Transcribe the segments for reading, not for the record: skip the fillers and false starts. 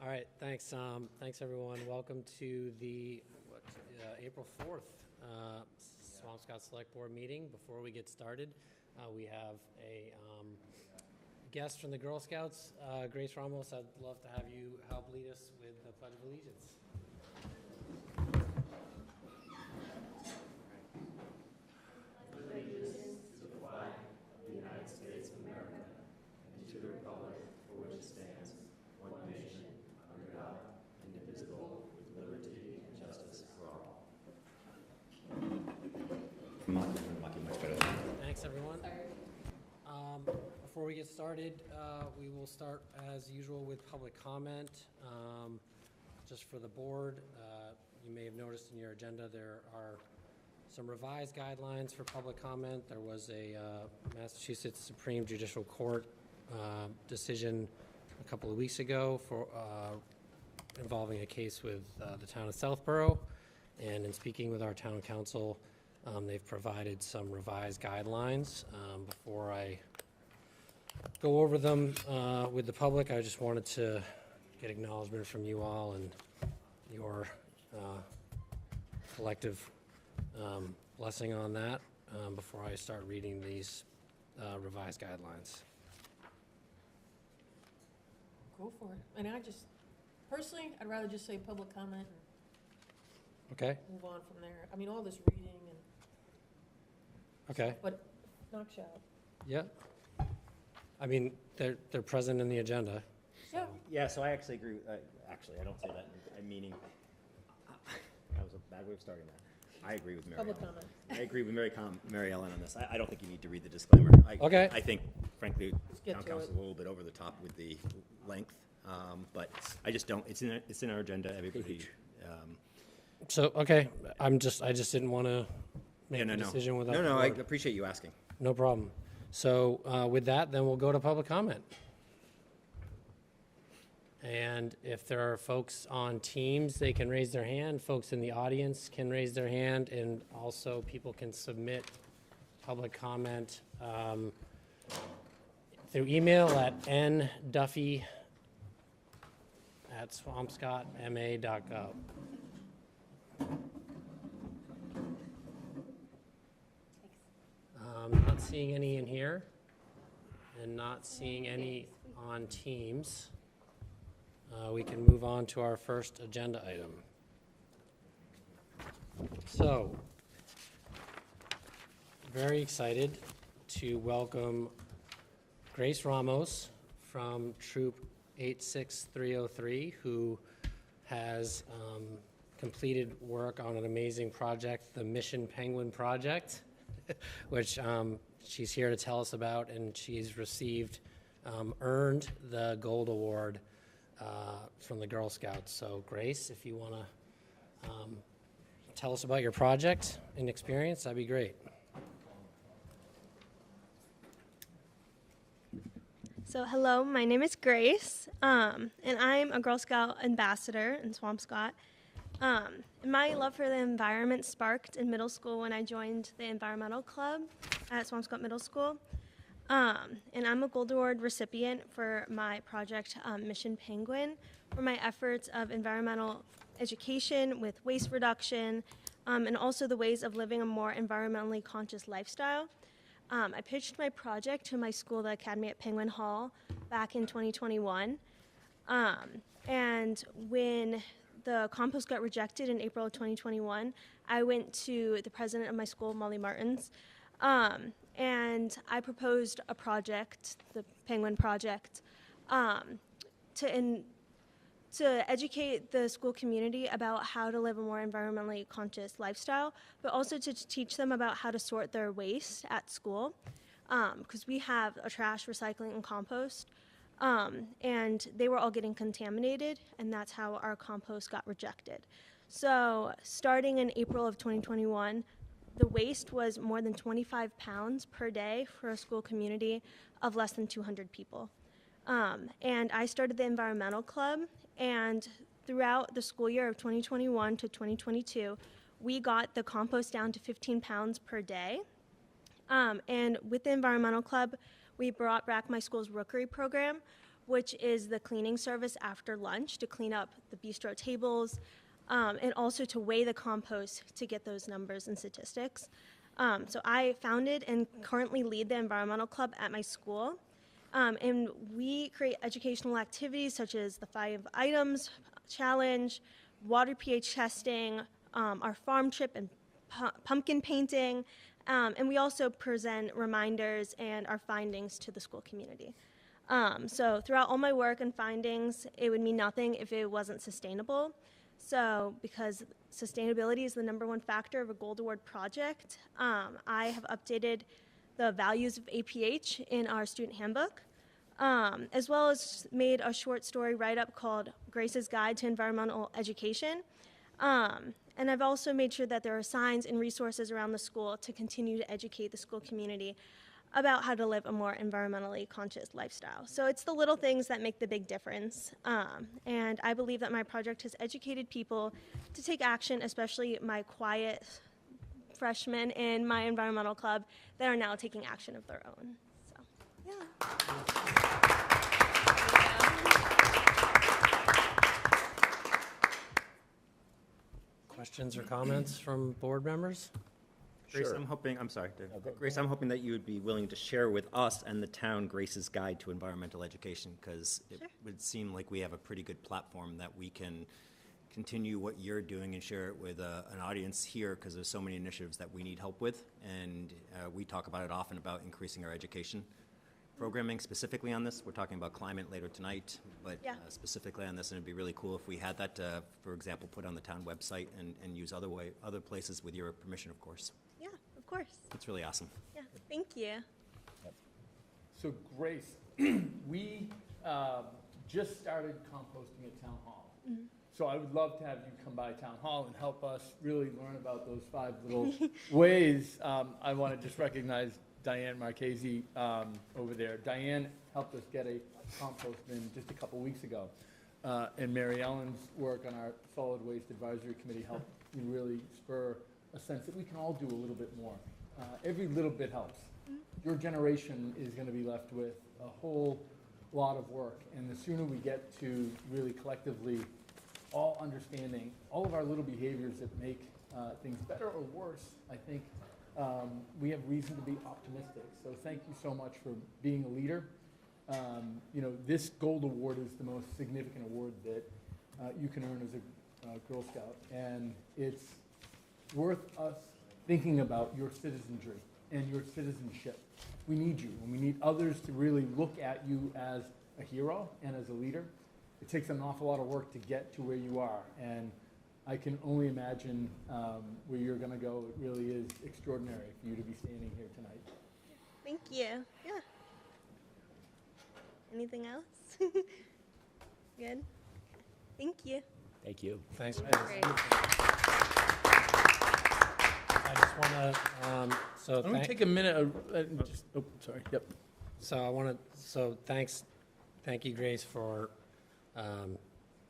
All right, thanks. Thanks, everyone. Welcome to the April 4th Swampscott Select Board meeting. Before we get started, we have a guest from the Girl Scouts, Grace Ramos. I'd love to have you help lead us with the Pledge of Allegiance. Allegiance to the flag of the United States of America and to the republic for which it stands, one nation, under God, indivisible, with liberty and justice for all. Thanks, everyone. Before we get started, we will start as usual with public comment. Just for the board, you may have noticed in your agenda there are some revised guidelines for public comment. There was a Massachusetts Supreme Judicial Court decision a couple of weeks ago for involving a case with the town of Southborough, and in speaking with our town council, they've provided some revised guidelines. Before I go over them with the public, I just wanted to get acknowledgement from you all and your collective blessing on that before I start reading these revised guidelines. Go for it. And personally, I'd rather just say public comment and Okay. move on from there. I mean, all this reading and. Okay. But knock out. Yeah. I mean, they're present in the agenda. Yeah. Yeah, so I actually agree. Actually, I don't say that. I'm meaning, that was a bad way of starting that. I agree with Mary Public Ellen. comment. I agree with Mary Ellen on this. I don't think you need to read the disclaimer. Okay. I think, frankly, get town to council it. is a little bit over the top with the length, but I just don't. It's in our agenda. Everybody. So, okay, I just didn't want to make Yeah, a no. decision without. No, the I board. appreciate you asking. No problem. So with that, then we'll go to public comment. And if there are folks on Teams, they can raise their hand. Folks in the audience can raise their hand, and also people can submit public comment through email at nduffy@swampscottma.gov. Not seeing any in here, and not seeing any on Teams. We can move on to our first agenda item. So, very excited to welcome Grace Ramos from Troop 86303, who has completed work on an amazing project, the Mission Penguin Project, which she's here to tell us about, and she's received, earned the Gold Award from the Girl Scouts. So Grace, if you want to tell us about your project and experience, that'd be great. So hello, my name is Grace, and I'm a Girl Scout ambassador in Swampscott. My love for the environment sparked in middle school when I joined the environmental club at Swampscott Middle School. And I'm a Gold Award recipient for my project Mission Penguin, for my efforts of environmental education with waste reduction, and also the ways of living a more environmentally conscious lifestyle. I pitched my project to my school, the Academy at Penguin Hall, back in 2021. And when the compost got rejected in April of 2021, I went to the president of my school, Molly Martins, and I proposed a project, the Penguin Project, to educate the school community about how to live a more environmentally conscious lifestyle, but also to teach them about how to sort their waste at school, because we have a trash, recycling, and compost, and they were all getting contaminated, and that's how our compost got rejected. So starting in April of 2021, the waste was more than 25 pounds per day for a school community of less than 200 people. And I started the environmental club, and throughout the school year of 2021 to 2022, we got the compost down to 15 pounds per day. And with the environmental club, we brought back my school's rookery program, which is the cleaning service after lunch to clean up the bistro tables, and also to weigh the compost to get those numbers and statistics. So I founded and currently lead the environmental club at my school. And we create educational activities such as the 5 items challenge, water pH testing, our farm trip and pumpkin painting, and we also present reminders and our findings to the school community. So throughout all my work and findings, it would mean nothing if it wasn't sustainable. So because sustainability is the #1 factor of a Gold Award project, I have updated the values of APH in our student handbook, as well as made a short story write-up called Grace's Guide to Environmental Education. And I've also made sure that there are signs and resources around the school to continue to educate the school community about how to live a more environmentally conscious lifestyle. So it's the little things that make the big difference. And I believe that my project has educated people to take action, especially my quiet freshmen in my environmental club that are now taking action of their own. So, yeah. Questions or comments from board members? Grace, Sure. I'm hoping, I'm sorry, Dave. go Grace, I'm hoping that you would be willing to share with us and the town Grace's Guide to Environmental Education, because it Sure. would seem like we have a pretty good platform that we can continue what you're doing and share it with an audience here, because there's so many initiatives that we need help with, and we talk about it often about increasing our education programming specifically on this. We're talking about climate later tonight, but Yeah. specifically on this, and it'd be really cool if we had that, for example, put on the town website and use other places with your permission, of course. Yeah, of course. It's really awesome. Yeah, thank you. So Grace, we just started composting at Town Hall. So I would love to have you come by Town Hall and help us really learn about those 5 little ways. I want to just recognize Diane Marchese over there. Diane helped us get a compost bin just a couple weeks ago. And Mary Ellen's work on our Solid Waste Advisory Committee helped really spur a sense that we can all do a little bit more. Every little bit helps. Your generation is going to be left with a whole lot of work, and the sooner we get to really collectively all understanding all of our little behaviors that make things better or worse, I think we have reason to be optimistic. So thank you so much for being a leader. You know, this Gold Award is the most significant award that you can earn as a Girl Scout, and it's worth us thinking about your citizenry and your citizenship. We need you, and we need others to really look at you as a hero and as a leader. It takes an awful lot of work to get to where you are, and I can only imagine where you're going to go. It really is extraordinary for you to be standing here tonight. Thank you. Yeah. Anything else? Good. Thank you. Thank you. Thanks. Great. I just want to, so I'm going to take a minute, just, oh, sorry, yep. Thank you, Grace, for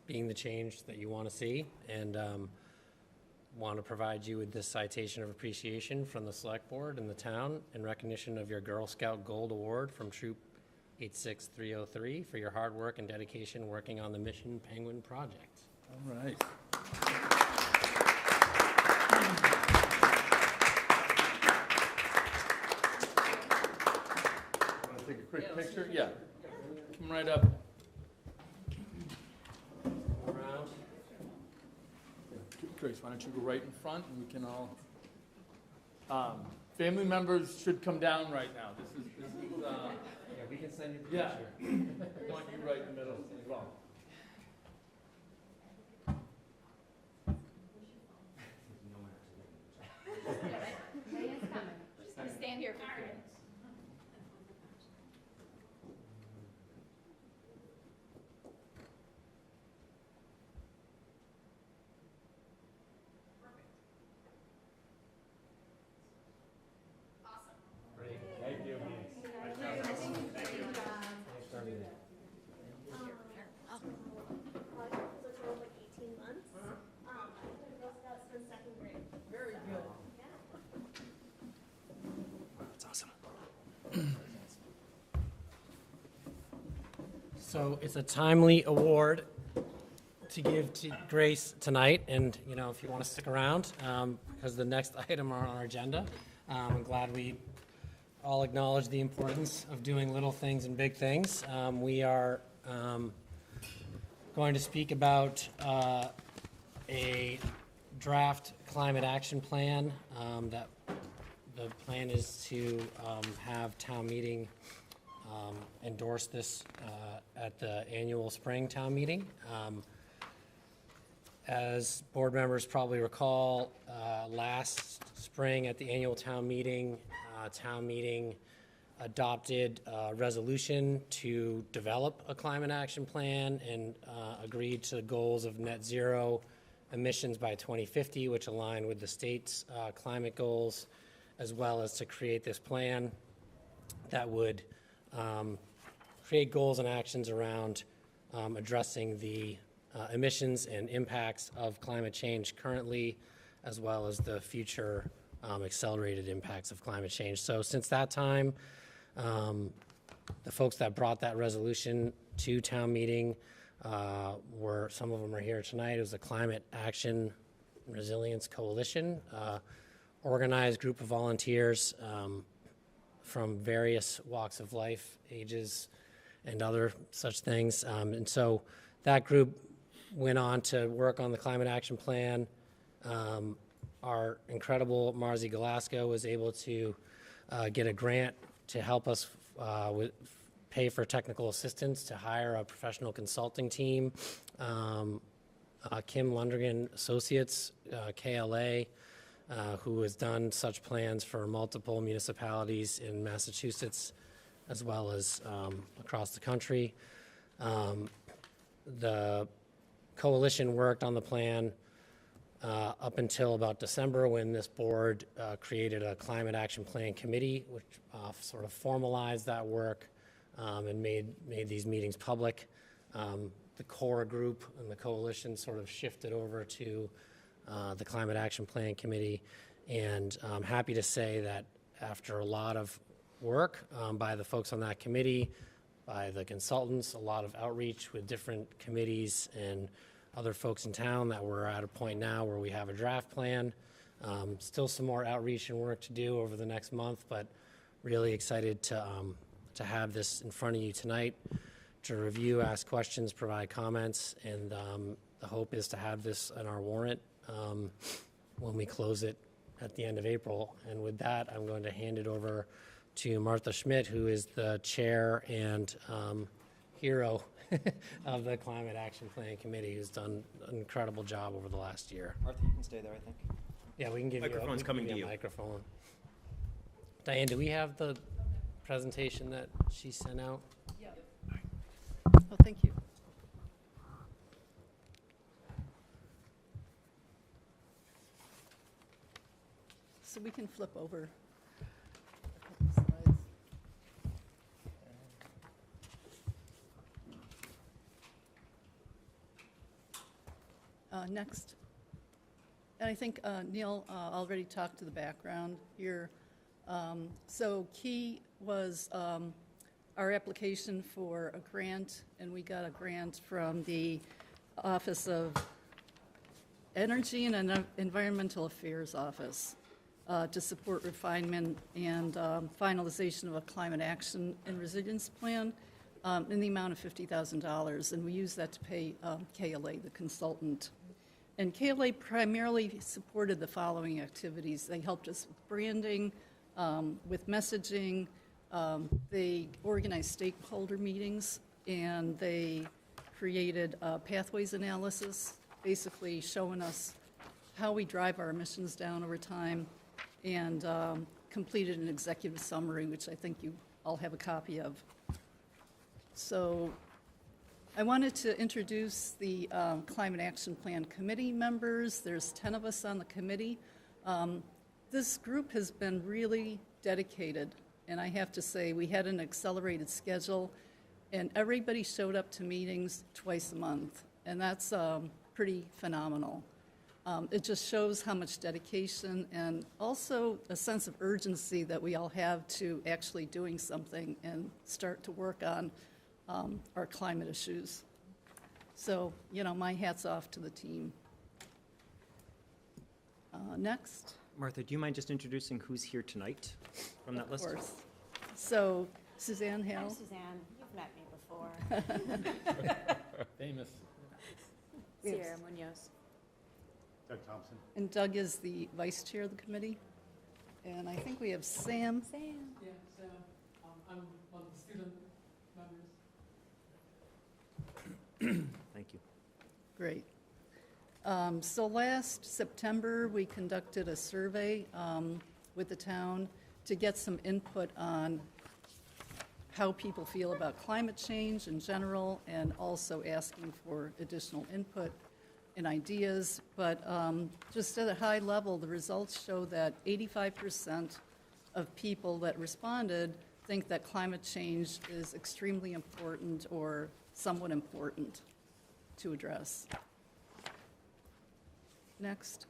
being the change that you want to see, and want to provide you with this citation of appreciation from the Select Board and the town in recognition of your Girl Scout Gold Award from Troop 86303 for your hard work and dedication working on the Mission Penguin project. All right. Want to take a quick picture? Yeah. Come right up. Around. Grace, why don't you go right in front, and we can all, family members should come down right now. This is Yeah, we can send you the yeah. picture. I want you right in the middle as well. Stand here for a Great. Thank you. Thanks for having me. So it's a timely award to give to Grace tonight, and, you know, if you want to stick around, because the next item on our agenda, I'm glad we all acknowledge the importance of doing little things and big things. We are going to speak about a draft climate action plan that the plan is to have town meeting endorse this at the annual spring town meeting. As board members probably recall, last spring at the annual town meeting adopted a resolution to develop a climate action plan and agreed to goals of net zero emissions by 2050, which align with the state's climate goals, as well as to create this plan that would create goals and actions around addressing the emissions and impacts of climate change currently, as well as the future accelerated impacts of climate change. So since that time, the folks that brought that resolution to town meeting some of them are here tonight. It was the Climate Action Resilience Coalition, organized group of volunteers from various walks of life, ages, and other such things. And so that group went on to work on the climate action plan. Our incredible Marzi Galasco was able to get a grant to help us pay for technical assistance to hire a professional consulting team. Kim Lundergan Associates, KLA, who has done such plans for multiple municipalities in Massachusetts as well as across the country. The coalition worked on the plan up until about December, when this board created a climate action plan committee, which sort of formalized that work and made these meetings public. The core group and the coalition sort of shifted over to the Climate Action Plan Committee, and I'm happy to say that after a lot of work by the folks on that committee, by the consultants, a lot of outreach with different committees and other folks in town, that we're at a point now where we have a draft plan. Still some more outreach and work to do over the next month, but really excited to have this in front of you tonight to review, ask questions, provide comments, and the hope is to have this in our warrant when we close it at the end of April. And with that, I'm going to hand it over to Martha Schmidt, who is the chair and hero of the Climate Action Plan Committee, who's done an incredible job over the last year. Martha, you can stay there, I think. Yeah, we can give Microphone's coming to you. A microphone. Diane, do we have the presentation that she sent out? Oh, thank you. So we can flip over a couple slides. Next. And I think Neil already talked to the background here. So key was our application for a grant, and we got a grant from the Office of Energy and Environmental Affairs Office to support refinement and finalization of a climate action and resilience plan in the amount of $50,000, and we use that to pay KLA, the consultant. And KLA primarily supported the following activities. They helped us with branding, with messaging. They organized stakeholder meetings, and they created a pathways analysis, basically showing us how we drive our emissions down over time, and completed an executive summary, which I think you all have a copy of. So I wanted to introduce the Climate Action Plan Committee members. There's 10 of us on the committee. This group has been really dedicated, and I have to say we had an accelerated schedule, and everybody showed up to meetings twice a month, and that's pretty phenomenal. It just shows how much dedication and also a sense of urgency that we all have to actually doing something and start to work on our climate issues. So, my hat's off to the team. Next. Martha, do you mind just introducing who's here tonight from that list? Of course. So, Suzanne Hale. I'm Suzanne. You've met me before. Famous. Sierra Munoz. Doug Thompson. And Doug is the vice chair of the committee. And I think we have Sam. Sam. Yeah, Sam, I'm one of the student members. Thank you. Great. So last September, we conducted a survey with the town to get some input on how people feel about climate change in general, and also asking for additional input and ideas. But just at a high level, the results show that 85% of people that responded think that climate change is extremely important or somewhat important to address. Next.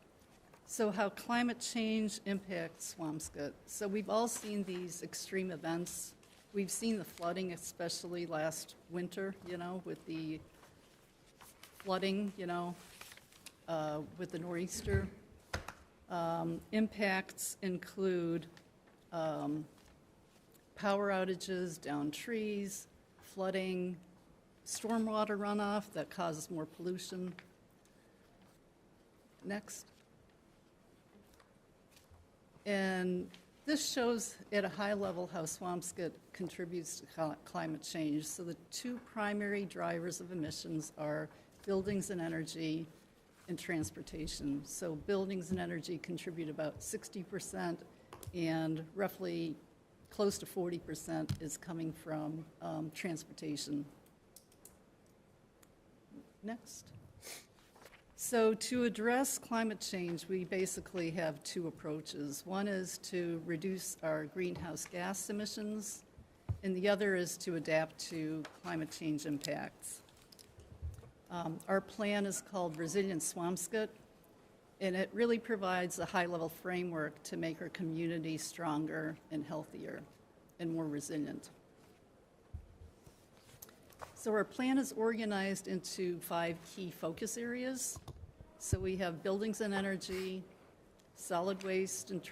So how climate change impacts Swampscott. So we've all seen these extreme events. We've seen the flooding, especially last winter, with the flooding, with the nor'easter. Impacts include power outages, downed trees, flooding, stormwater runoff that causes more pollution. Next. And this shows at a high level how Swampscott contributes to climate change. So the two primary drivers of emissions are buildings and energy and transportation. So buildings and energy contribute about 60%, and roughly close to 40% is coming from transportation. Next. So to address climate change, we basically have two approaches. One is to reduce our greenhouse gas emissions, and the other is to adapt to climate change impacts. Our plan is called Resilient Swampscott, and it really provides a high-level framework to make our community stronger and healthier and more resilient. So our plan is organized into 5 key focus areas. So we have buildings and energy, solid waste and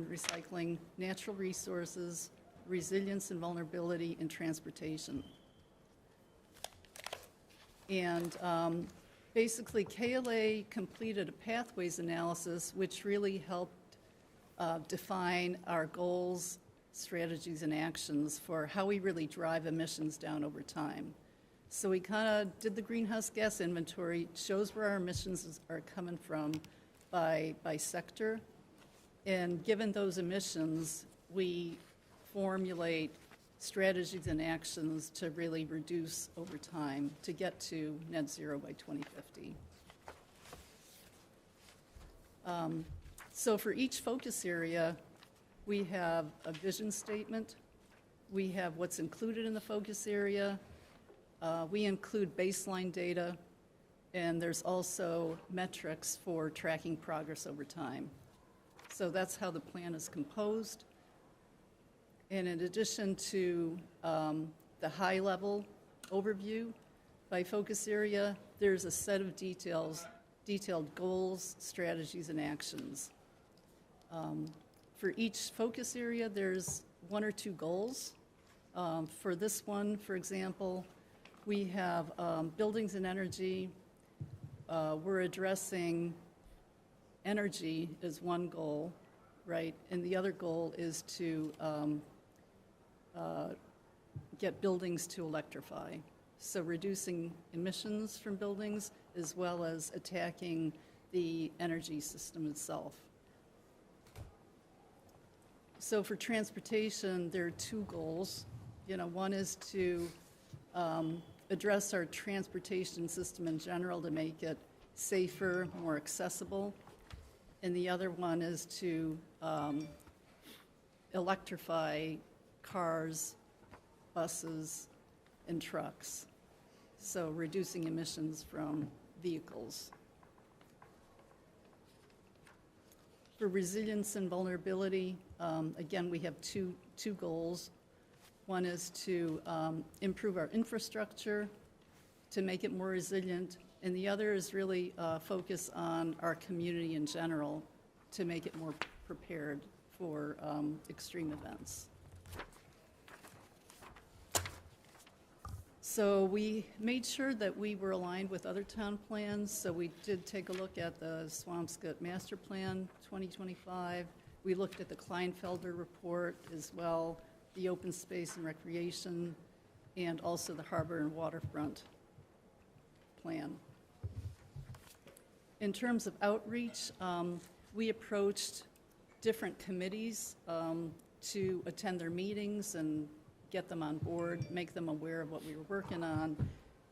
recycling, natural resources, resilience and vulnerability, and transportation. And basically, KLA completed a pathways analysis, which really helped define our goals, strategies, and actions for how we really drive emissions down over time. So we kind of did the greenhouse gas inventory, shows where our emissions are coming from by sector. And given those emissions, we formulate strategies and actions to really reduce over time to get to net zero by 2050. So for each focus area, we have a vision statement. We have what's included in the focus area. We include baseline data, and there's also metrics for tracking progress over time. So that's how the plan is composed. And in addition to the high-level overview by focus area, there's a set of detailed goals, strategies, and actions. For each focus area, there's 1 or 2 goals. For this one, for example, we have buildings and energy. We're addressing energy as one goal, right? And the other goal is to get buildings to electrify. So reducing emissions from buildings as well as attacking the energy system itself. So for transportation, there are 2 goals. One is to address our transportation system in general to make it safer, more accessible. And the other one is to electrify cars, buses, and trucks. So reducing emissions from vehicles. For resilience and vulnerability, again, we have two goals. One is to improve our infrastructure, to make it more resilient, and the other is really focus on our community in general to make it more prepared for extreme events. So we made sure that we were aligned with other town plans, so we did take a look at the Swampscott Master Plan 2025. We looked at the Kleinfelder report as well, the open space and recreation, and also the harbor and waterfront plan. In terms of outreach, we approached different committees to attend their meetings and get them on board, make them aware of what we were working on.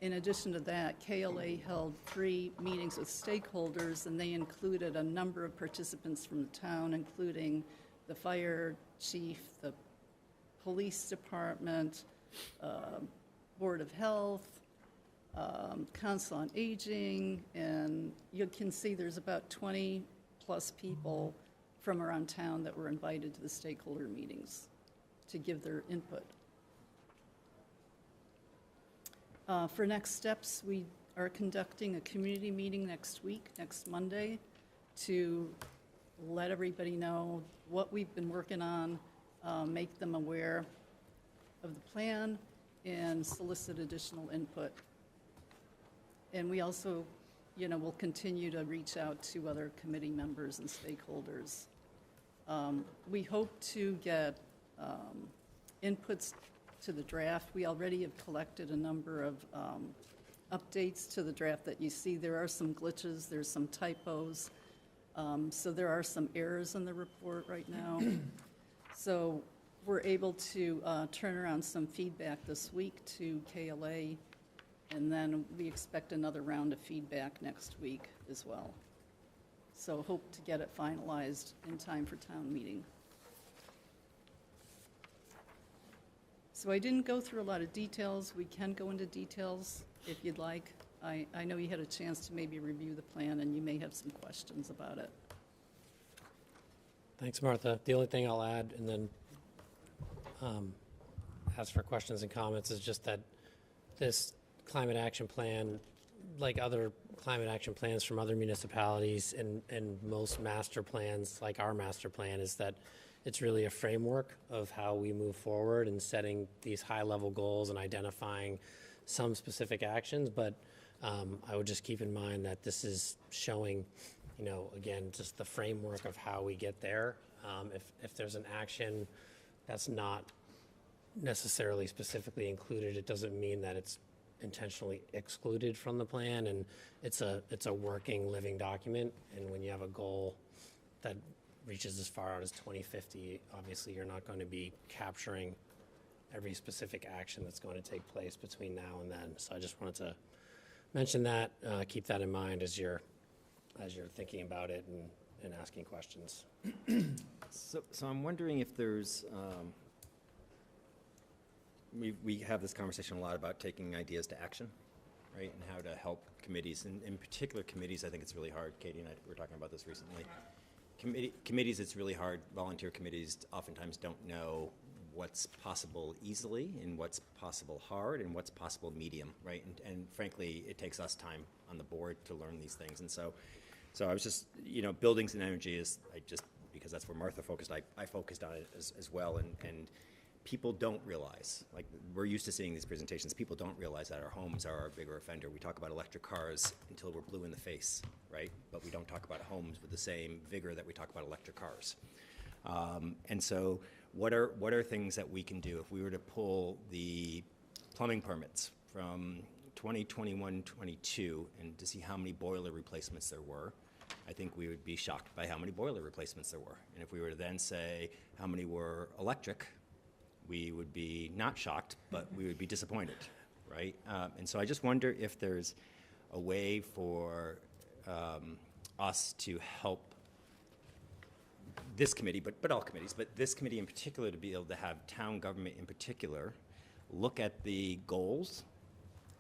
In addition to that, KLA held 3 meetings with stakeholders, and they included a number of participants from the town, including the fire chief, the police department, Board of Health, Council on Aging, and you can see there's about 20 plus people from around town that were invited to the stakeholder meetings to give their input. For next steps, we are conducting a community meeting next week, next Monday, to let everybody know what we've been working on, make them aware of the plan, and solicit additional input. And we also, will continue to reach out to other committee members and stakeholders. We hope to get inputs to the draft. We already have collected a number of updates to the draft that you see. There are some glitches, there's some typos, so there are some errors in the report right now. So we're able to turn around some feedback this week to KLA, and then we expect another round of feedback next week as well. So hope to get it finalized in time for town meeting. So I didn't go through a lot of details. We can go into details if you'd like. I know you had a chance to maybe review the plan, and you may have some questions about it. Thanks, Martha. The only thing I'll add, and then ask for questions and comments, is just that this climate action plan, like other climate action plans from other municipalities and most master plans, like our master plan, is that it's really a framework of how we move forward and setting these high-level goals and identifying some specific actions. But I would just keep in mind that this is showing, again, just the framework of how we get there. If there's an action that's not necessarily specifically included, it doesn't mean that it's intentionally excluded from the plan. And it's a working, living document. And when you have a goal that reaches as far out as 2050, obviously you're not going to be capturing every specific action that's going to take place between now and then. So I just wanted to mention that, keep that in mind as you're thinking about it and asking questions. So I'm wondering if there's, we have this conversation a lot about taking ideas to action, right? And how to help committees. And in particular committees, I think it's really hard. Katie and I were talking about this recently. Committees, it's really hard. Volunteer committees oftentimes don't know what's possible easily and what's possible hard and what's possible medium, right? And frankly, it takes us time on the board to learn these things. And so I was just, buildings and energy is, because that's where Martha focused, I focused on it as well. And people don't realize, like we're used to seeing these presentations, people don't realize that our homes are our bigger offender. We talk about electric cars until we're blue in the face, right? But we don't talk about homes with the same vigor that we talk about electric cars. And so what are things that we can do if we were to pull the plumbing permits from 2021-22 and to see how many boiler replacements there were? I think we would be shocked by how many boiler replacements there were. And if we were to then say how many were electric, we would be not shocked, but we would be disappointed, right? And so I just wonder if there's a way for us to help this committee, but all committees, but this committee in particular, to be able to have town government in particular look at the goals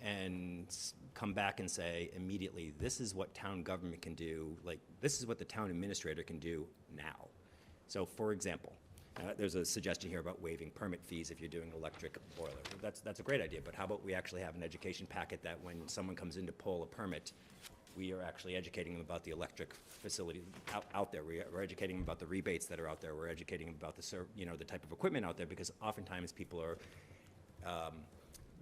and come back and say immediately, this is what town government can do, like this is what the town administrator can do now. So for example, There's a suggestion here about waiving permit fees if you're doing electric boiler. That's a great idea, but how about we actually have an education packet that when someone comes in to pull a permit, we are actually educating them about the electric facility out there. We're educating them about the rebates that are out there. We're educating them about the type of equipment out there, because oftentimes people are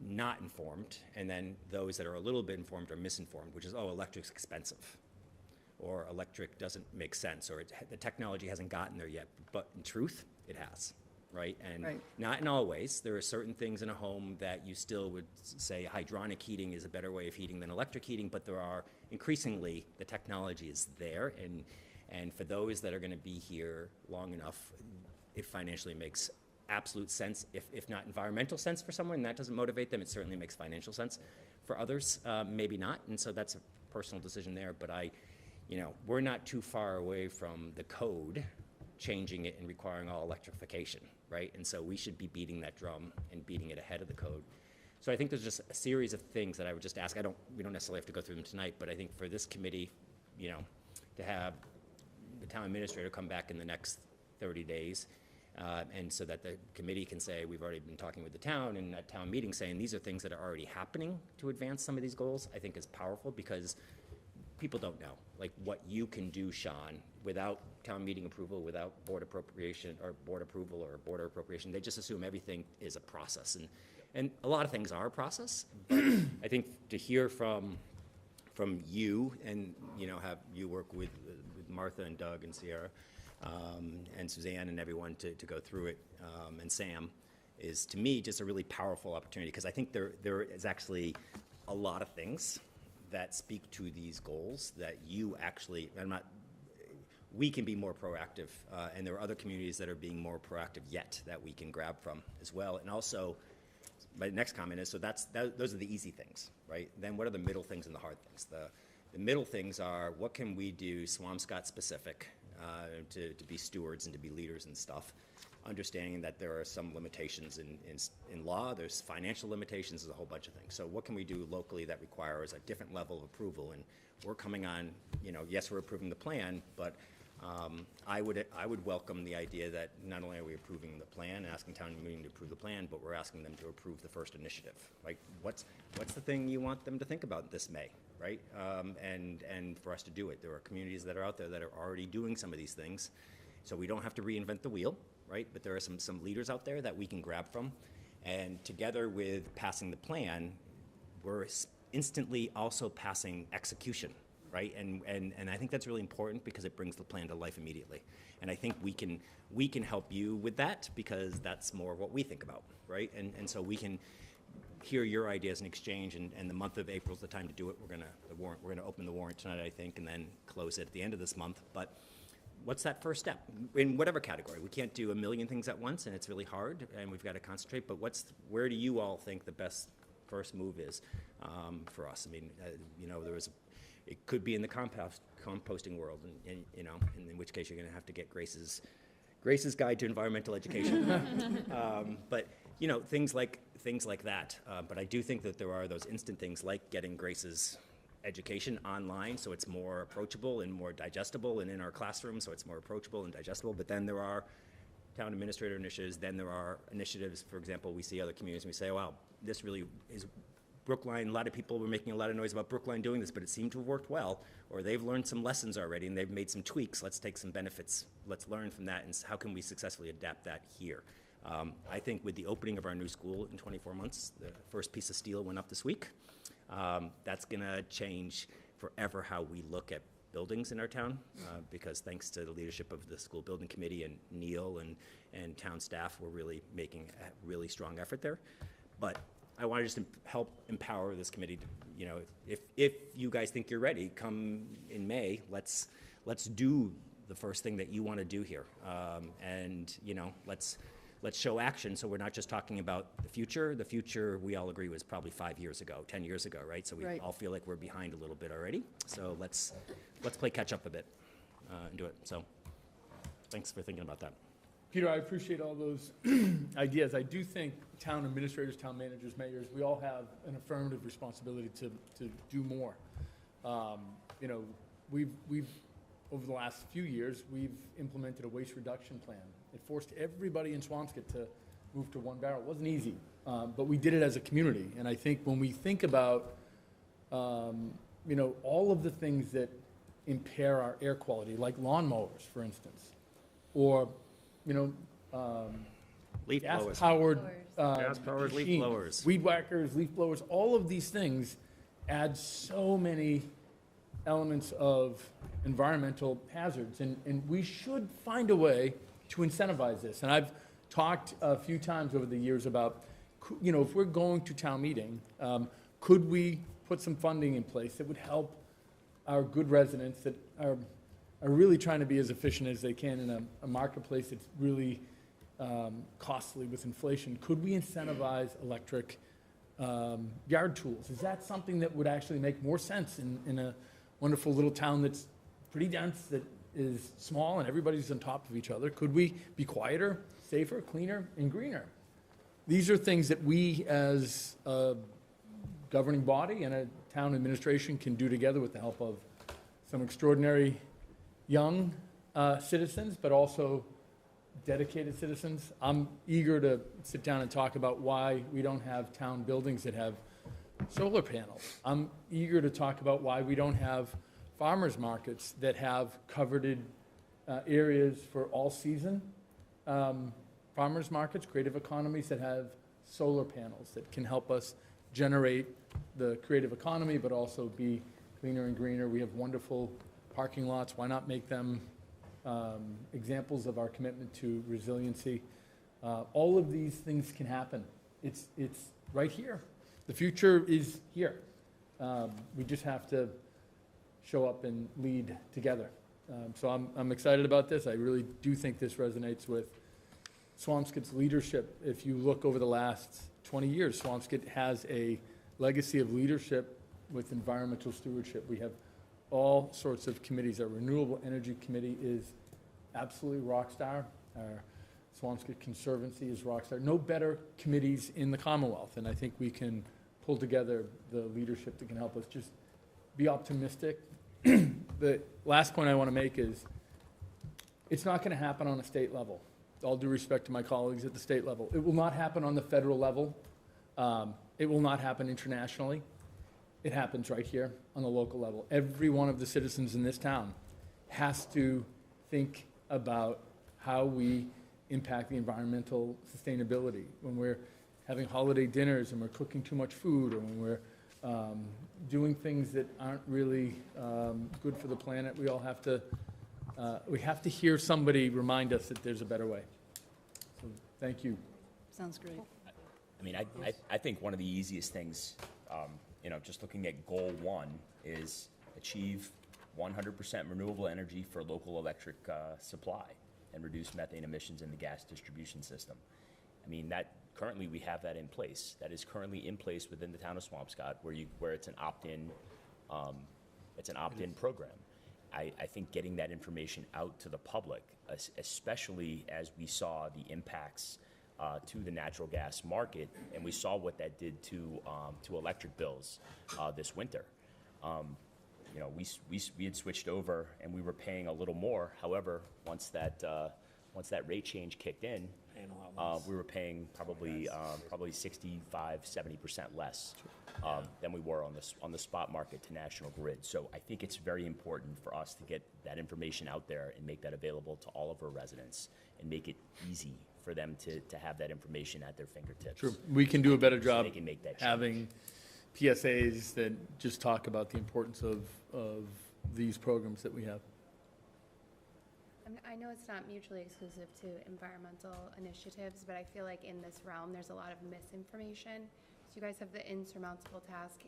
not informed, and then those that are a little bit informed are misinformed, which is, oh, electric's expensive, or electric doesn't make sense, or the technology hasn't gotten there yet. But in truth, it has, right? And Right. not in all ways. There are certain things in a home that you still would say hydronic heating is a better way of heating than electric heating, but there are increasingly, the technology is there, and for those that are going to be here long enough, it financially makes absolute sense, if not environmental sense for someone, and that doesn't motivate them, it certainly makes financial sense. For others, maybe not, and so that's a personal decision there, but we're not too far away from the code changing it and requiring all electrification, right? And so we should be beating that drum and beating it ahead of the code. So I think there's just a series of things that I would just ask. We don't necessarily have to go through them tonight, but I think for this committee, to have the town administrator come back in the next 30 days, and so that the committee can say, we've already been talking with the town, and at town meeting saying these are things that are already happening to advance some of these goals, I think is powerful, because people don't know, like, what you can do, Sean, without town meeting approval, without board appropriation, or board approval, or border appropriation. They just assume everything is a process, and a lot of things are a process. But I think to hear from you, and have you work with Martha and Doug and Sierra, and Suzanne and everyone to go through it, and Sam, is to me just a really powerful opportunity, because I think there is actually a lot of things that speak to these goals that you actually, we can be more proactive, and there are other communities that are being more proactive yet that we can grab from as well. And also, my next comment is, so those are the easy things, right? Then what are the middle things and the hard things? The middle things are, what can we do Swampscott specific to be stewards and to be leaders and stuff, understanding that there are some limitations in law, there's financial limitations, there's a whole bunch of things. So what can we do locally that requires a different level of approval? And we're coming on, yes, we're approving the plan, but I would welcome the idea that not only are we approving the plan, asking town meeting to approve the plan, but we're asking them to approve the first initiative. Like, what's the thing you want them to think about this May, right? And for us to do it. There are communities that are out there that are already doing some of these things, so we don't have to reinvent the wheel, right? But there are some leaders out there that we can grab from, and together with passing the plan, we're instantly also passing execution, right? And I think that's really important, because it brings the plan to life immediately. And I think we can help you with that, because that's more what we think about, right? And so we can hear your ideas and exchange, and the month of April is the time to do it. We're gonna open the warrant tonight, I think, and then close it at the end of this month. But what's that first step in whatever category? We can't do a million things at once, and it's really hard, and we've got to concentrate. But where do you all think the best first move is for us? I mean, it could be in the composting world, and in which case you're going to have to get Grace's Guide to Environmental Education. But things like that. But I do think that there are those instant things, like getting Grace's education online, so it's more approachable and more digestible, and in our classroom, so it's more approachable and digestible. But then there are town administrator initiatives. Then there are initiatives, for example, we see other communities and we say, wow, this really is Brookline. A lot of people were making a lot of noise about Brookline doing this, but it seemed to have worked well, or they've learned some lessons already and they've made some tweaks. Let's take some benefits. Let's learn from that, and how can we successfully adapt that here? I think with the opening of our new school in 24 months, the first piece of steel went up this week. That's going to change forever how we look at buildings in our town, because thanks to the leadership of the school building committee and Neil and town staff, we're really making a really strong effort there. But I want to just help empower this committee to, if you guys think you're ready, come in May, let's do the first thing that you want to do here, and let's show action, so we're not just talking about the future. The future, we all agree, was probably 5 years ago, 10 years ago, right? So we Right. all feel like we're behind a little bit already. So let's play catch up a bit and do it. So thanks for thinking about that. Peter, I appreciate all those ideas. I do think town administrators, town managers, mayors, we all have an affirmative responsibility to do more. We've over the last few years, we've implemented a waste reduction plan. It forced everybody in Swampscott to move to one barrel. It wasn't easy, but we did it as a community. And I think when we think about, all of the things that impair our air quality, like lawnmowers, for instance, or, Leaf blowers. gas-powered Gas-powered leaf machines, blowers. weed whackers, leaf blowers, all of these things add so many elements of environmental hazards, and we should find a way to incentivize this. And I've talked a few times over the years about, if we're going to town meeting, could we put some funding in place that would help our good residents that are really trying to be as efficient as they can in a marketplace that's really costly with inflation? Could we incentivize electric yard tools? Is that something that would actually make more sense in a wonderful little town that's pretty dense, that is small and everybody's on top of each other? Could we be quieter, safer, cleaner, and greener? These are things that we as a governing body and a town administration can do together with the help of some extraordinary young citizens, but also dedicated citizens. I'm eager to sit down and talk about why we don't have town buildings that have solar panels. I'm eager to talk about why we don't have farmers markets that have coveted areas for all season farmers markets, creative economies that have solar panels that can help us generate the creative economy, but also be cleaner and greener. We have wonderful parking lots. Why not make them examples of our commitment to resiliency? All of these things can happen. It's right here. The future is here. We just have to show up and lead together. So I'm excited about this. I really do think this resonates with Swampscott's leadership. If you look over the last 20 years, Swampscott has a legacy of leadership with environmental stewardship. We have all sorts of committees. Our Renewable Energy Committee is absolutely rock star. Our Swampscott Conservancy is rock star. No better committees in the Commonwealth, and I think we can pull together the leadership that can help us just be optimistic. The last point I want to make is it's not going to happen on a state level. With all due respect to my colleagues at the state level. It will not happen on the federal level. It will not happen internationally. It happens right here on the local level. Every one of the citizens in this town has to think about how we impact the environmental sustainability. When we're having holiday dinners and we're cooking too much food, or when we're doing things that aren't really good for the planet, we have to hear somebody remind us that there's a better way. So thank you. Sounds great. I mean, I think one of the easiest things, just looking at goal 1 is achieve 100% renewable energy for local electric supply and reduce methane emissions in the gas distribution system. I mean, currently we have that in place. That is currently in place within the town of Swampscott, where it's an opt-in, program. I think getting that information out to the public, especially as we saw the impacts to the natural gas market, and we saw what that did to electric bills this winter. We had switched over and we were paying a little more. However, once that rate change kicked in, we were paying probably 65, 70% less than we were on the spot market to National Grid. So I think it's very important for us to get that information out there and make that available to all of our residents and make it easy for them to have that information at their fingertips. Sure. We can do a better job they can make that having PSAs that just talk about the importance of these programs that we have. I know it's not mutually exclusive to environmental initiatives, but I feel like in this realm, there's a lot of misinformation. So you guys have the insurmountable task.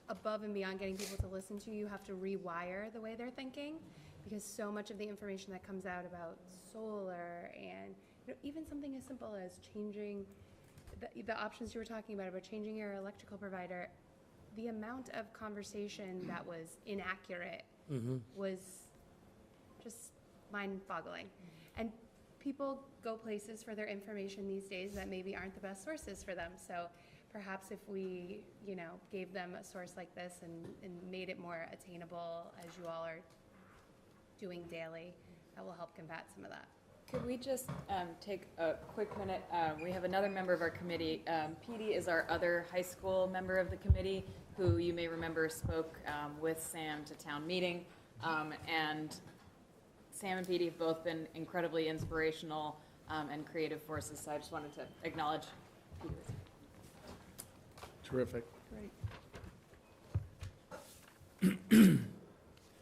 Above and beyond getting people to listen to you, have to rewire the way they're thinking, because so much of the information that comes out about solar and even something as simple as changing the options you were talking about changing your electrical provider, the amount of conversation that was inaccurate was just mind-boggling. And people go places for their information these days that maybe aren't the best sources for them. So perhaps if we, gave them a source like this and made it more attainable, as you all are doing daily that will help combat some of that. Could we just take a quick minute? We have another member of our committee. PD is our other high school member of the committee, who you may remember spoke with Sam to town meeting. And Sam and PD have both been incredibly inspirational and creative forces, so I just wanted to acknowledge PD. Terrific. Great.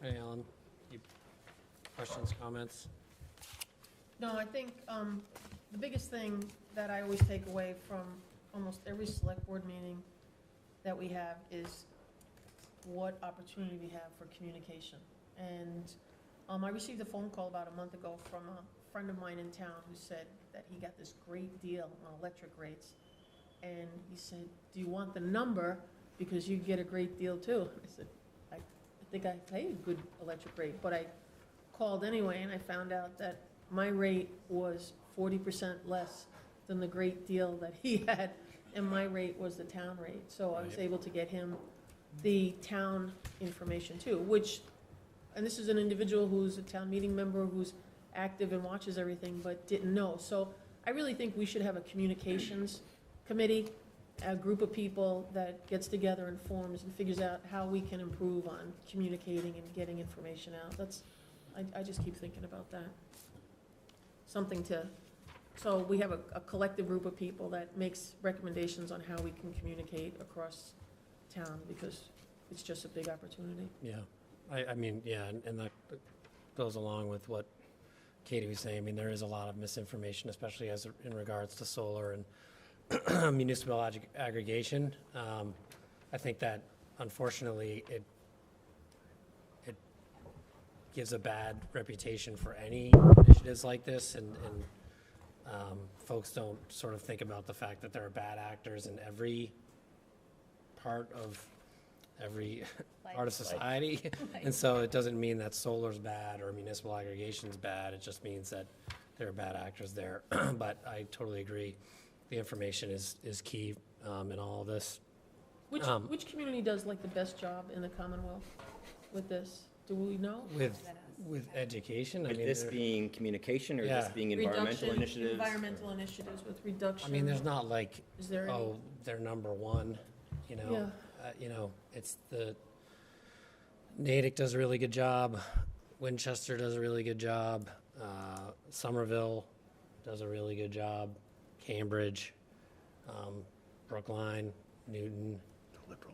Hey, Alan, questions, comments? No, I think the biggest thing that I always take away from almost every select board meeting that we have is what opportunity we have for communication. And I received a phone call about a month ago from a friend of mine in town who said that he got this great deal on electric rates. And he said, do you want the number? Because you get a great deal too. I said, I think I pay a good electric rate, but I called anyway and I found out that my rate was 40% less than the great deal that he had, and my rate was the town rate. So I was able to get him the town information too, which, and this is an individual who's a town meeting member who's active and watches everything, but didn't know. So I really think we should have a communications committee, a group of people that gets together and forms and figures out how we can improve on communicating and getting information out. I just keep thinking about that. So we have a collective group of people that makes recommendations on how we can communicate across town, because it's just a big opportunity. Yeah, I mean, yeah, and that goes along with what Katie was saying. I mean, there is a lot of misinformation, especially as in regards to solar and municipal aggregation. I think that unfortunately it gives a bad reputation for any initiatives like this, and folks don't sort of think about the fact that there are bad actors in every part of society. And so it doesn't mean that solar's bad or municipal aggregation's bad. It just means that there are bad actors there. But I totally agree. The information is key in all of this. Which community does like the best job in the Commonwealth with this? Do we know? With education, I With mean, this being communication or this Yeah. being environmental Reduction, initiatives? environmental initiatives with reduction. I mean, there's not like, Is there any? oh, they're number one, you know? Yeah. You know, it's Natick does a really good job, Winchester does a really good job, Somerville does a really good job, Cambridge, Brookline, Newton,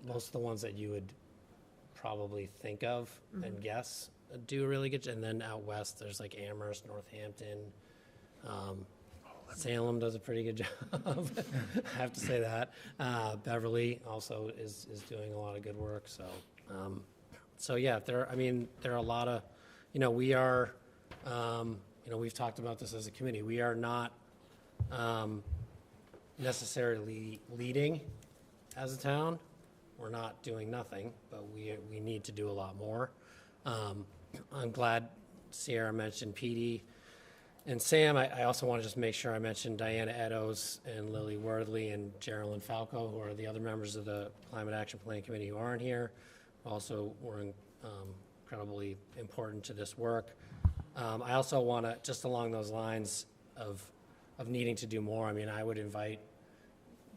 most of the ones that you would probably think of and guess do a really good job. And then out west, there's like Amherst, Northampton, Salem does a pretty good job. I have to say that. Beverly also is doing a lot of good work. So yeah, there are a lot of, we are, we've talked about this as a committee. We are not necessarily leading as a town. We're not doing nothing, but we need to do a lot more. I'm glad Sierra mentioned PD and Sam. I also want to just make sure I mention Diana Eddowes and Lily Worthley and Geraldine Falco, who are the other members of the Climate Action Plan Committee who aren't here. Also were incredibly important to this work. I also want to, just along those lines of needing to do more, I mean, I would invite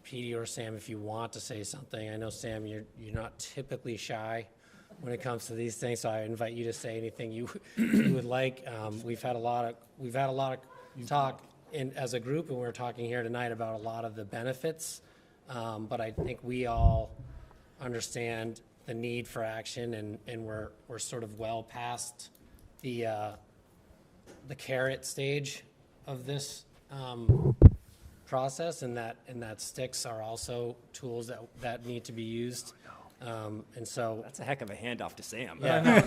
PD or Sam if you want to say something. I know, Sam, you're not typically shy when it comes to these things, so I invite you to say anything you would like. We've had a lot of talk as a group, and we're talking here tonight about a lot of the benefits. But I think we all understand the need for action, and we're sort of well past the carrot stage of this process, and that sticks are also tools that need to be used. And so That's a heck of a handoff to Sam. yeah.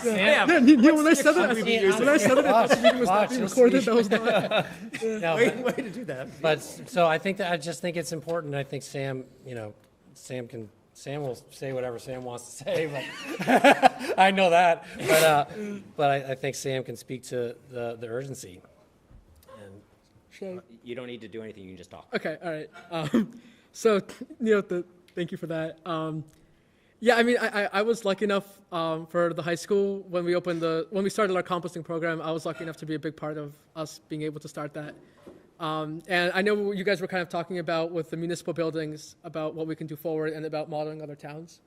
Yeah, when I said that, I thought the meeting was not being recorded. That was not. No, Way to do that. but so I just think it's important. I think Sam will say whatever Sam wants to say, but I know that. But I think Sam can speak to the urgency. And You don't need to do anything, you can just talk. Okay, all right. Thank you for that. Yeah, I mean, I was lucky enough for the high school when we started our composting program. I was lucky enough to be a big part of us being able to start that. And I know you guys were kind of talking about with the municipal buildings about what we can do forward and about modeling other towns.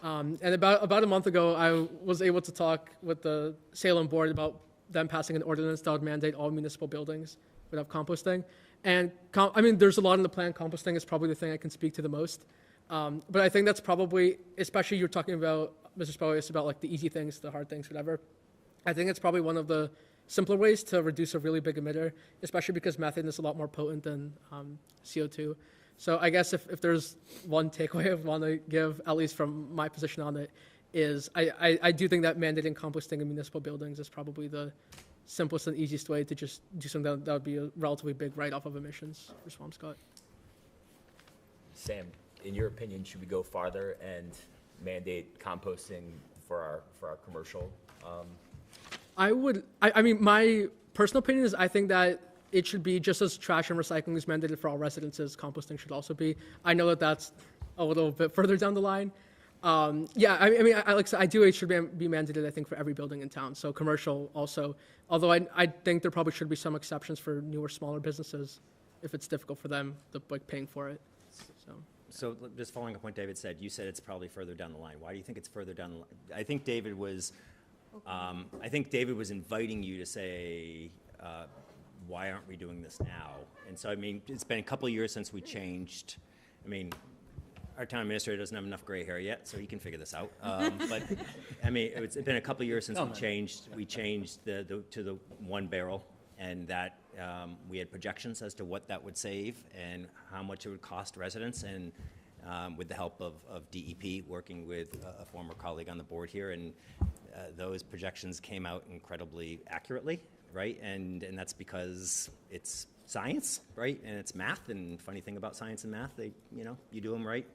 And about a month ago, I was able to talk with the Salem board about them passing an ordinance that would mandate all municipal buildings would have composting. And I mean, there's a lot in the plan. Composting is probably the thing I can speak to the most. But I think that's probably, especially you're talking about, Mr. Spoius, about like the easy things, the hard things, whatever. I think it's probably one of the simpler ways to reduce a really big emitter, especially because methane is a lot more potent than CO2. So I guess if there's one takeaway I want to give, at least from my position on it, is I do think that mandating composting in municipal buildings is probably the simplest and easiest way to just do something that would be a relatively big write-off of emissions for Swampscott. Sam, in your opinion, should we go farther and mandate composting for our commercial? I mean, my personal opinion is I think that it should be just as trash and recycling is mandated for all residences, composting should also be. I know that that's a little bit further down the line. Yeah, I mean, like I said, I do, it should be mandated, I think, for every building in town. So commercial also, although I think there probably should be some exceptions for newer, smaller businesses if it's difficult for them, like paying for it. So just following up what David said, you said it's probably further down the line. Why do you think it's further down the line? I think David was inviting you to say, why aren't we doing this now? And so, I mean, it's been a couple of years since we changed. I mean, our town administrator doesn't have enough gray hair yet, so he can figure this out. But I mean, it's been a couple of years since we changed to the one barrel, and that we had projections as to what that would save and how much it would cost residents, and with the help of DEP, working with a former colleague on the board here, and those projections came out incredibly accurately, right? And that's because it's science, right? And it's math, and funny thing about science and math, you do them right.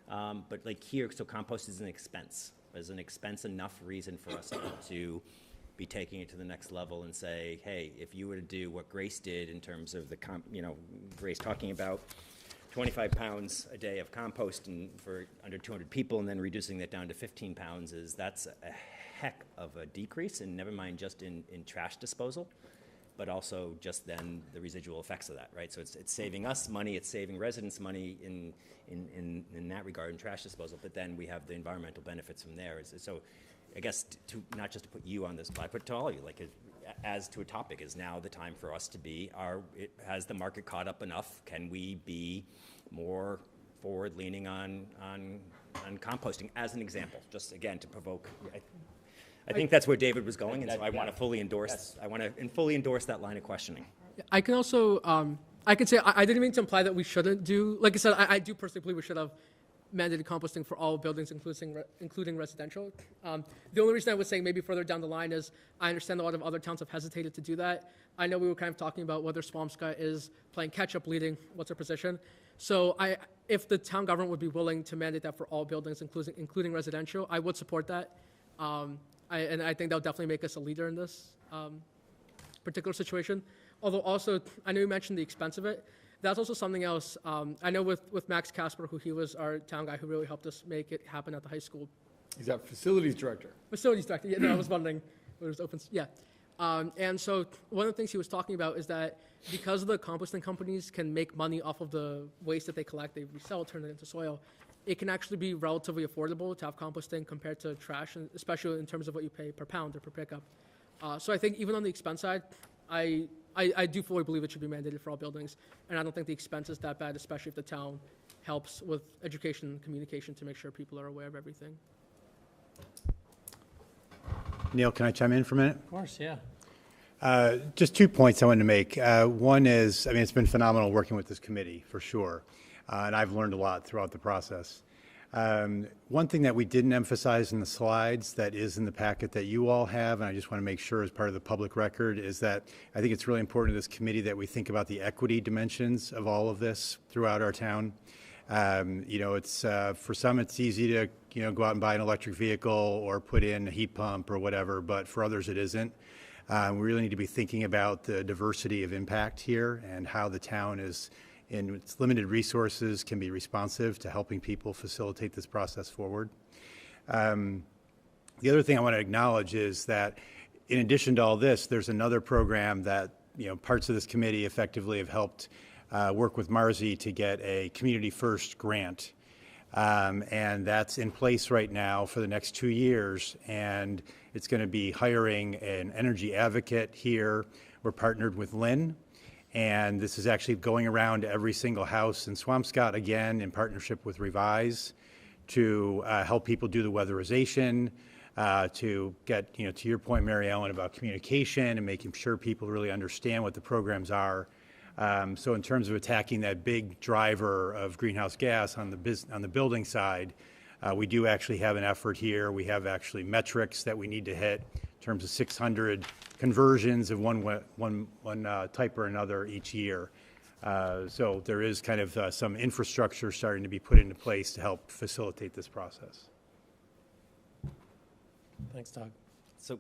But like here, so compost is an expense. Is an expense enough reason for us to be taking it to the next level and say, hey, if you were to do what Grace did in terms of Grace talking about 25 pounds a day of compost and for under 200 people, and then reducing that down to 15 pounds, that's a heck of a decrease, and never mind just in trash disposal, but also just then the residual effects of that, right? So it's saving us money, it's saving residents money in that regard in trash disposal, but then we have the environmental benefits from there. So I guess to not just to put you on this, but I put it to all of you, like as to a topic, is now the time for us to be, has the market caught up enough? Can we be more forward leaning on composting as an example, just again to provoke. I think that's where David was going, and so I want to fully endorse. I want to fully endorse that line of questioning. I can also, I could say I didn't mean to imply that we shouldn't do. Like I said, I do personally believe we should have mandated composting for all buildings, including residential. The only reason I was saying maybe further down the line is I understand a lot of other towns have hesitated to do that. I know we were kind of talking about whether Swampscott is playing catch-up, leading. What's our position? So if the town government would be willing to mandate that for all buildings, including residential, I would support that. And I think that would definitely make us a leader in this particular situation. Although also, I know you mentioned the expense of it. That's also something else. I know with Max Casper, he was our town guy who really helped us make it happen at the high school. He's our facilities director. Facilities director, yeah, no, I was wondering where it was open, yeah. And so one of the things he was talking about is that because the composting companies can make money off of the waste that they collect, they resell, turn it into soil, it can actually be relatively affordable to have composting compared to trash, and especially in terms of what you pay per pound or per pickup. So I think even on the expense side, I do fully believe it should be mandated for all buildings, and I don't think the expense is that bad, especially if the town helps with education and communication to make sure people are aware of everything. Neil, can I chime in for a minute? Of course, yeah. Just 2 points I wanted to make. One is, I mean, it's been phenomenal working with this committee, for sure, and I've learned a lot throughout the process. One thing that we didn't emphasize in the slides that is in the packet that you all have, and I just want to make sure as part of the public record, is that I think it's really important to this committee that we think about the equity dimensions of all of this throughout our town. It's for some it's easy to go out and buy an electric vehicle or put in a heat pump or whatever, but for others it isn't. We really need to be thinking about the diversity of impact here and how the town is, in its limited resources, can be responsive to helping people facilitate this process forward. The other thing I want to acknowledge is that in addition to all this, there's another program that, parts of this committee effectively have helped work with Marzi to get a Community First grant. And that's in place right now for the next 2 years. And it's going to be hiring an energy advocate here. We're partnered with Lynn. And this is actually going around to every single house in Swampscott, again, in partnership with Revise, to help people do the weatherization, to get, to your point, Mary Ellen, about communication and making sure people really understand what the programs are. So in terms of attacking that big driver of greenhouse gas on the building side, we do actually have an effort here. We have actually metrics that we need to hit in terms of 600 conversions of one type or another each year. So there is kind of some infrastructure starting to be put into place to help facilitate this process. Thanks, Doug. So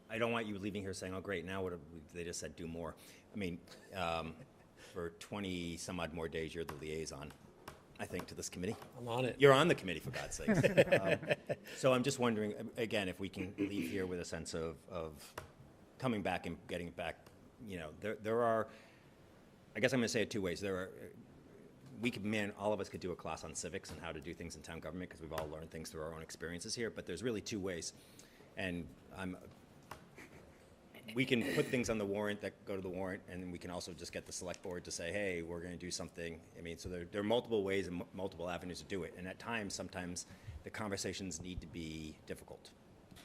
I don't want you leaving here saying, oh, great, now what they just said do more. I mean, for 20 some odd more days, you're the liaison, I think, to this committee. I'm on it. You're on the committee, for God's sakes. So I'm just wondering, again, if we can leave here with a sense of coming back and getting it back. There are, I guess I'm going to say it two ways. All of us could do a class on civics and how to do things in town government because we've all learned things through our own experiences here, but there's really two ways. And we can put things on the warrant that go to the warrant, and then we can also just get the select board to say, hey, we're going to do something. I mean, so there are multiple ways and multiple avenues to do it. And at times, sometimes the conversations need to be difficult,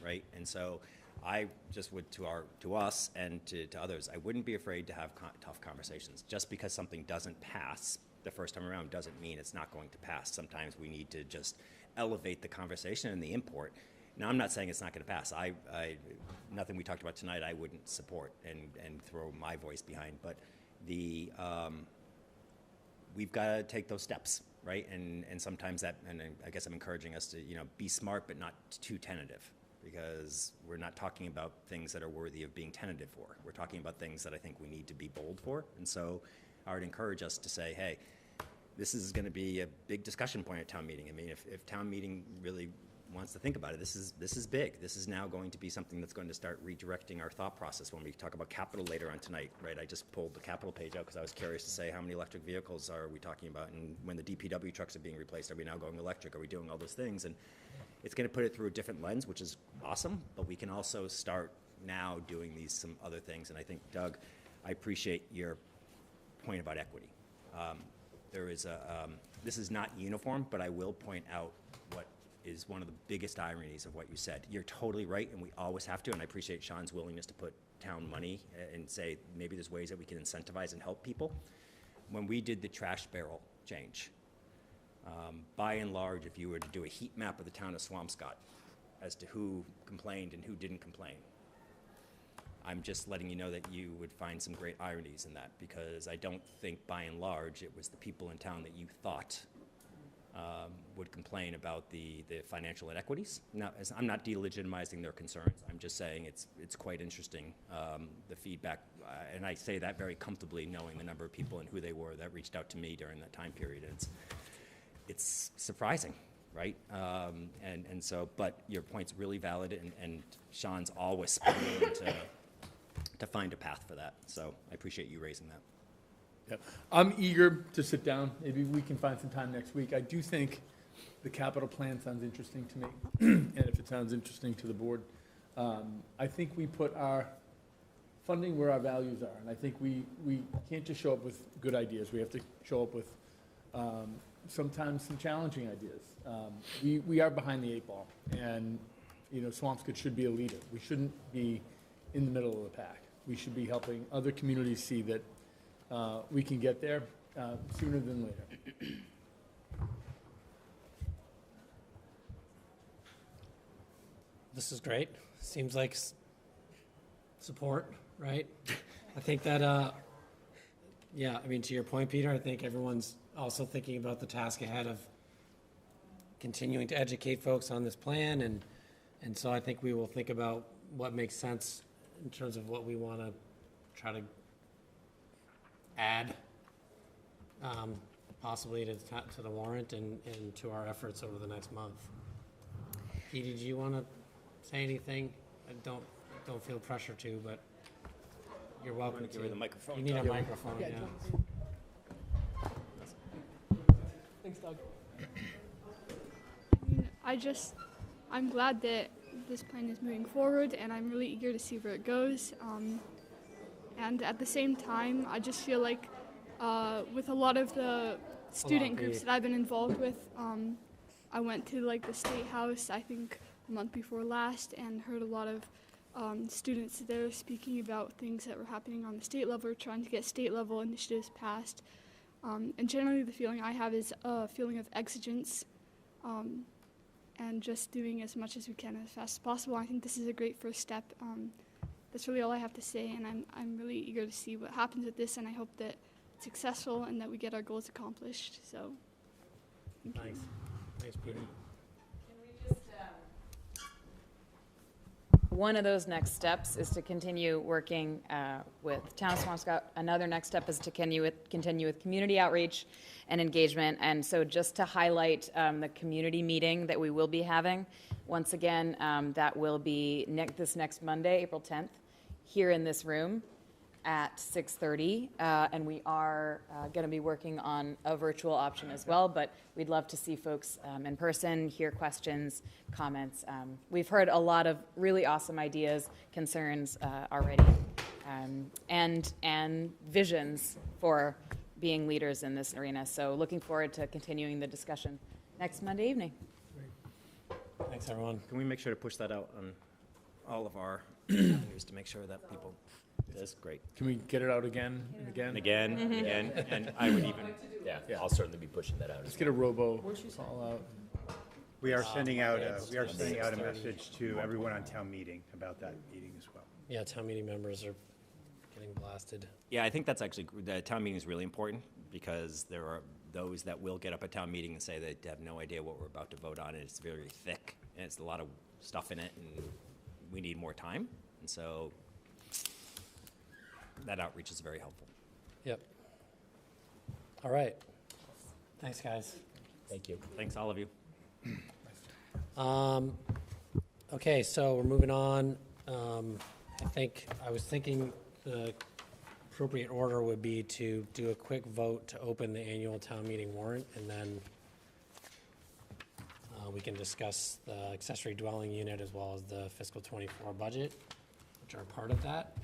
right? And so I just would, to us and to others, I wouldn't be afraid to have tough conversations. Just because something doesn't pass the first time around doesn't mean it's not going to pass. Sometimes we need to just elevate the conversation and the import. Now, I'm not saying it's not going to pass. Nothing we talked about tonight I wouldn't support and throw my voice behind. But we've got to take those steps, right? And sometimes that, and I guess I'm encouraging us to, be smart but not too tentative, because we're not talking about things that are worthy of being tentative for. We're talking about things that I think we need to be bold for. And so I would encourage us to say, hey, this is going to be a big discussion point at town meeting. I mean, if town meeting really wants to think about it, this is big. This is now going to be something that's going to start redirecting our thought process when we talk about capital later on tonight, right? I just pulled the capital page out because I was curious to say how many electric vehicles are we talking about, and when the DPW trucks are being replaced, are we now going electric? Are we doing all those things? And it's going to put it through a different lens, which is awesome, but we can also start now doing some other things. And I think, Doug, I appreciate your point about equity. This is not uniform, but I will point out what is one of the biggest ironies of what you said. You're totally right, and we always have to, and I appreciate Sean's willingness to put town money and say maybe there's ways that we can incentivize and help people. When we did the trash barrel change, by and large, if you were to do a heat map of the town of Swampscott as to who complained and who didn't complain, I'm just letting you know that you would find some great ironies in that, because I don't think by and large it was the people in town that you thought would complain about the financial inequities. Now, I'm not delegitimizing their concerns. I'm just saying it's quite interesting, the feedback, and I say that very comfortably knowing the number of people and who they were that reached out to me during that time period. It's surprising, right? And so, but your point's really valid, and Sean's always willing to find a path for that. So I appreciate you raising that. Yep. I'm eager to sit down. Maybe we can find some time next week. I do think the capital plan sounds interesting to me, and if it sounds interesting to the board, I think we put our funding where our values are, and I think we can't just show up with good ideas. We have to show up with sometimes some challenging ideas. We are behind the eight ball, and Swampscott should be a leader. We shouldn't be in the middle of the pack. We should be helping other communities see that we can get there sooner than later. This is great. Seems like support, right? I think that, yeah, I mean, to your point, Peter, I think everyone's also thinking about the task ahead of continuing to educate folks on this plan, and so I think we will think about what makes sense in terms of what we want to try to add possibly to the warrant and to our efforts over the next month. Petey, do you want to say anything? I don't feel pressure to, but you're welcome to. Give her the microphone. You need a microphone, yeah. Thanks, Doug. I'm glad that this plan is moving forward, and I'm really eager to see where it goes. And at the same time, I just feel like with a lot of the student groups that I've been involved with, I went to like the State House, I think the month before last, and heard a lot of students there speaking about things that were happening on the state level, trying to get state level initiatives passed. And generally the feeling I have is a feeling of exigence, and just doing as much as we can as fast as possible. I think this is a great first step. That's really all I have to say, and I'm really eager to see what happens with this, and I hope that it's successful and that we get our goals accomplished. So, Thanks. Thanks, Petey. One of those next steps is to continue working with Town of Swampscott. Another next step is to continue with community outreach and engagement. And so just to highlight the community meeting that we will be having, once again, that will be this next Monday, April 10th, here in this room at 6:30. And we are going to be working on a virtual option as well, but we'd love to see folks in person, hear questions, comments. We've heard a lot of really awesome ideas, concerns already, and visions for being leaders in this arena. So looking forward to continuing the discussion next Monday evening. Thanks, everyone. Can we make sure to push that out on all of our avenues to make sure that people... That's great. Can we get it out again and again? And again, and again, and I would even, yeah, I'll certainly be pushing that out. Let's get a robo call out. We are sending out a message to everyone on town meeting about that meeting as well. Yeah, town meeting members are getting blasted. Yeah, I think that's actually, the town meeting is really important because there are those that will get up at town meeting and say they have no idea what we're about to vote on, and it's very thick, and it's a lot of stuff in it, and we need more time, and so that outreach is very helpful. Yep. All right. Thanks, guys. Thank you. Thanks, all of you. Okay, so we're moving on. I was thinking the appropriate order would be to do a quick vote to open the annual town meeting warrant, and then we can discuss the accessory dwelling unit as well as the fiscal 24 budget, which are part of that.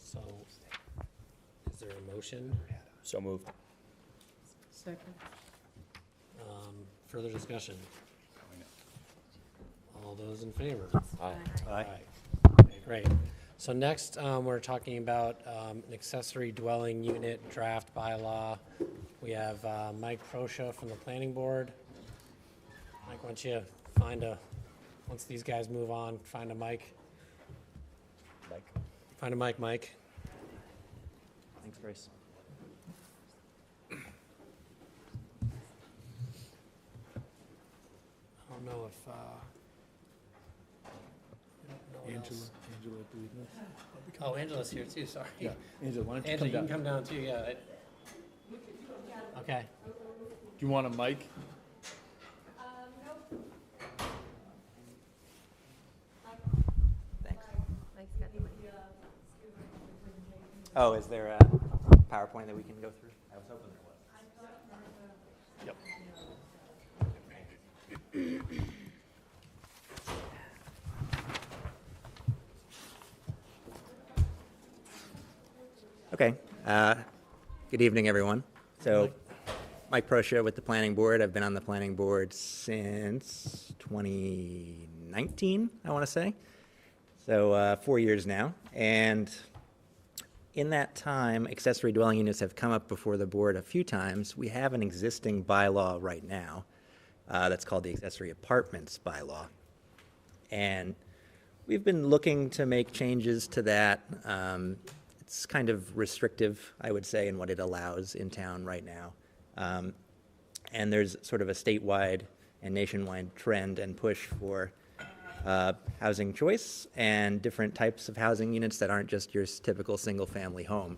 So, is there a motion? So moved. Second. Further discussion? All those in favor? Aye. Aye. Okay, great. So next, we're talking about an accessory dwelling unit draft bylaw. We have Mike PROSCIA from the planning board. Mike, why don't you once these guys move on, find a mic. Find a mic, Mike. Thanks, Grace. I don't know if, Angela, believe me. oh, Angela's here too, sorry. Yeah, Angela, why don't you Angela, come you can down? come down too, yeah. Okay. Do you want a mic? Oh, is there a PowerPoint that we can go through? I was hoping there was. Yep. Okay. Good evening, everyone. So, Mike PROSCIA with the Planning Board. I've been on the Planning Board since 2019, I want to say. So 4 years now. And in that time, accessory dwelling units have come up before the board a few times. We have an existing bylaw right now that's called the Accessory Apartments Bylaw. And we've been looking to make changes to that. It's kind of restrictive, I would say, in what it allows in town right now. And there's sort of a statewide and nationwide trend and push for housing choice and different types of housing units that aren't just your typical single-family home,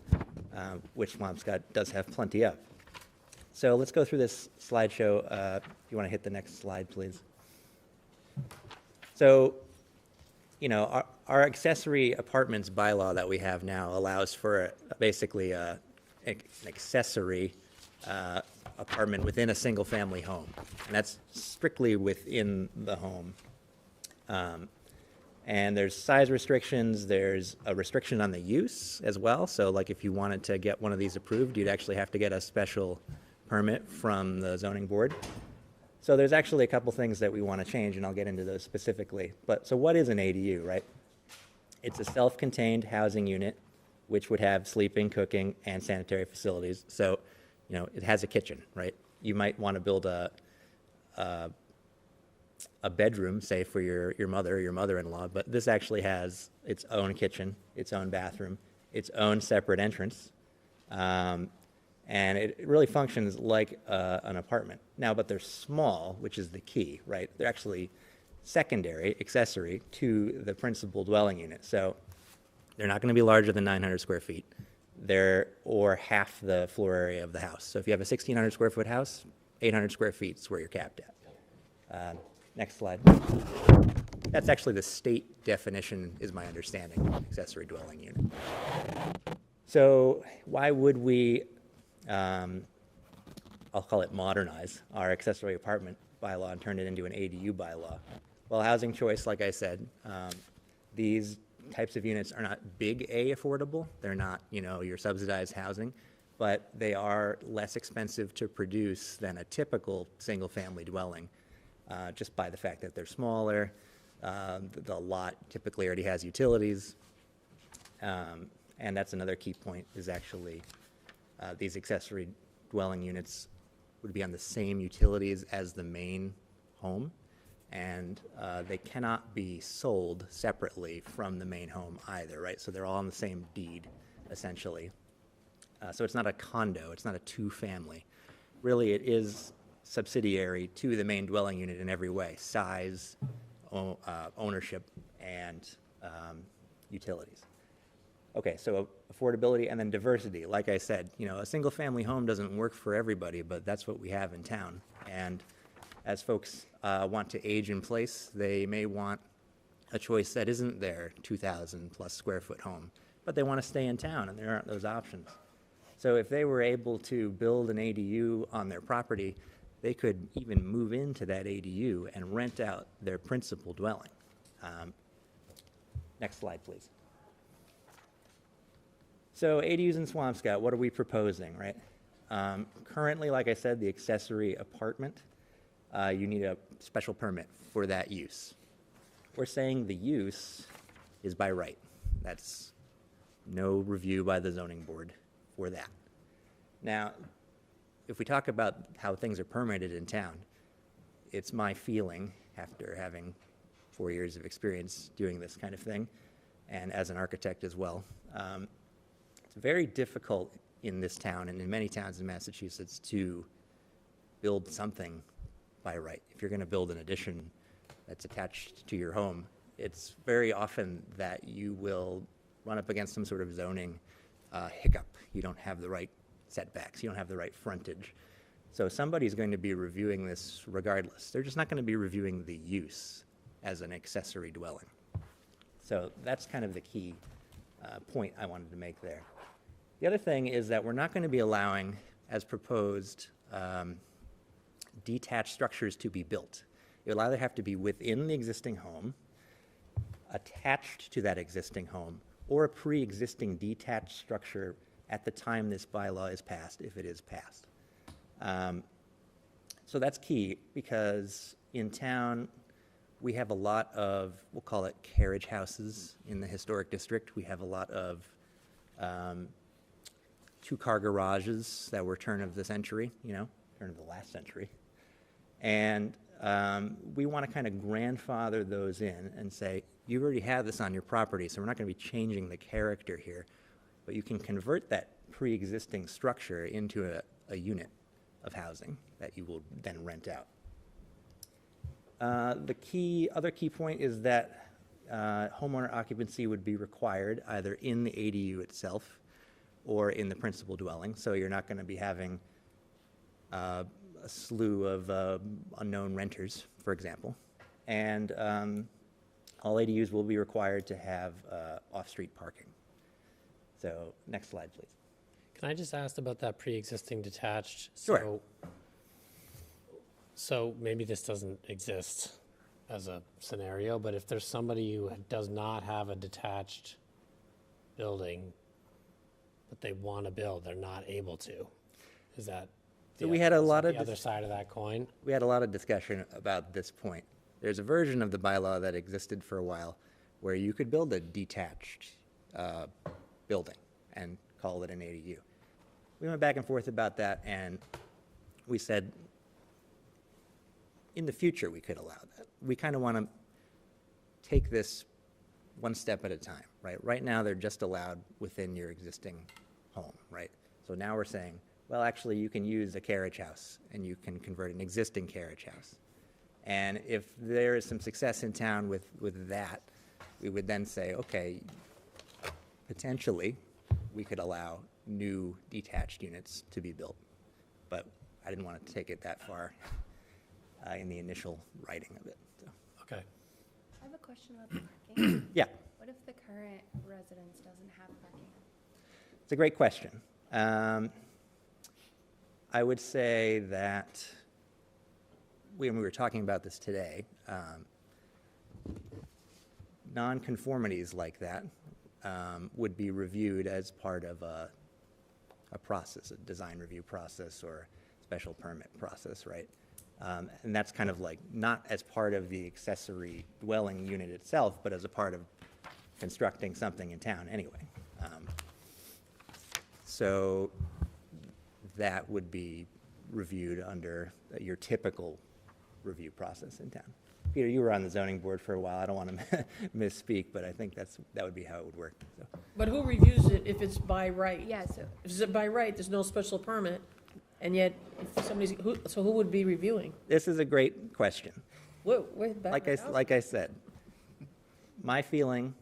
which Swampscott does have plenty of. So let's go through this slideshow. If you want to hit the next slide, please. So, you know, our accessory apartments bylaw that we have now allows for basically an accessory apartment within a single-family home, and that's strictly within the home. And there's size restrictions, there's a restriction on the use as well. So like if you wanted to get one of these approved, you'd actually have to get a special permit from the zoning board. So there's actually a couple things that we want to change, and I'll get into those specifically. But so what is an ADU, right? It's a self-contained housing unit which would have sleeping, cooking, and sanitary facilities. So, you know, it has a kitchen, right? You might want to build a bedroom, say, for your mother or your mother-in-law, but this actually has its own kitchen, its own bathroom, its own separate entrance, and it really functions like an apartment. Now, but they're small, which is the key, right? They're actually secondary, accessory to the principal dwelling unit. So they're not going to be larger than 900 square feet. Or half the floor area of the house. So if you have a 1,600 square foot house, 800 square feet is where you're capped at. Next slide. That's actually the state definition, is my understanding, accessory dwelling unit. So why would we, I'll call it modernize our accessory apartment bylaw and turn it into an ADU bylaw? Well, housing choice, like I said, these types of units are not big A affordable. They're not, you know, your subsidized housing, but they are less expensive to produce than a typical single-family dwelling, just by the fact that they're smaller. The lot typically already has utilities, and that's another key point, is actually these accessory dwelling units would be on the same utilities as the main home, and they cannot be sold separately from the main home either, right? So they're all on the same deed, essentially. So it's not a condo, it's not a two-family. Really, it is subsidiary to the main dwelling unit in every way: size, ownership, and utilities. Okay, so affordability and then diversity. Like I said, you know, a single-family home doesn't work for everybody, but that's what we have in town. And as folks want to age in place, they may want a choice that isn't their 2,000 plus square foot home, but they want to stay in town, and there aren't those options. So if they were able to build an ADU on their property, they could even move into that ADU and rent out their principal dwelling. Next slide, please. So ADUs in Swampscott, what are we proposing, right? Currently, like I said, the accessory apartment, you need a special permit for that use. We're saying the use is by right. That's no review by the zoning board for that. Now, if we talk about how things are permitted in town, it's my feeling, after having 4 years of experience doing this kind of thing, and as an architect as well, it's very difficult in this town and in many towns in Massachusetts to build something by right. If you're going to build an addition that's attached to your home, it's very often that you will run up against some sort of zoning hiccup. You don't have the right setbacks. You don't have the right frontage. So somebody's going to be reviewing this regardless. They're just not going to be reviewing the use as an accessory dwelling. So that's kind of the key point I wanted to make there. The other thing is that we're not going to be allowing, as proposed, detached structures to be built. It will either have to be within the existing home, attached to that existing home, or a pre-existing detached structure at the time this bylaw is passed, if it is passed. So that's key, because in town we have a lot of, we'll call it carriage houses in the historic district. We have a lot of two-car garages that were turn of the century, you know, turn of the last century. And we want to kind of grandfather those in and say, you already have this on your property, so we're not going to be changing the character here, but you can convert that pre-existing structure into a unit of housing that you will then rent out. The other key point is that homeowner occupancy would be required either in the ADU itself or in the principal dwelling. So you're not going to be having a slew of unknown renters, for example. And all ADUs will be required to have off-street parking. So next slide, please. Can I just ask about that pre-existing detached? Sure. So maybe this doesn't exist as a scenario, but if there's somebody who does not have a detached building, but they want to build, they're not able to, is that So we had a lot of the other side of that coin? We had a lot of discussion about this point. There's a version of the bylaw that existed for a while where you could build a detached building and call it an ADU. We went back and forth about that, and we said, in the future, we could allow that. We kind of want to take this one step at a time, right? Right now, they're just allowed within your existing home, right? So now we're saying, well, actually, you can use a carriage house, and you can convert an existing carriage house. And if there is some success in town with that, we would then say, okay, potentially, we could allow new detached units to be built. But I didn't want to take it that far in the initial writing of it. So. Okay. I have a question about the parking. Yeah. What if the current residence doesn't have parking? It's a great question. I would say that when we were talking about this today, nonconformities like that would be reviewed as part of a process, a design review process or special permit process, right? And that's kind of like not as part of the accessory dwelling unit itself, but as a part of constructing something in town anyway. So that would be reviewed under your typical review process in town. Peter, you were on the zoning board for a while. I don't want to misspeak, but I think that would be how it would work. So. But who reviews it if it's by right? Yeah, so If it's by right, there's no special permit, and yet if somebody's, so who would be reviewing? This is a great question. We're back Like I said, my feeling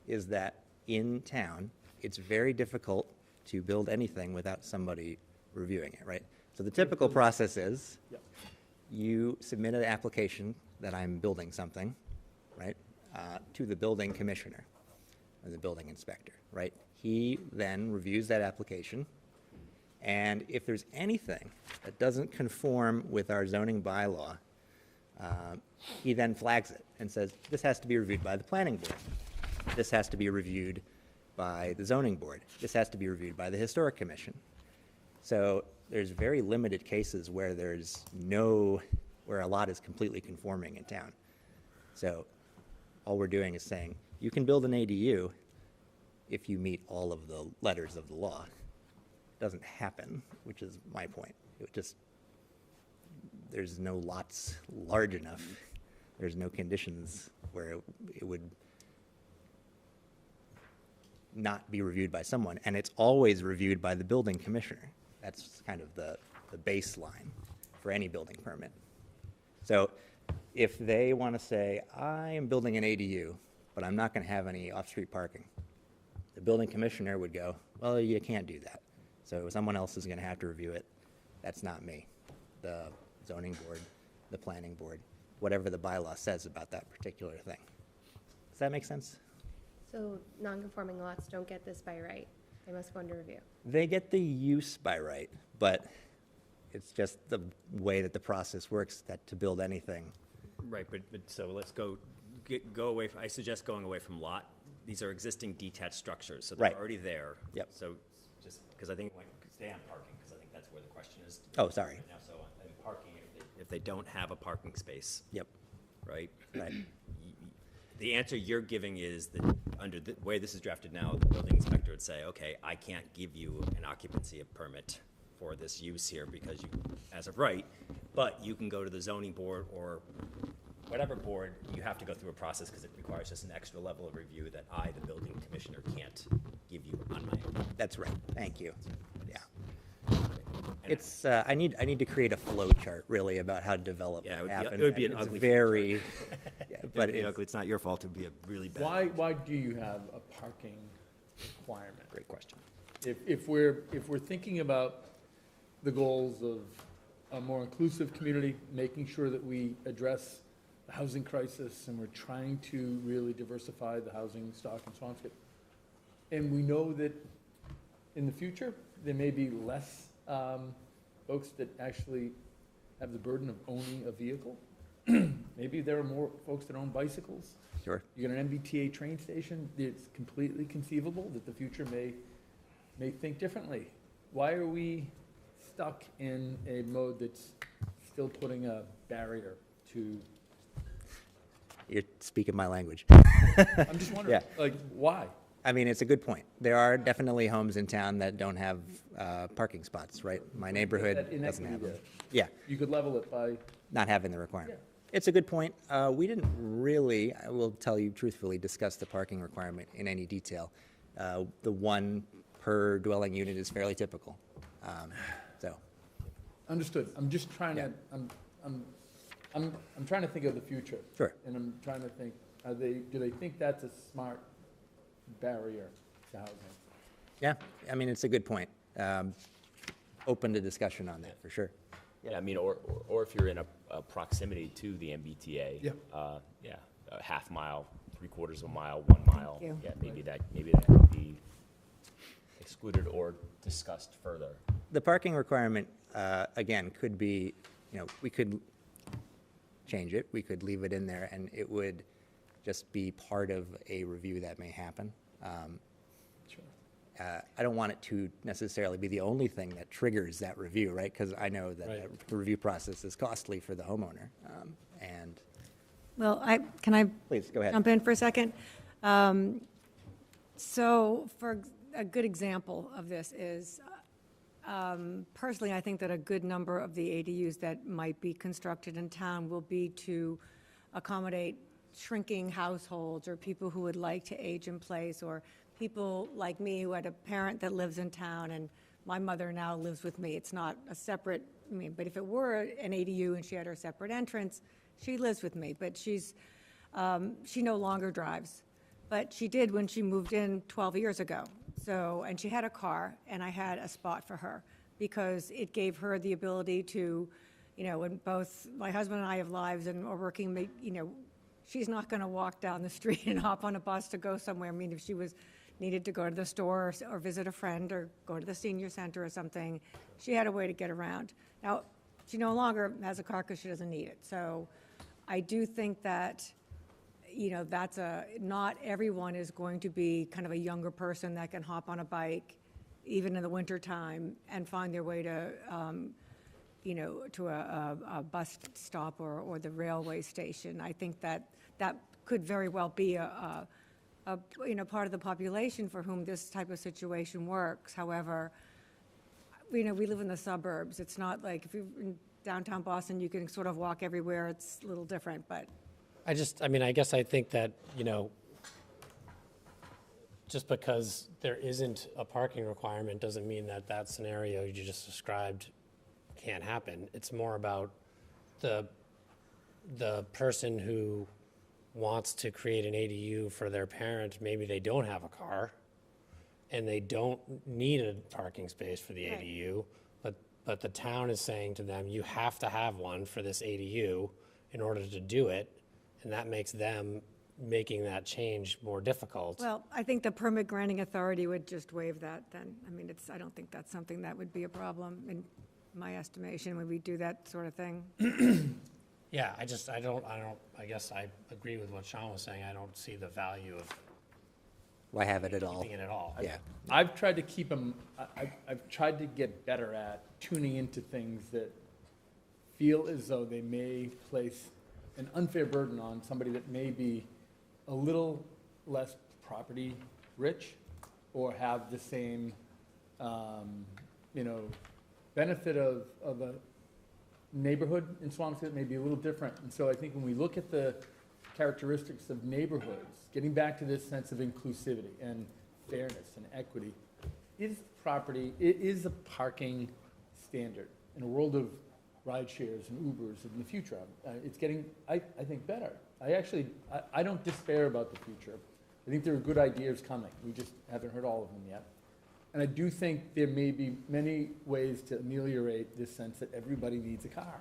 is that in town, it's very difficult to build anything without somebody reviewing it, right? So the typical process is you submit an application that I'm building something, right, to the building commissioner or the building inspector, right? He then reviews that application, and if there's anything that doesn't conform with our zoning bylaw, he then flags it and says, this has to be reviewed by the planning board. This has to be reviewed by the zoning board. This has to be reviewed by the historic commission. So there's very limited cases where where a lot is completely conforming in town. So all we're doing is saying, you can build an ADU if you meet all of the letters of the law. It doesn't happen, which is my point. There's no lots large enough. There's no conditions where it would not be reviewed by someone, and it's always reviewed by the building commissioner. That's kind of the baseline for any building permit. So if they want to say, I am building an ADU, but I'm not going to have any off-street parking, the building commissioner would go, well, you can't do that. So someone else is going to have to review it. That's not me. The zoning board, the planning board, whatever the bylaw says about that particular thing. Does that make sense? So non-conforming lots don't get this by right. They must go under review. They get the use by right, but it's just the way that the process works that to build anything. Right, but so let's go away. I suggest going away from lot. These are existing detached structures, so they're already there. Yep. So just because I think, stay on parking, because I think that's where the question is. Oh, sorry. Right now, so parking, if they don't have a parking space. Yep. Right? Right. The answer you're giving is that under the way this is drafted now, the building inspector would say, okay, I can't give you an occupancy permit for this use here because you, as of right, but you can go to the zoning board or whatever board, you have to go through a process because it requires just an extra level of review that I, the building commissioner, can't give you on my own. That's right. Thank you. Yeah. It's I need to create a flow chart really about how development happens. It would be an ugly very but it's not your fault. It would be a really bad. Why do you have a parking requirement? Great question. If we're thinking about the goals of a more inclusive community, making sure that we address the housing crisis, and we're trying to really diversify the housing stock in Swampscott. And we know that in the future, there may be less folks that actually have the burden of owning a vehicle. Maybe there are more folks that own bicycles. Sure. You got an MBTA train station, it's completely conceivable that the future may think differently. Why are we stuck in a mode that's still putting a barrier to? You're speaking my language. I'm just wondering, Yeah. like, why? I mean, it's a good point. There are definitely homes in town that don't have parking spots, right? My neighborhood That doesn't inequity have them. there. Yeah, You could level it by, not having the requirement. Yeah. It's a good point. We didn't really, I will tell you truthfully, discuss the parking requirement in any detail. The one per dwelling unit is fairly typical. So, understood. I'm just trying to, I'm trying to think of the future. Sure. And I'm trying to think, do they think that's a smart barrier to housing? yeah, I mean, it's a good point. Open to discussion on that, for sure. Yeah, I mean, or if you're in a proximity to the MBTA. Yeah. Yeah, a half mile, 3/4 of a mile, 1 mile. Thank you. Yeah, maybe that could be excluded or discussed further. The parking requirement, again, could be, we could change it, we could leave it in there, and it would just be part of a review that may happen. Sure. I don't want it to necessarily be the only thing that triggers that review, right? Because I know that Right. the review process is costly for the homeowner. And Well, can I please, go ahead. jump in for a second? So for a good example of this is, personally, I think that a good number of the ADUs that might be constructed in town will be to accommodate shrinking households or people who would like to age in place, or people like me who had a parent that lives in town and my mother now lives with me. It's not a separate, but if it were an ADU and she had her separate entrance, she lives with me, but she no longer drives. But she did when she moved in 12 years ago. So, and she had a car, and I had a spot for her because it gave her the ability to, when both my husband and I have lives and are working, she's not going to walk down the street and hop on a bus to go somewhere. If she needed to go to the store or visit a friend or go to the senior center or something, she had a way to get around. Now, she no longer has a car because she doesn't need it. So I do think that, not everyone is going to be kind of a younger person that can hop on a bike, even in the wintertime, and find their way to, to a bus stop or the railway station. I think that could very well be a part of the population for whom this type of situation works. However, we live in the suburbs. It's not like if you're in downtown Boston, you can sort of walk everywhere. It's a little different, but. I guess I think that, just because there isn't a parking requirement doesn't mean that scenario you just described can't happen. It's more about the person who wants to create an ADU for their parent. Maybe they don't have a car and they don't need a parking space for the ADU, but the town is saying to them, you have to have one for this ADU in order to do it. And that makes them making that change more difficult. Well, I think the permit granting authority would just waive that then. I don't think that's something that would be a problem in my estimation when we do that sort of thing. Yeah, I guess I agree with what Sean was saying. I don't see the value of Why have it at all? keeping it at all. Yeah. I've tried to keep them, I've tried to get better at tuning into things that feel as though they may place an unfair burden on somebody that may be a little less property rich or have the same, benefit of a neighborhood in Swampscott may be a little different. And so I think when we look at the characteristics of neighborhoods, getting back to this sense of inclusivity and fairness and equity, it is a parking standard in a world of ride shares and Ubers in the future. It's getting, I think, better. I don't despair about the future. I think there are good ideas coming. We just haven't heard all of them yet. And I do think there may be many ways to ameliorate this sense that everybody needs a car.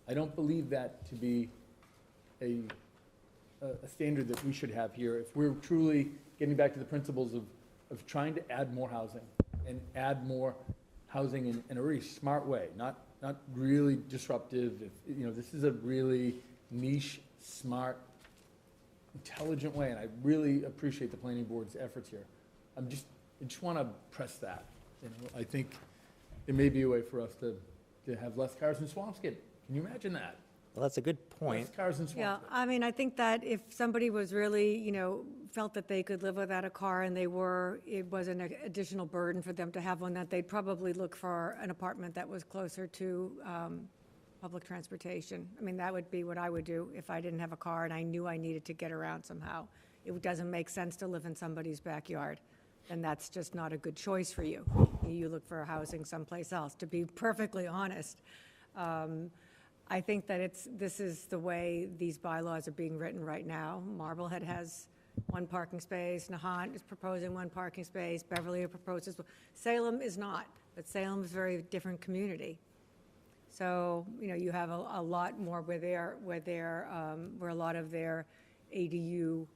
I don't believe that to be a standard that we should have here. If we're truly getting back to the principles of trying to add more housing and add more housing in a really smart way, not really disruptive. This is a really niche, smart, intelligent way, and I really appreciate the planning board's efforts here. I just want to press that. I think there may be a way for us to have less cars in Swampscott. Can you imagine that? Well, that's a good point. Less cars in Swampscott. Yeah, I mean, I think that if somebody was really, felt that they could live without a car and it was an additional burden for them to have one, that they'd probably look for an apartment that was closer to public transportation. I mean, that would be what I would do if I didn't have a car and I knew I needed to get around somehow. It doesn't make sense to live in somebody's backyard, and that's just not a good choice for you. You look for housing someplace else, to be perfectly honest. I think that this is the way these bylaws are being written right now. Marblehead has one parking space, Nahant is proposing one parking space, Beverly proposes, Salem is not, but Salem is a very different community. So, you have a lot more where a lot of their ADU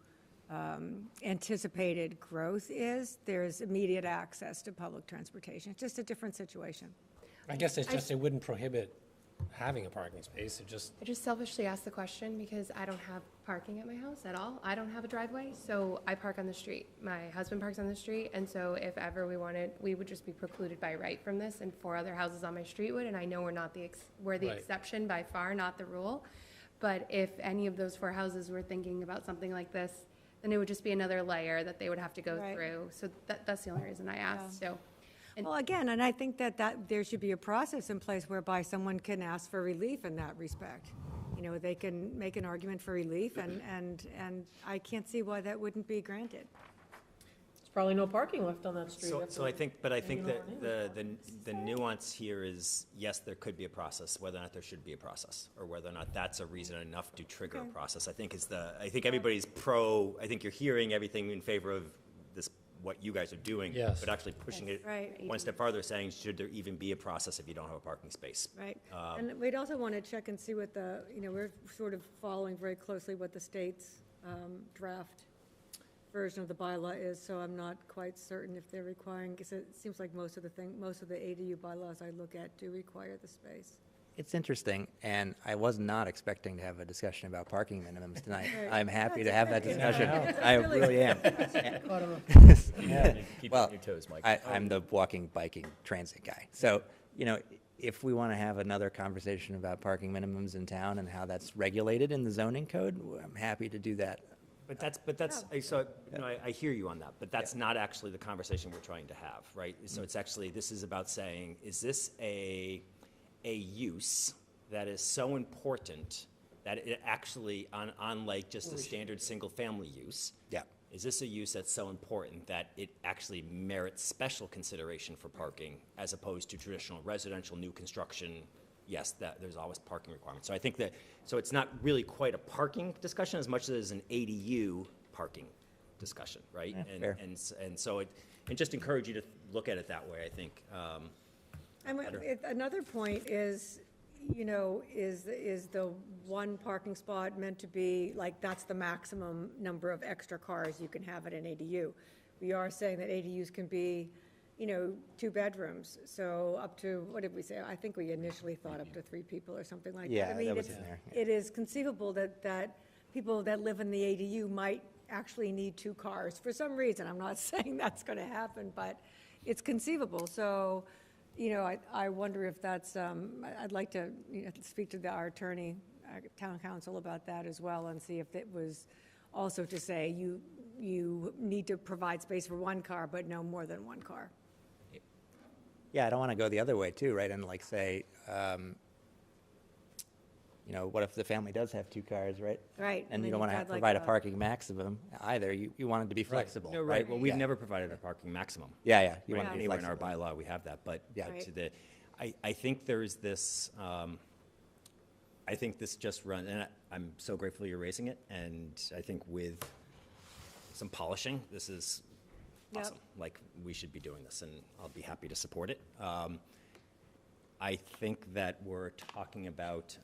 anticipated growth is. There's immediate access to public transportation. It's just a different situation. I guess it's just, it wouldn't prohibit having a parking space. I just selfishly asked the question because I don't have parking at my house at all. I don't have a driveway, so I park on the street. My husband parks on the street, and so if ever we would just be precluded by right from this, and 4 other houses on my street would, and I know we're not we're the exception by far, not the rule. But if any of those 4 houses were thinking about something like this, then it would just be another layer that they would have to go through. So that's the only reason I asked. Yeah. So. Well, again, and I think that there should be a process in place whereby someone can ask for relief in that respect. They can make an argument for relief, and I can't see why that wouldn't be granted. There's probably no parking left on that street. So I think that the nuance here is, yes, there could be a process, whether or not there should be a process, or whether or not that's a reason enough to trigger a process. I think everybody's I think you're hearing everything in favor of this, what you guys are doing, yes, but actually pushing it one step farther, saying, should there even be a process if you don't have a parking space? Right. And we'd also want to check and see what we're sort of following very closely what the state's draft version of the bylaw is, so I'm not quite certain if they're requiring, because it seems like most of the ADU bylaws I look at do require the space. It's interesting, and I was not expecting to have a discussion about parking minimums tonight. Right. I'm happy to have that discussion. I really am. Keep Well, on your toes, Mike. I'm the walking, biking, transit guy. So, if we want to have another conversation about parking minimums in town and how that's regulated in the zoning code, I'm happy to do that. I hear you on that, but that's not actually the conversation we're trying to have, right? So it's actually, this is about saying, is this a use that is so important that it actually, unlike just a standard single-family use, is this a use that's so important that it actually merits special consideration for parking as opposed to traditional residential new construction? Yes, there's always parking requirements. So I think so it's not really quite a parking discussion as much as an ADU parking discussion, right? Fair. And so just encourage you to look at it that way, I think. Another point is, is the one parking spot meant to be, like, that's the maximum number of extra cars you can have at an ADU? We are saying that ADUs can be, 2 bedrooms, so up to, what did we say? I think we initially thought up to 3 people or something like that. Yeah, I mean, that was in there. It is conceivable that people that live in the ADU might actually need 2 cars for some reason. I'm not saying that's going to happen, but it's conceivable. So, I wonder if that's, I'd like to speak to our attorney, our town council about that as well, and see if it was also to say you need to provide space for 1 car, but no more than 1 car. Yeah, I don't want to go the other way too, right? And say, what if the family does have 2 cars, right? Right. And you don't want to provide a parking maximum either. You want it to be flexible. No, right. Well, we've never provided a parking maximum. Yeah. You want it to be anywhere in flexible. our bylaw, we have that. But Right. I think there is this. I think this just runs, and I'm so grateful you're raising it. And I think with some polishing, this is Yep. awesome. Like, we should be doing this, and I'll be happy to support it. I think that we're talking about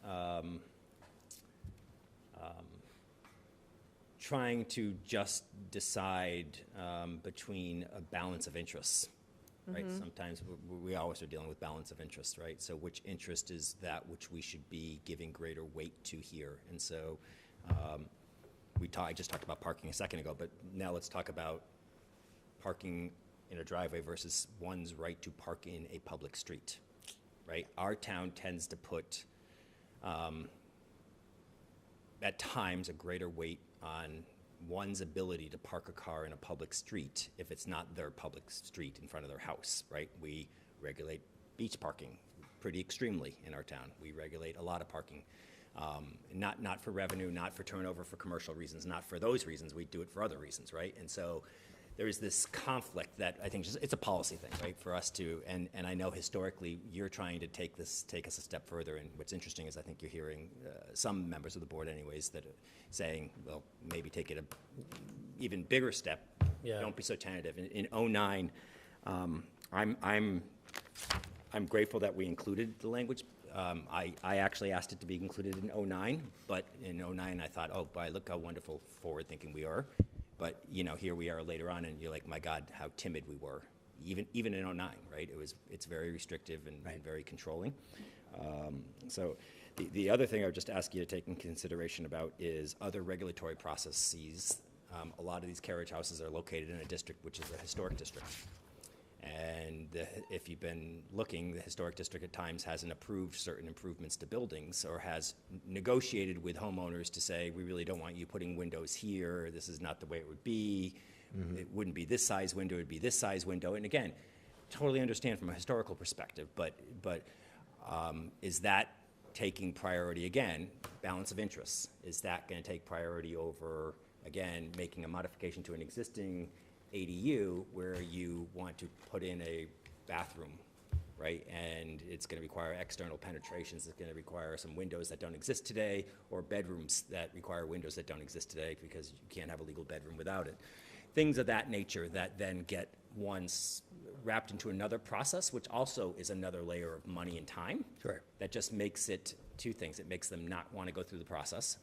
trying to just decide between a balance of interests, right? Sometimes we always are dealing with balance of interest, right? So which interest is that which we should be giving greater weight to here? And so I just talked about parking a second ago, but now let's talk about parking in a driveway versus one's right to park in a public street, right? Our town tends to put, at times, a greater weight on one's ability to park a car in a public street if it's not their public street in front of their house, right? We regulate beach parking pretty extremely in our town. We regulate a lot of parking. Not for revenue, not for turnover, for commercial reasons, not for those reasons. We do it for other reasons, right? And so there is this conflict that I think it's a policy thing, right, for us to, and I know historically you're trying to take us a step further, and what's interesting is I think you're hearing some members of the board anyways that are saying, well, maybe take it a even bigger step. Yeah. Don't be so tentative. In 09, I'm grateful that we included the language. I actually asked it to be included in 09, but in 09 I thought, oh, boy, look how wonderful forward-thinking we are. But, here we are later on, and you're like, my God, how timid we were, even in 09, right? It's very restrictive and very controlling. So the other thing I would just ask you to take in consideration about is other regulatory processes. A lot of these carriage houses are located in a district which is a historic district. And if you've been looking, the historic district at times hasn't approved certain improvements to buildings or has negotiated with homeowners to say, we really don't want you putting windows here. This is not the way it would be. It wouldn't be this size window. It would be this size window. And again, totally understand from a historical perspective, but is that taking priority again? Balance of interests. Is that going to take priority over, again, making a modification to an existing ADU where you want to put in a bathroom, right? And it's going to require external penetrations. It's going to require some windows that don't exist today, or bedrooms that require windows that don't exist today because you can't have a legal bedroom without it. Things of that nature that then get once wrapped into another process, which also is another layer of money and time. Sure. That just makes it two things. It makes them not want to go through the process.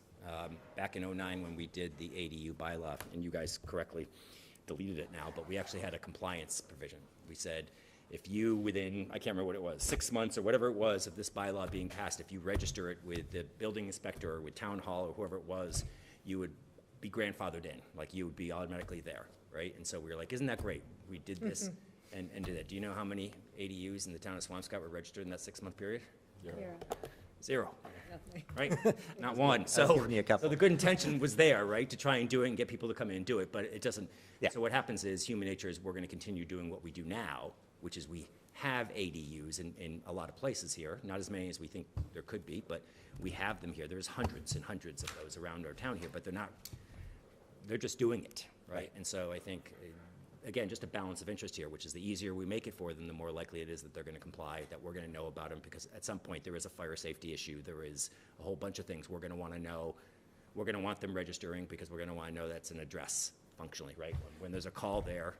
Back in 09 when we did the ADU bylaw, and you guys correctly deleted it now, but we actually had a compliance provision. We said, if you within, I can't remember what it was, 6 months or whatever it was of this bylaw being passed, if you register it with the building inspector or with town hall or whoever it was, you would be grandfathered in, like you would be automatically there, right? And so we were like, isn't that great? We did this and did that. Do you know how many ADUs in the town of Swampscott were registered in that 6-month period? Zero. Right? Not one. So the good intention was there, right, to try and do it and get people to come in and do it, but it doesn't. Yeah. So what happens is human nature is we're going to continue doing what we do now, which is we have ADUs in a lot of places here, not as many as we think there could be, but we have them here. There's hundreds and hundreds of those around our town here, but they're just doing it, right? And so I think, again, just a balance of interest here, which is the easier we make it for them, the more likely it is that they're going to comply, that we're going to know about them, because at some point there is a fire safety issue. There is a whole bunch of things we're going to want to know. We're going to want them registering because we're going to want to know that's an address functionally, right? When there's a call there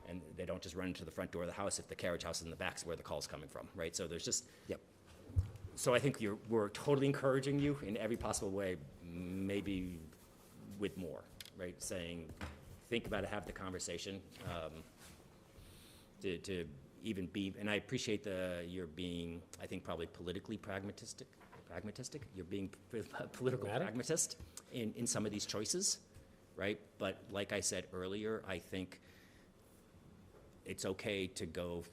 and they don't just run into the front door of the house if the carriage house is in the back is where the call's coming from, right? So there's just, So I think we're totally encouraging you in every possible way, maybe with more, right? Saying, think about it, have the conversation, to even be, and I appreciate you're being, I think, probably politically pragmatistic. You're being a political pragmatist in some of these choices, right? But like I said earlier, I think it's okay to go,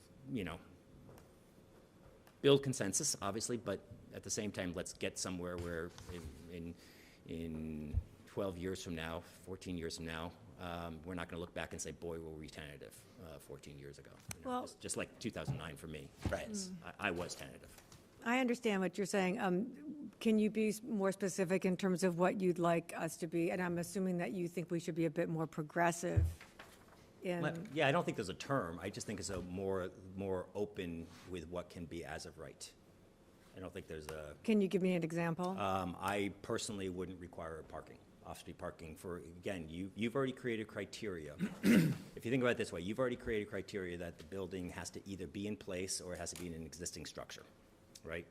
build consensus, obviously, but at the same time, let's get somewhere where in 12 years from now, 14 years from now, we're not going to look back and say, boy, were we tentative 14 years ago. Well, just like 2009 for me. Right. I was tentative. I understand what you're saying. Can you be more specific in terms of what you'd like us to be? And I'm assuming that you think we should be a bit more progressive in... Yeah, I don't think there's a term. I just think it's a more open with what can be as of right. I don't think there's a... Can you give me an example? I personally wouldn't require parking off-street parking for, again, you've already created criteria. If you think about it this way, you've already created criteria that the building has to either be in place or it has to be in an existing structure, right?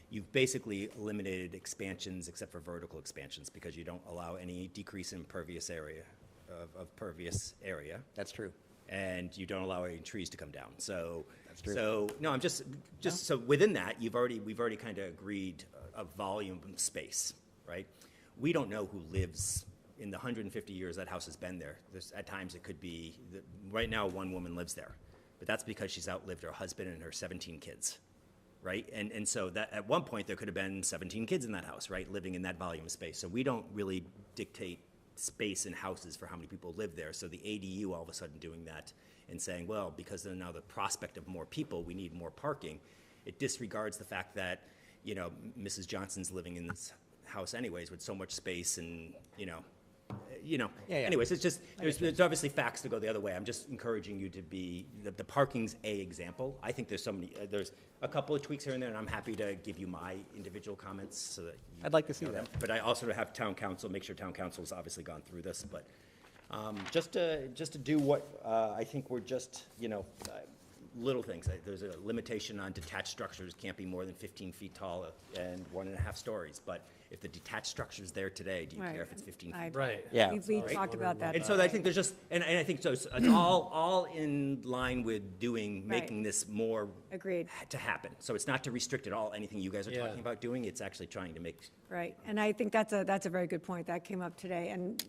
You've basically eliminated expansions except for vertical expansions because you don't allow any decrease in impervious area, of pervious area. That's true. And you don't allow any trees to come down. So, That's true. So no, I'm just so within that, we've already kind of agreed a volume of space, right? We don't know who lives in the 150 years that house has been there. At times it could be, right now one woman lives there, but that's because she's outlived her husband and her 17 kids, right? And so that at one point there could have been 17 kids in that house, right, living in that volume of space. So we don't really dictate space in houses for how many people live there. So the ADU all of a sudden doing that and saying, well, because there's now the prospect of more people, we need more parking, it disregards the fact that, you know, Mrs. Johnson's living in this house anyways with so much space and, Yeah. anyways, it's just, there's obviously facts to go the other way. I'm just encouraging you to be, the parking's a example. I think there's so many, there's a couple of tweaks here and there, and I'm happy to give you my individual comments so that you I'd like to see know that. them. But I also have town council, make sure town council's obviously gone through this, but just to do what I think we're just, little things. There's a limitation on detached structures, can't be more than 15 feet tall and 1.5 stories. But if the detached structure's there today, do you care if it's 15 feet? Right. Yeah. We talked about that. And so I think there's just, and I think so it's all in line with making this more Agreed. to happen. So it's not to restrict at all anything you guys are Yeah. talking about doing. It's actually trying to make. Right, and I think that's a very good point. That came up today, and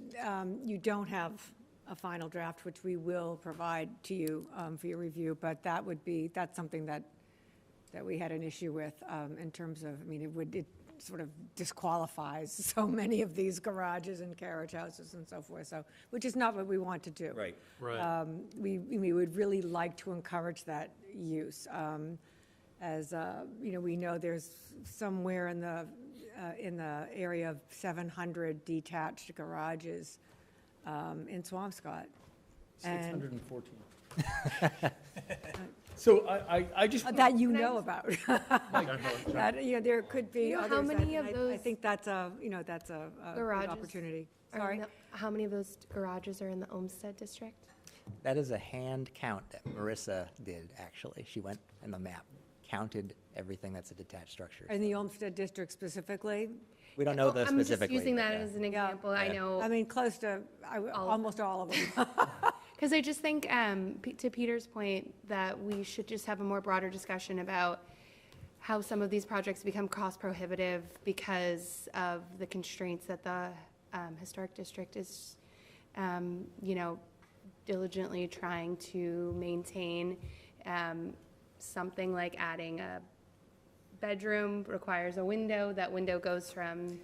you don't have a final draft, which we will provide to you for your review, but that's something that we had an issue with in terms of, it sort of disqualifies so many of these garages and carriage houses and so forth, so, which is not what we want to do. Right. Right. We would really like to encourage that use. As, we know there's somewhere in the area of 700 detached garages in Swampscott. And 614. So I just. that you know about. That, there could be You know others. how many that- of I those think that's a good garages opportunity. are Sorry? how many of those garages are in the Olmsted district? That is a hand count that Marissa did, actually. She went on the map, counted everything that's a detached structure. In the Olmsted district specifically? We don't know the I'm just specifically. using but that yeah. as an example. I know, Close to, almost all of them. because I just think, to Peter's point, that we should just have a more broader discussion about how some of these projects become cost prohibitive because of the constraints that the historic district is, diligently trying to maintain. Something like adding a bedroom requires a window. That window goes from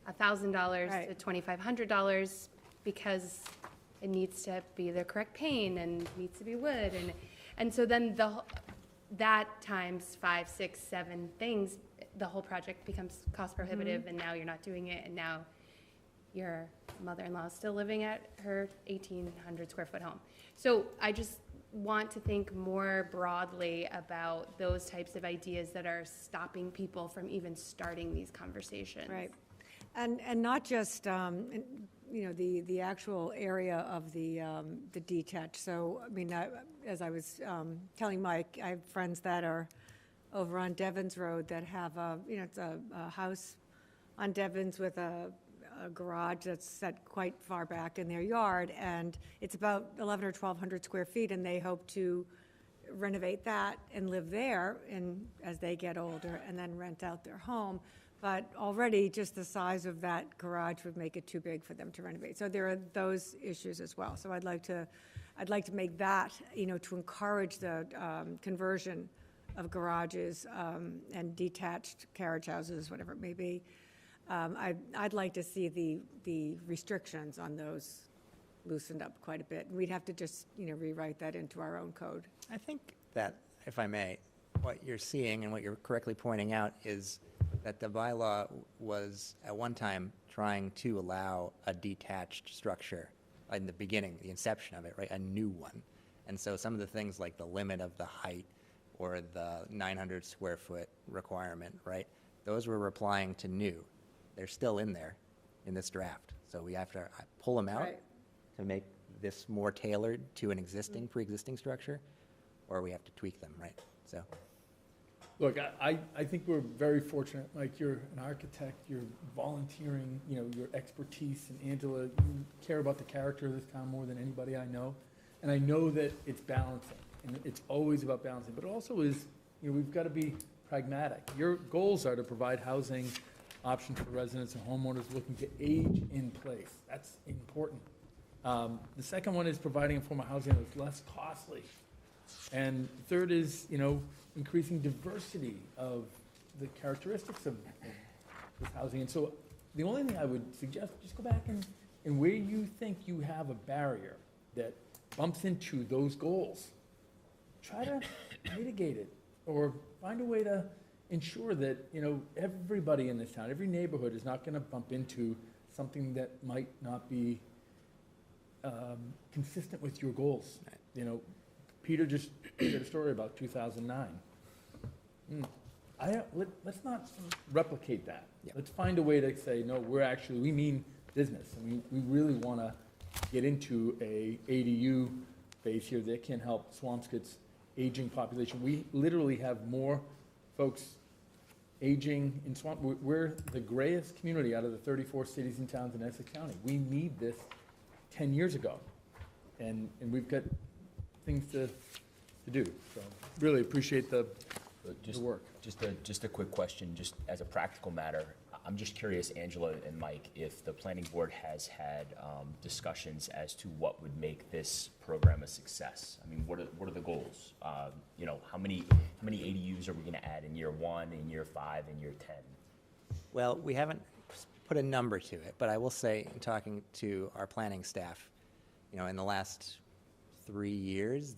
$1,000 Right. to $2,500 because it needs to be the correct pane and needs to be wood. And so then that times 5, 6, 7 things, the whole project becomes cost prohibitive, and now you're not doing it, and now your mother-in-law is still living at her 1,800 square foot home. So I just want to think more broadly about those types of ideas that are stopping people from even starting these conversations. Right. And not just, the actual area of the detached. So, as I was telling Mike, I have friends that are over on Devon's Road that have it's a house on Devon's with a garage that's set quite far back in their yard, and it's about 1,100 or 1,200 square feet, and they hope to renovate that and live there as they get older, and then rent out their home. But already, just the size of that garage would make it too big for them to renovate. So there are those issues as well. So I'd like to make that, to encourage the conversion of garages and detached carriage houses, whatever it may be. I'd like to see the restrictions on those loosened up quite a bit. And we'd have to just, rewrite that into our own code. I think that, if I may, what you're seeing and what you're correctly pointing out is that the bylaw was at one time trying to allow a detached structure in the beginning, the inception of it, right, a new one. And so some of the things like the limit of the height or the 900 square foot requirement, right, those were applying to new. They're still in there in this draft. So we have to pull them out Right. to make this more tailored to an existing, pre-existing structure, or we have to tweak them, right? So, Look, I think we're very fortunate, Mike, you're an architect, you're volunteering, you know, your expertise, and Angela, you care about the character of this town more than anybody I know. And I know that it's balancing, and it's always about balancing, but it also is, you know, we've got to be pragmatic. Your goals are to provide housing options for residents and homeowners looking to age in place. That's important. The second one is providing a form of housing that's less costly. And third is, you know, increasing diversity of the characteristics of this housing. And so the only thing I would suggest, just go back and where you think you have a barrier that bumps into those goals, try to mitigate it, or find a way to ensure that, you know, everybody in this town, every neighborhood is not going to bump into something that might not be consistent with your goals. You know, Peter just did a story about 2009. Let's not replicate that. Yep. Let's find a way to say, no, we mean business. I mean, we really want to get into a ADU phase here that can help Swampscott's aging population. We literally have more folks aging in Swamp. We're the grayest community out of the 34 cities and towns in Essex County. We need this 10 years ago, and we've got things to do. So really appreciate the work. Just a quick question, just as a practical matter. I'm just curious, Angela and Mike, if the planning board has had discussions as to what would make this program a success. I mean, what are the goals? You know, how many ADUs are we going to add in year 1, in year 5, in year 10? well, we haven't put a number to it, but I will say, in talking to our planning staff, you know, in the last 3 years,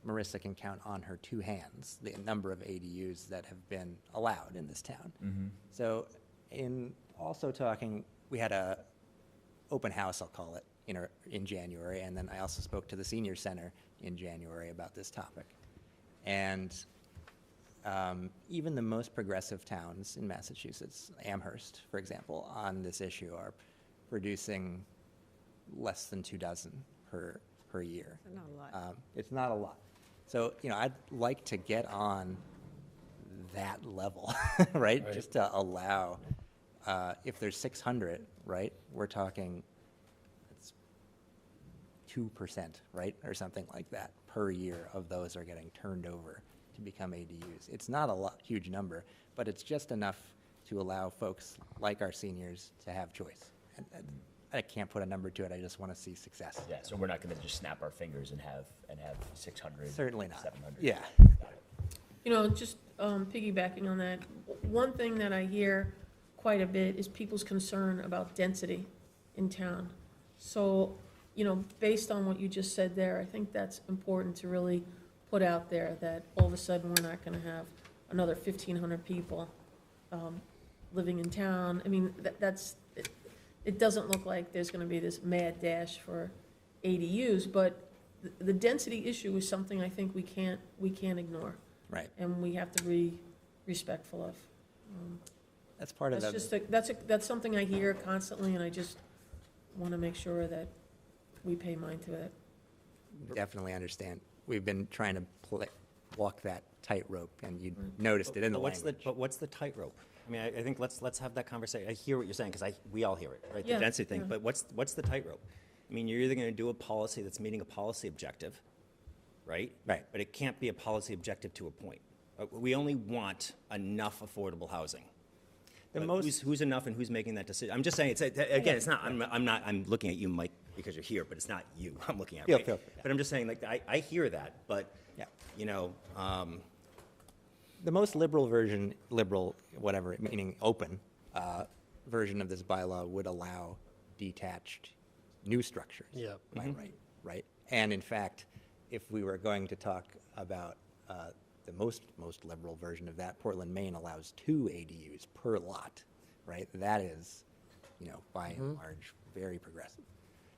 Marissa can count on her 2 hands the number of ADUs that have been allowed in this town. Mm-hmm. So in also talking, we had a open house, I'll call it, in January, and then I also spoke to the senior center in January about this topic. And even the most progressive towns in Massachusetts, Amherst, for example, on this issue are producing less than 2 dozen per year. So not a lot. It's not a lot. So, you know, I'd like to get on that level, right? Just to allow, if there's 600, right, we're talking, it's 2%, right, or something like that per year of those are getting turned over to become ADUs. It's not a huge number, but it's just enough to allow folks like our seniors to have choice. And I can't put a number to it. I just want to see success. Yeah, so we're not going to just snap our fingers and have 600, Certainly not. 700. Yeah. Got it. You know, just piggybacking on that, one thing that I hear quite a bit is people's concern about density in town. So, you know, based on what you just said there, I think that's important to really put out there, that all of a sudden we're not going to have another 1,500 people living in town. I mean, it doesn't look like there's going to be this mad dash for ADUs, but the density issue is something I think we can't ignore. Right. And we have to be respectful of. That's part of That's something I hear constantly, and I just want to make sure that we pay mind to it. Definitely understand. We've been trying to walk that tightrope, and you noticed it in the language. But what's the tightrope? I mean, I think let's have that conversation. I hear what you're saying, because we all hear it, right? Yeah, The density thing. yeah. But what's the tightrope? I mean, you're either going to do a policy that's meeting a policy objective, right? Right. But it can't be a policy objective to a point. We only want enough affordable housing. Who's enough and who's making that decision? I'm just saying, it's not. I'm looking at you, Mike, because you're here, but it's not you I'm looking at. Right? But I'm just saying, like, I hear that, but Yeah. you know. The most liberal version, whatever, meaning open, version of this bylaw would allow detached new structures. Yeah. By right? And in fact, if we were going to talk about the most liberal version of that, Portland, Maine allows 2 ADUs per lot, right? That is, you know, by and large, very progressive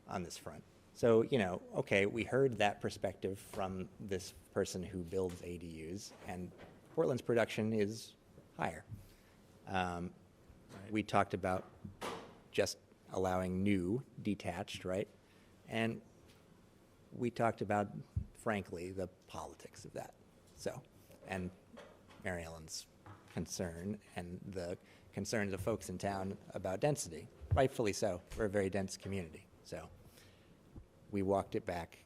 on this front. So, you know, okay, we heard that perspective from this person who builds ADUs, and Portland's production is higher. We talked about just allowing new detached, right? And we talked about, frankly, the politics of that. So, and Mary Ellen's concern and the concerns of folks in town about density, rightfully so. We're a very dense community. So we walked it back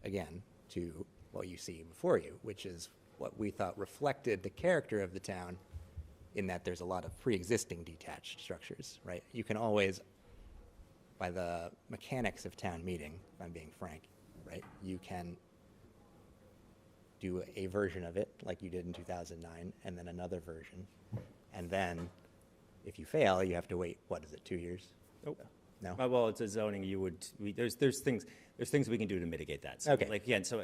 again to what you see before you, which is what we thought reflected the character of the town, in that there's a lot of pre-existing detached structures, right? You can always, by the mechanics of town meeting, if I'm being frank, right, you can do a version of it like you did in 2009, and then another version. And then if you fail, you have to wait, what is it, 2 years? Nope. No? Well, it's a zoning, there's things we can do to mitigate that. So, Okay. Like, again, so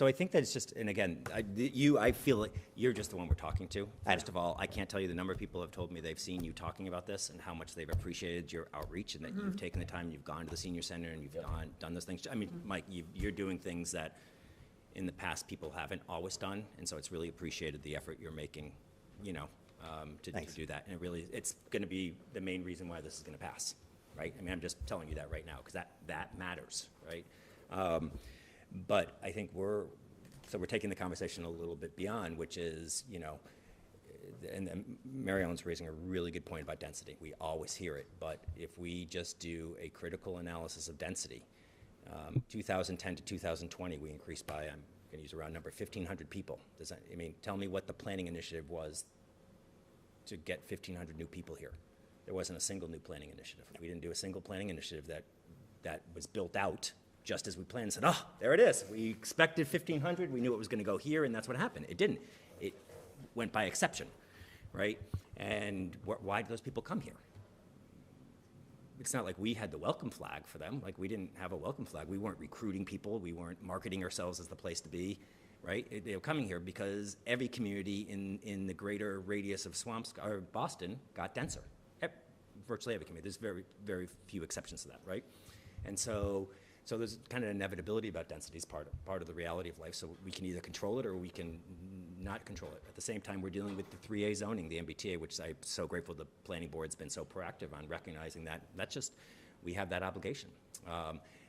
I think that it's just, and again, I feel like you're just the one we're talking to. First of all, I can't tell you the number of people have told me they've seen you talking about this and how much they've appreciated your outreach, and that you've taken the time, you've gone to the senior center, and you've done those things. I mean, Mike, you're doing things that in the past people haven't always done, and so it's really appreciated the effort you're making, to do that. And it's going to be the main reason why this is going to pass. Right? I mean, I'm just telling you that right now, because that matters, right? But I think we're taking the conversation a little bit beyond, which is, and Mary Ellen's raising a really good point about density. We always hear it, but if we just do a critical analysis of density, 2010 to 2020, we increased by, I'm going to use a round number, 1,500 people. Tell me what the planning initiative was to get 1,500 new people here. There wasn't a single new planning initiative. We didn't do a single planning initiative that was built out just as we planned and said, oh, there it is. We expected 1,500. We knew it was going to go here, and that's what happened. It didn't. It went by exception, right? And why did those people come here? It's not like we had the welcome flag for them. Like, we didn't have a welcome flag. We weren't recruiting people. We weren't marketing ourselves as the place to be, right? They were coming here because every community in the greater radius of or Boston got denser. Virtually every community. There's very, very few exceptions to that, right? And so there's kind of an inevitability about density as part of the reality of life. So we can either control it or we can not control it. At the same time, we're dealing with the 3A zoning, the MBTA, which I'm so grateful the planning board's been so proactive on recognizing that. That's just, we have that obligation.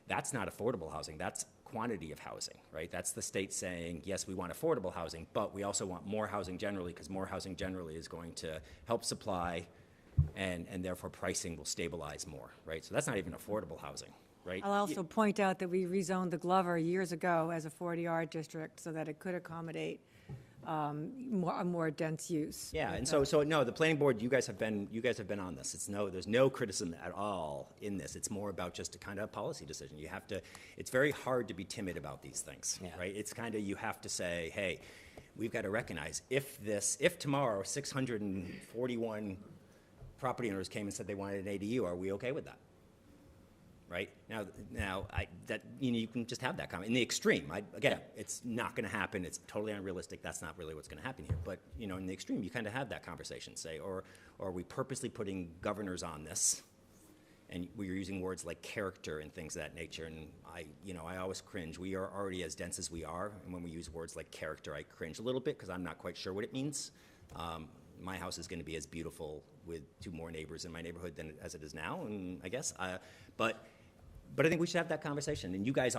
That's not affordable housing. That's quantity of housing, right? That's the state saying, yes, we want affordable housing, but we also want more housing generally, because more housing generally is going to help supply, and therefore pricing will stabilize more, right? So that's not even affordable housing, right? I'll also point out that we rezoned the Glover years ago as a 40R district so that it could accommodate a more dense use. Yeah, and so no, the planning board, you guys have been on this. There's no criticism at all in this. It's more about just a kind of policy decision. You have to, it's very hard to be timid about these things, right? It's kind of, you have to say, hey, we've got to recognize if tomorrow 641 property owners came and said they wanted an ADU, are we okay with that? Right? Now, you can just have that comment. In the extreme, it's not going to happen. It's totally unrealistic. That's not really what's going to happen here. But, in the extreme, you kind of have that conversation, say, or are we purposely putting governors on this? And we're using words like character and things of that nature. And I always cringe. We are already as dense as we are. And when we use words like character, I cringe a little bit because I'm not quite sure what it means. My house is going to be as beautiful with 2 more neighbors in my neighborhood as it is now, and I guess. But I think we should have that conversation, and you guys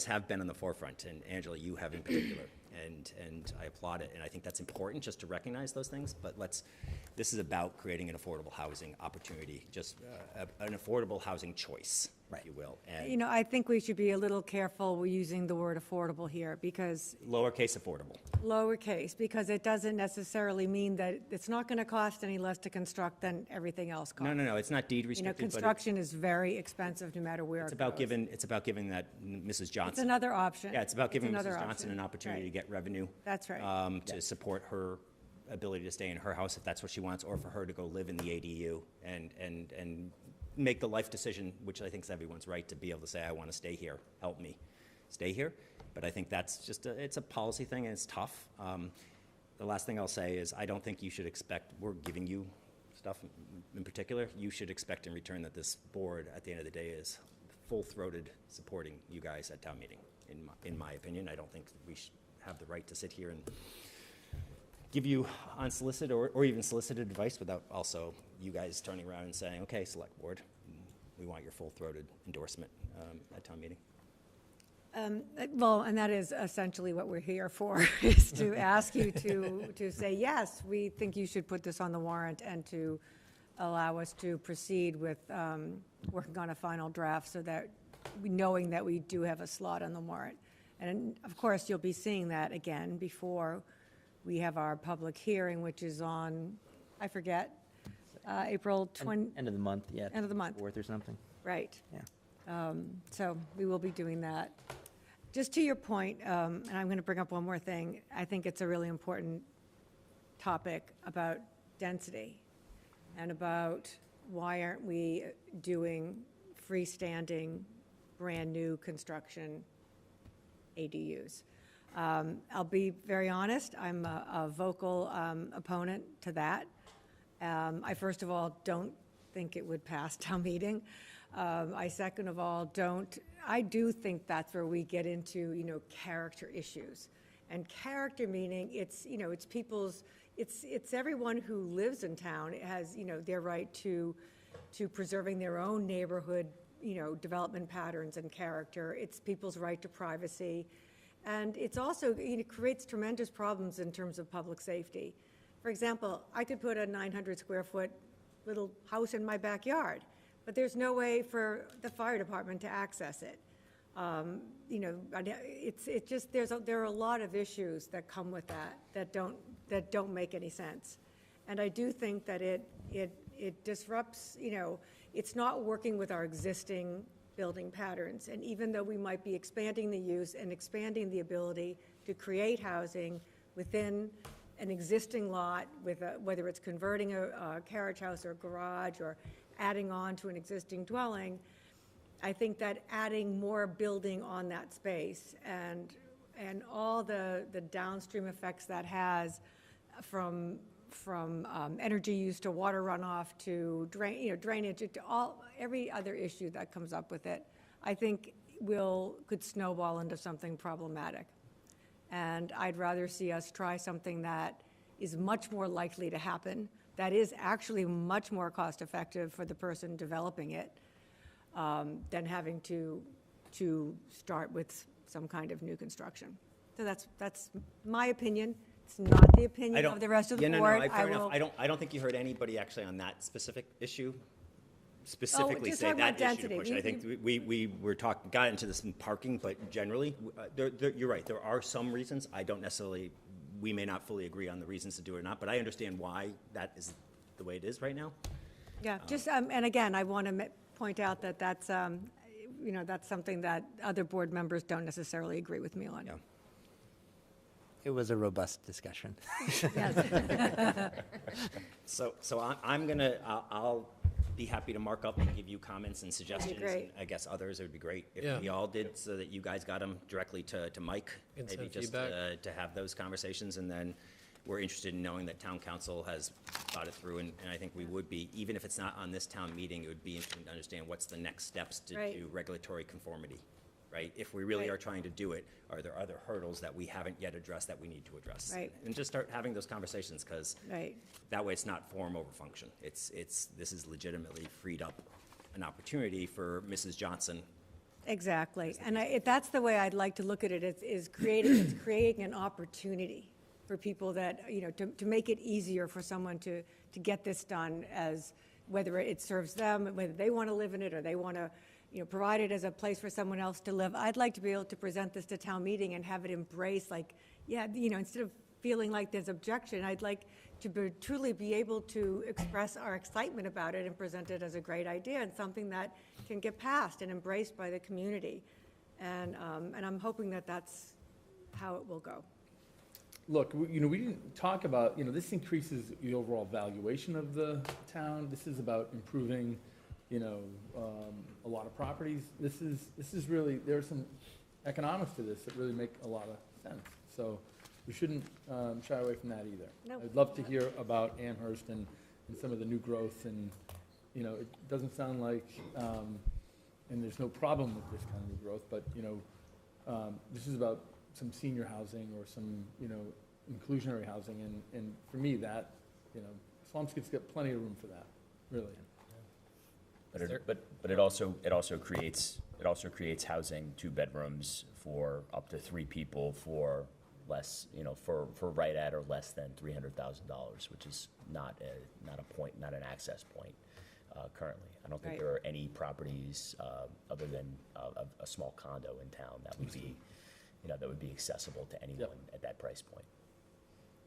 have been on the forefront, and Angela, you have in particular, and I applaud it, and I think that's important just to recognize those things. But this is about creating an affordable housing opportunity, just an affordable housing choice, if you will. And I think we should be a little careful using the word affordable here, because lowercase affordable. Lowercase, because it doesn't necessarily mean that it's not going to cost any less to construct than everything else costs. No, it's not deed restricted. Construction is very expensive no matter where it's about giving that Mrs. Johnson. It's another option. Yeah, it's about giving Mrs. Johnson an opportunity to get revenue. That's right. To support her ability to stay in her house if that's what she wants, or for her to go live in the ADU and make the life decision, which I think is everyone's right, to be able to say, I want to stay here, help me stay here. But I think that's just it's a policy thing, and it's tough. The last thing I'll say is I don't think you should expect, we're giving you stuff in particular, you should expect in return that this board at the end of the day is full-throated supporting you guys at town meeting, in my opinion. I don't think we should have the right to sit here and give you unsolicited or even solicited advice without also you guys turning around and saying, okay, select board, we want your full-throated endorsement at town meeting. Well, and that is essentially what we're here for, is to ask you to say, yes, we think you should put this on the warrant, and to allow us to proceed with working on a final draft, so that, knowing that we do have a slot on the warrant. And of course, you'll be seeing that again before we have our public hearing, which is on, I forget, April 20. End of the month, yeah. End of the month. 4th or something. Right. Yeah. So we will be doing that. Just to your point, and I'm going to bring up one more thing, I think it's a really important topic about density, and about why aren't we doing freestanding, brand-new construction ADUs. I'll be very honest, I'm a vocal opponent to that. I, first of all, don't think it would pass town meeting. I, second of all, I do think that's where we get into, character issues. And character meaning it's people's, it's everyone who lives in town has, their right to preserving their own neighborhood, development patterns and character. It's people's right to privacy. And it's also, it creates tremendous problems in terms of public safety. For example, I could put a 900 square foot little house in my backyard, but there's no way for the fire department to access it. It's just, there are a lot of issues that come with that don't make any sense. And I do think that it disrupts, it's not working with our existing building patterns. And even though we might be expanding the use and expanding the ability to create housing within an existing lot, with whether it's converting a carriage house or a garage, or adding on to an existing dwelling, I think that adding more building on that space and all the downstream effects that has, from energy use to water runoff to drainage, to every other issue that comes up with it, I think could snowball into something problematic. And I'd rather see us try something that is much more likely to happen, that is actually much more cost-effective for the person developing it, than having to start with some kind of new construction. So that's my opinion. It's not the opinion of the rest of the board. Fair enough. I don't think you heard anybody actually on that specific issue specifically say that issue to push. I think we got into this in parking, but generally, you're right. There are some reasons. We may not fully agree on the reasons to do it or not, but I understand why that is the way it is right now. Yeah, and again, I want to point out that that's something that other board members don't necessarily agree with me on. Yeah. It was a robust discussion. Yes. So I'll be happy to mark up and give you comments and suggestions. Great. And I guess others, it would be great if we all did, so that you guys got them directly to Mike, maybe just to have those conversations. And then we're interested in knowing that town council has thought it through, and I think we would be, even if it's not on this town meeting, it would be interesting to understand what's the next steps to do regulatory conformity, right? If we really are trying to do it, are there other hurdles that we haven't yet addressed that we need to address? Right. And just start having those conversations, because that way it's not form over function. This is legitimately freed up an opportunity for Mrs. Johnson. Exactly, and that's the way I'd like to look at it. It's creating an opportunity for people that, to make it easier for someone to get this done, as whether it serves them, whether they want to live in it, or they want to, provide it as a place for someone else to live. I'd like to be able to present this to town meeting and have it embraced, instead of feeling like there's objection, I'd like to truly be able to express our excitement about it and present it as a great idea and something that can get passed and embraced by the community. And I'm hoping that that's how it will go. Look, we didn't talk about, this increases the overall valuation of the town. This is about improving, a lot of properties. This is really, there are some economics to this that really make a lot of sense. So we shouldn't shy away from that either. Nope. I'd love to hear about Amherst and some of the new growth, and, it doesn't sound like, and there's no problem with this kind of new growth, but, this is about some senior housing or some, inclusionary housing, and for me, that, Swampscott's got plenty of room for that, really. But it also creates housing, 2 bedrooms for up to 3 people for less, for right at or less than $300,000, which is not an access point currently. I don't think Right. there are any properties other than a small condo in town that would be, that would be accessible to anyone at that price point.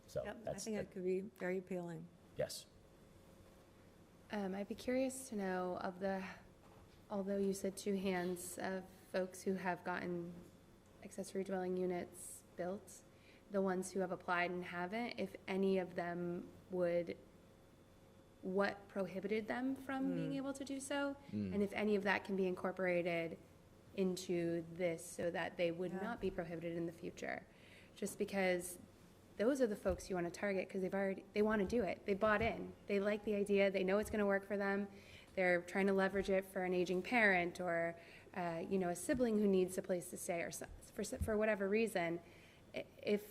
So Yep, I think it could be very appealing. yes. I'd be curious to know although you said 2 hands of folks who have gotten accessory dwelling units built, the ones who have applied and haven't, if any of them what prohibited them from being able to do so? And if any of that can be incorporated into this so that they would not be prohibited in the future. Just because those are the folks you want to target because they want to do it. They bought in. They like the idea. They know it's going to work for them. They're trying to leverage it for an aging parent or, a sibling who needs a place to stay or for whatever reason. If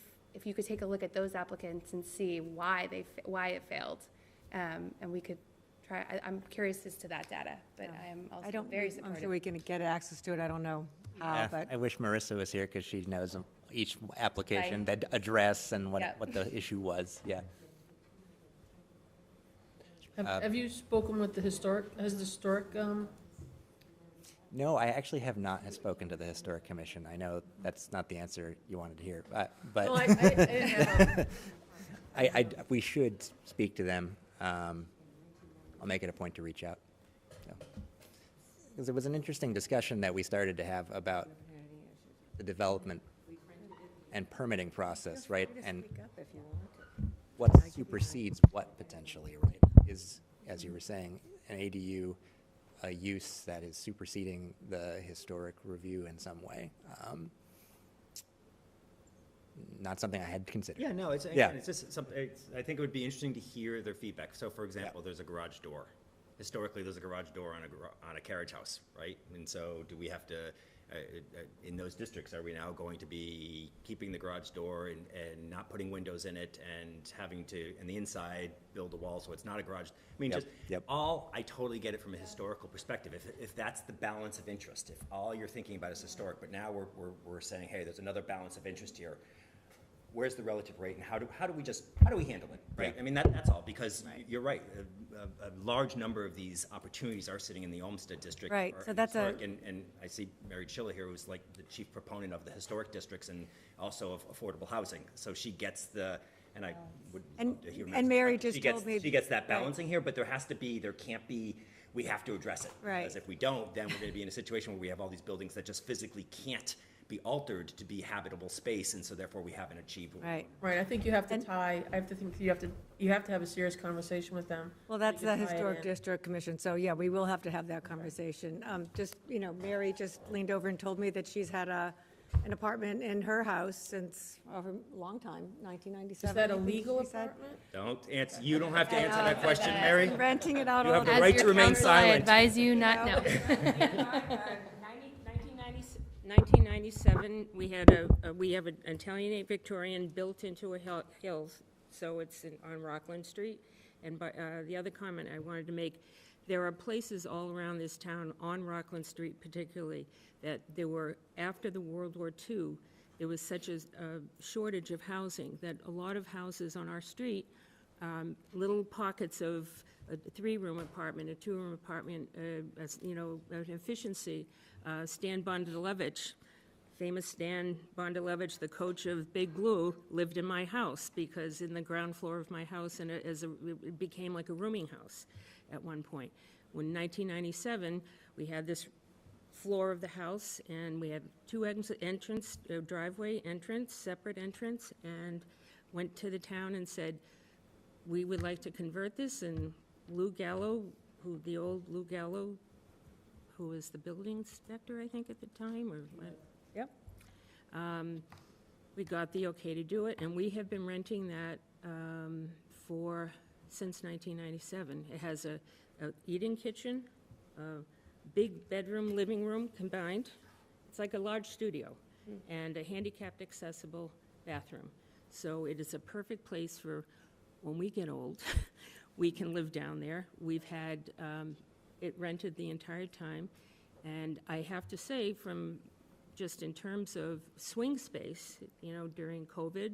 you could take a look at those applicants and see why it failed, and we could try. I'm curious as to that data, but I am also very supportive. I'm sure we can get access to it. I don't know how, but I wish Marissa was here because she knows each application, the address and what the issue was, yeah. Have you spoken with the historic, No, I actually have not spoken to the Historic Commission. I know that's not the answer you wanted to hear, but No, I didn't have we should speak to them. I'll make it a point to reach out. Because it was an interesting discussion that we started to have about the development and permitting process, right? And what supersedes what potentially, right? Is, as you were saying, an ADU a use that is superseding the historic review in some way. Not something I had considered. Yeah, no, it's just something, I think it would be interesting to hear their feedback. So for example, there's a garage door. Historically, there's a garage door on a carriage house, right? And so do we have to, in those districts, are we now going to be keeping the garage door and not putting windows in it and having to, in the inside, build a wall so it's not a garage? I mean, I totally get it from a historical perspective. If that's the balance of interest, if all you're thinking about is historic, but now we're saying, hey, there's another balance of interest here. Where's the relative rate, and how do we handle it, right? I mean, that's all, because you're right. A large number of these opportunities are sitting in the Olmsted district. Right, so that's and I see Mary Chilla here, who's like the chief proponent of the historic districts and also of affordable housing. So she gets and I would love to hear Mary just told me. She gets that balancing here, but there can't be, we have to address it. Right. Because if we don't, then we're going to be in a situation where we have all these buildings that just physically can't be altered to be habitable space, and so therefore we haven't achieved what we want. Right, I think you have to you have to have a serious conversation with them. Well, that's the Historic District Commission, so yeah, we will have to have that conversation. Mary just leaned over and told me that she's had an apartment in her house since a long time, 1997. Is that a legal apartment? Don't answer. You don't have to answer that question, Mary. Renting it out You all have the the time. right to remain silent. I advise you not now. 1997, we have an Italianate Victorian built into a hill, so it's on Rockland Street. And the other comment I wanted to make, there are places all around this town, on Rockland Street particularly, that there were, after the World War II, there was such a shortage of housing that a lot of houses on our street, little pockets of a 3-room apartment, a 2-room apartment, an efficiency. Stan Bondalevich, famous Stan Bondalevich, the coach of Big Blue, lived in my house because in the ground floor of my house, and it became like a rooming house at one point. When 1997, we had this floor of the house, and we had 2 driveway entrance, separate entrance, and went to the town and said, we would like to convert this, and Lou Gallo, the old Lou Gallo, who was the building inspector, I think, at the time, we got the okay to do it, and we have been renting that since 1997. It has a eating kitchen, a big bedroom, living room combined. It's like a large studio, and a handicapped accessible bathroom. So it is a perfect place for when we get old. We can live down there. We've had it rented the entire time. And I have to say, from just in terms of swing space, you know, during COVID,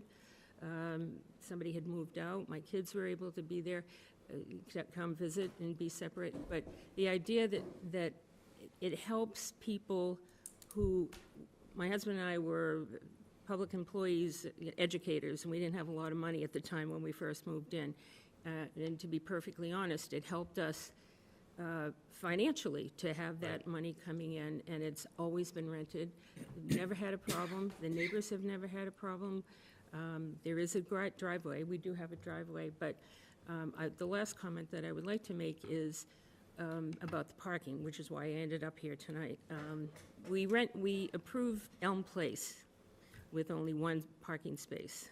somebody had moved out, my kids were able to be there, come visit and be separate. But the idea that it helps people who, my husband and I were public employees, educators, and we didn't have a lot of money at the time when we first moved in. And to be perfectly honest, it helped us financially to have that money coming in, and it's always been rented. We've never had a problem. The neighbors have never had a problem. There is a driveway. We do have a driveway, but the last comment that I would like to make is about the parking, which is why I ended up here tonight. We approve Elm Place with only one parking space,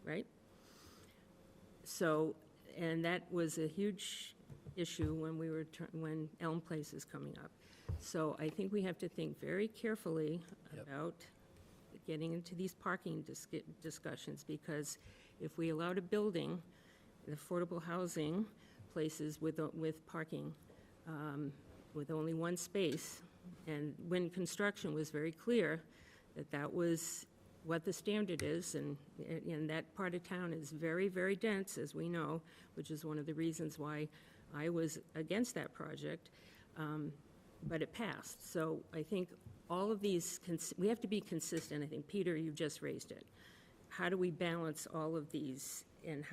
right? So, and that was a huge issue when Elm Place is coming up. So I think we have to think very carefully about getting into these parking discussions, because if we allowed a building, affordable housing places with parking, with only one space, and when construction was very clear that was what the standard is, and that part of town is very, very dense, as we know, which is one of the reasons why I was against that project, but it passed. So I think all of these, we have to be consistent. I think, Peter, you just raised it. How do we balance all of these and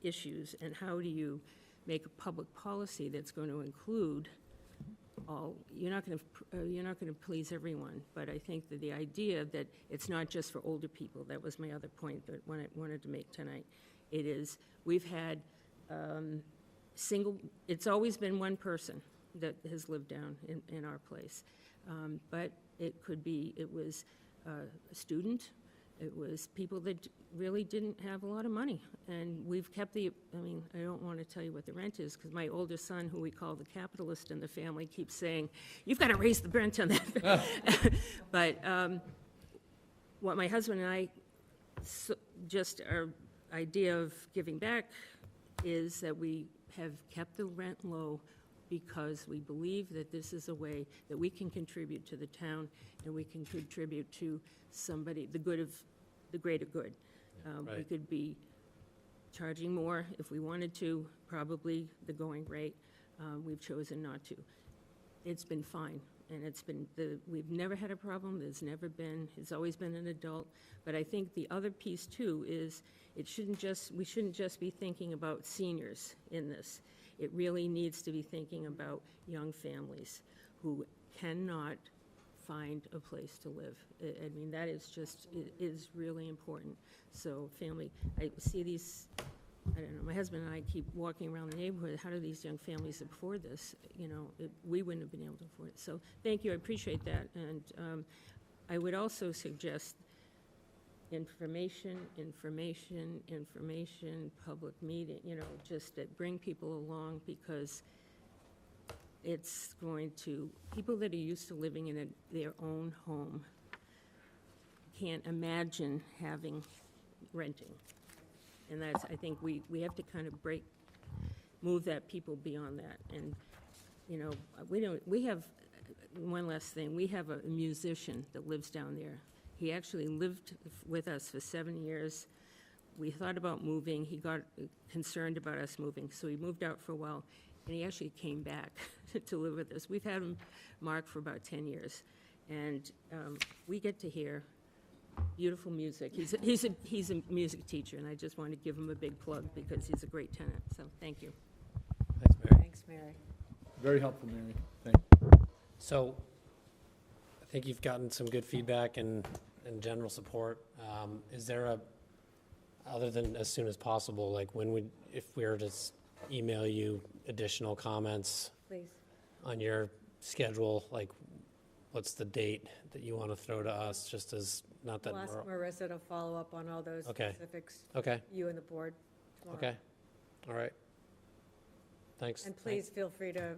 issues, and how do you make a public policy that's going to include all? You're not going to please everyone, but I think that the idea that it's not just for older people, that was my other point that I wanted to make tonight. It is, we've had it's always been one person that has lived down in our place, but it was a student, it was people that really didn't have a lot of money, and we've kept I don't want to tell you what the rent is, because my oldest son, who we call the capitalist in the family, keeps saying, you've got to raise the rent on that. But what my husband and I, just our idea of giving back is that we have kept the rent low because we believe that this is a way that we can contribute to the town, and we can contribute to the good of the greater good. Right. We could be charging more if we wanted to, probably the going rate. We've chosen not to. It's been fine, and we've never had a problem. It's always been an adult. But I think the other piece too is we shouldn't just be thinking about seniors in this. It really needs to be thinking about young families who cannot find a place to live. I mean, that is just, it is really important. So family, I see these, I don't know, my husband and I keep walking around the neighborhood. How do these young families afford this? You know, we wouldn't have been able to afford it. So thank you, I appreciate that. And I would also suggest information, public meeting, you know, just that bring people along, because it's going to, people that are used to living in their own home can't imagine renting. And that's, I think we have to kind of move that people beyond that. And, you know, we have, one last thing, we have a musician that lives down there. He actually lived with us for 7 years. We thought about moving. He got concerned about us moving, so he moved out for a while, and he actually came back to live with us. We've had him, Mark, for about 10 years, and we get to hear beautiful music. He's a music teacher, and I just want to give him a big plug because he's a great tenant. So thank you. Thanks, Mary. Thanks, Mary. Very helpful, Mary. Thank you. So I think you've gotten some good feedback and general support. Is there other than as soon as possible, like if we were to email you additional comments Please. on your schedule, like what's the date that you want to throw to us, just as, not that We'll ask we're, Marissa to follow up on all those Okay. specifics. Okay. You and the board tomorrow. Okay, all right. Thanks. And please feel free to,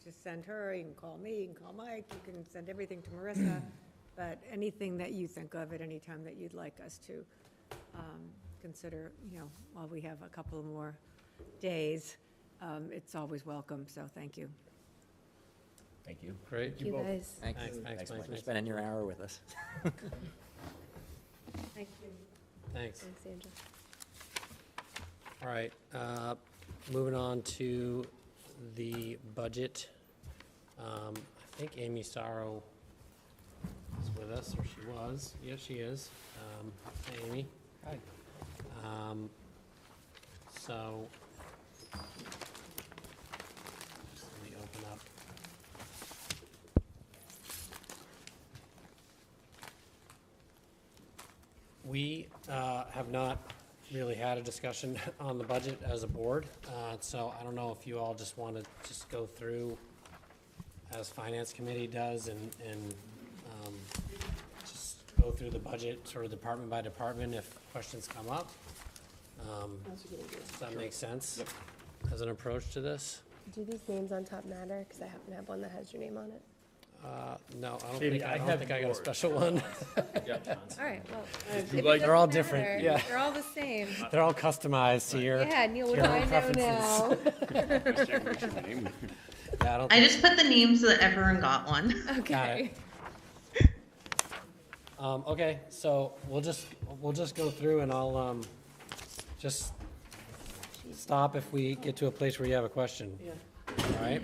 just send her, you can call me, you can call Mike, you can send everything to Marissa, but anything that you think of at any time that you'd like us to consider, while we have a couple more days, it's always welcome, so thank you. Thank you. Great. Thank you guys. Thanks. Thanks, Thanks Mike. for Thanks. spending your hour with us. Thank you. Thanks. Thanks, Angela. All right, moving on to the budget. I think Amy Sorrow is with us, or she was. Yes, she is. Hey, Amy. Hi. So, just let me open up. We have not really had a discussion on the budget as a board, so I don't know if you all just want to just go through as Finance Committee does and just go through the budget sort of department by department if questions come up. Does that make sense as an approach to this? Do these names on top matter? Because I happen to have one that has your name on it. No, I don't Katie, think I I have got a yours. special one. All right, well, if you it like- They're all doesn't different, matter, yeah. They're all the same. They're all customized to your. Yeah, Neil, what to do your I own know preferences. now? Yeah, I don't I think- just put the names so that everyone got one. Okay. Okay, so we'll just go through and I'll, just stop if we get to a place where you have a question. Yeah. All right?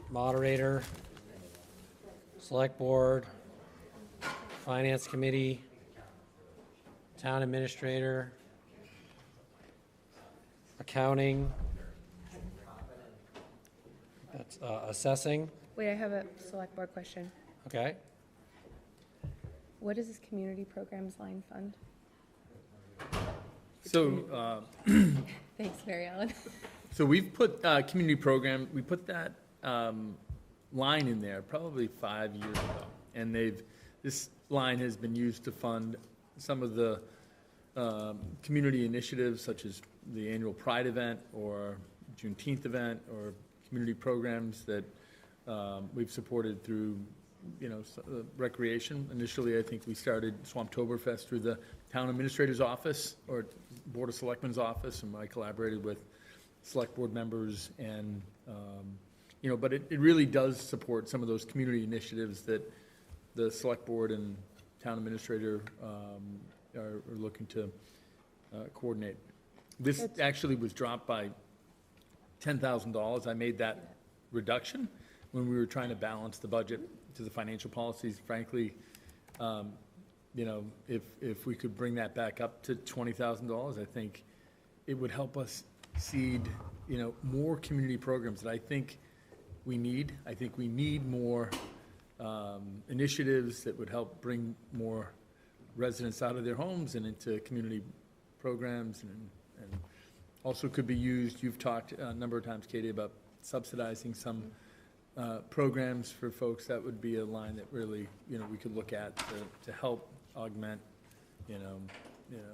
Moderator, Select Board, Finance Committee, Town Administrator, Accounting, that's, Assessing, Wait, I have a select board question. okay? What is this community programs line fund? So, Thanks, Mary Ellen. so we've put community program, we put that line in there probably 5 years ago. And this line has been used to fund some of the community initiatives such as the annual Pride event or Juneteenth event or community programs that we've supported through, recreation. Initially, I think we started Swamptoberfest through the Town Administrator's Office or Board of Selectmen's Office, and I collaborated with Select Board members and, but it really does support some of those community initiatives that the Select Board and Town Administrator are looking to coordinate. This actually was dropped by $10,000. I made that reduction when we were trying to balance the budget to the financial policies. Frankly, if we could bring that back up to $20,000, I think it would help us seed, more community programs that I think we need. I think we need more initiatives that would help bring more residents out of their homes and into community programs and also could be used, you've talked a number of times, Katie, about subsidizing some programs for folks. That would be a line that really, we could look at to help augment,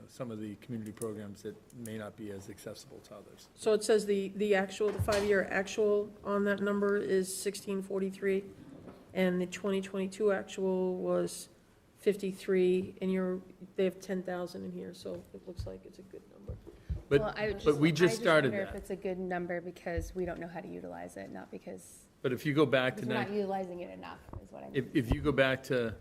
some of the community programs that may not be as accessible to others. So it says the 5-year actual on that number is 1643, and the 2022 actual was 53, and they have 10,000 in here, so it looks like it's a good number. But we just started wonder if that. it's a good number because we don't know how to utilize it, not because But if you go back to we're not utilizing it enough, is what I mean. if you go back to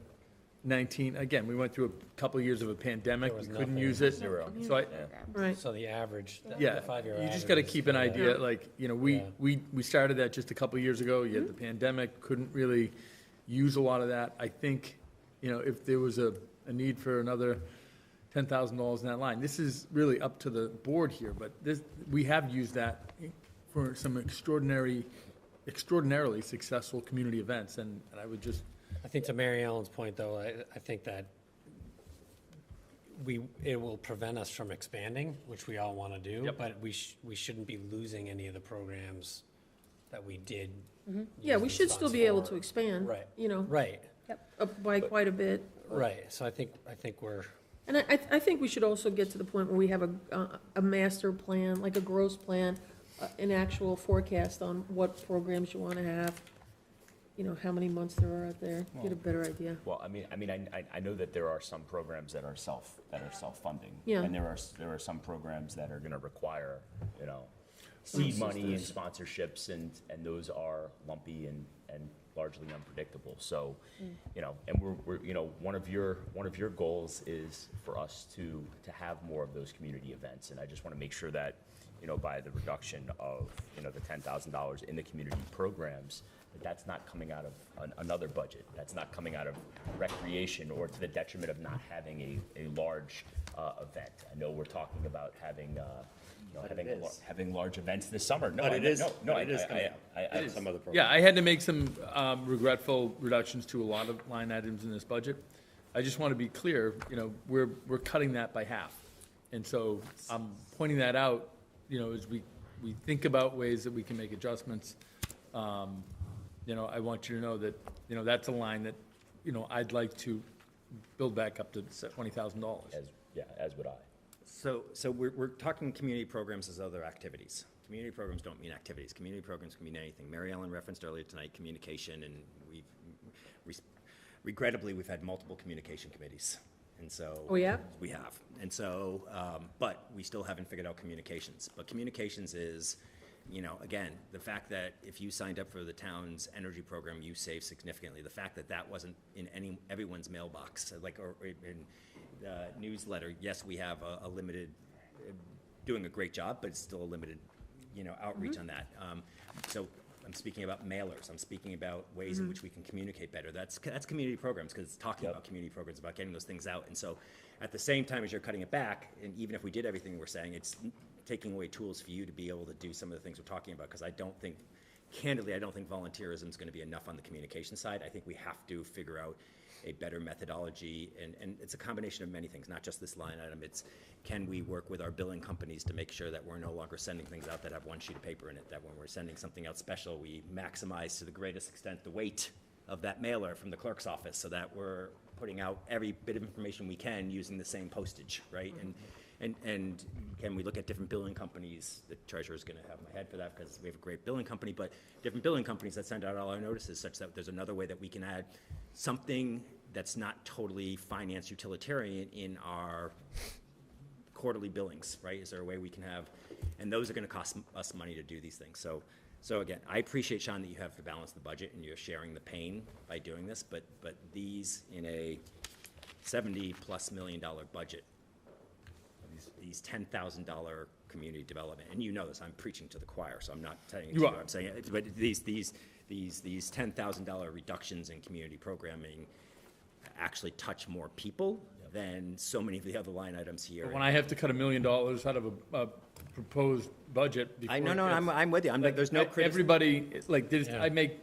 19, again, we went through a couple of years of a pandemic, There we was couldn't nothing. use it. Zero. So Right. So the average, the Yeah, 5-year you average. just gotta is- keep an yeah. idea, like, Yeah. we started that just a couple of years ago, you had the pandemic, couldn't really use a lot of that. I think, if there was a need for another $10,000 in that line, this is really up to the board here, but we have used that for some extraordinarily successful community events, and I would just, I think to Mary Ellen's point, though, I think that it will prevent us from expanding, which we all want to do, Yep. but we shouldn't be losing any of the programs that we did. Yeah, use we these should still funds be able for. to expand, Right. Right. Right, Up by quite a bit. right. So I think we're, And I think we should also get to the point where we have a master plan, like a gross plan, an actual forecast on what programs you want to have, how many months there are out there, get a better idea. Well, I know that there are some programs that are self-funding. Yeah. And there are some programs that are gonna require, seed money and sponsorships, and those are lumpy and largely unpredictable. So, you know, and we're you know, one of your goals is for us to have more of those community events, and I just want to make sure that, you know, by the reduction of, you know, the $10,000 in the community programs, that's not coming out of another budget. That's not coming out of recreation or to the detriment of not having a large event. I know we're talking about having, you know, having large events this summer. No, But it is. No, It is coming up. I At some other program. Yeah, I had to make some regretful reductions to a lot of line items in this budget. I just want to be clear, you know, we're cutting that by half. And so I'm pointing that out, you know, as we think about ways that we can make adjustments. You know, I want you to know that, you know, that's a line that, you know, I'd like to build back up to $20,000. As would I. So we're talking community programs as other activities. Community programs don't mean activities. Community programs can mean anything. Mary Ellen referenced earlier tonight communication, and regrettably, we've had multiple communication committees. And so. Oh, yeah? We have. And so, but we still haven't figured out communications. But communications is, you know, again, the fact that if you signed up for the town's energy program, you save significantly. The fact that that wasn't in everyone's mailbox, like, or in the newsletter. Yes, we have a limited, doing a great job, but it's still a limited, you know, outreach on that. So I'm speaking about mailers. I'm speaking about ways in which we can communicate better. That's community programs, because it's talking about community programs, about getting those things out. And so at the same time as you're cutting it back, and even if we did everything we're saying, it's taking away tools for you to be able to do some of the things we're talking about, because I don't think, candidly, I don't think volunteerism is going to be enough on the communication side. I think we have to figure out a better methodology, and it's a combination of many things, not just this line item. It's, can we work with our billing companies to make sure that we're no longer sending things out that have one sheet of paper in it, that when we're sending something out special, we maximize to the greatest extent the weight of that mailer from the clerk's office, so that we're putting out every bit of information we can using the same postage, right? And can we look at different billing companies? The treasurer's going to have my head for that, because we have a great billing company, but different billing companies that send out all our notices, such that there's another way that we can add something that's not totally finance utilitarian in our quarterly billings, right? Is there a way we can have, and those are going to cost us money to do these things. So again, I appreciate, Sean, that you have to balance the budget and you're sharing the pain by doing this, but these, in a $70+ million budget, these $10,000 community development, and you know this, I'm preaching to the choir, so I'm not telling you what I'm saying, but these $10,000 reductions in community programming actually touch more people than so many of the other line items here. But when I have to cut $1 million out of a proposed budget, I'm with you. Like, there's no criticism. Everybody, like, I make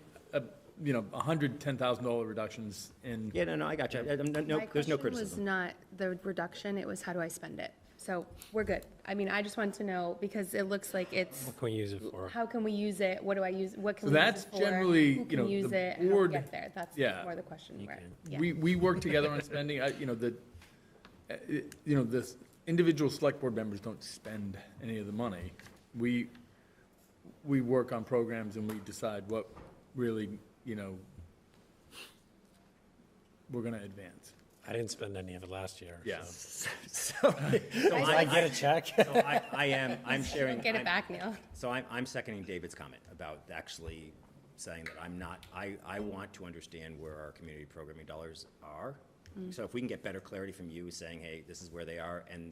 you know, $110,000 reductions in. Yeah, no, I got you. There's no criticism. My question was not the reduction, it was how do I spend it? So we're good. I mean, I just wanted to know, because it looks like it's. What can we use it for? How can we use it? What do I use? What can So we use that's it for? generally, Who you can know, use the it? How do we board- get there? That's yeah. more the question. Right. Yeah. We work together on spending. You know, you know, the individual select board members don't spend any of the money. We work on programs and we decide what really, you know, we're going to advance. I didn't spend any of it last year. Yeah. So I get a check. So I'm sharing. Get it back, Neil. So I'm seconding David's comment about actually saying that I want to understand where our community programming dollars are. So if we can get better clarity from you saying, hey, this is where they are, and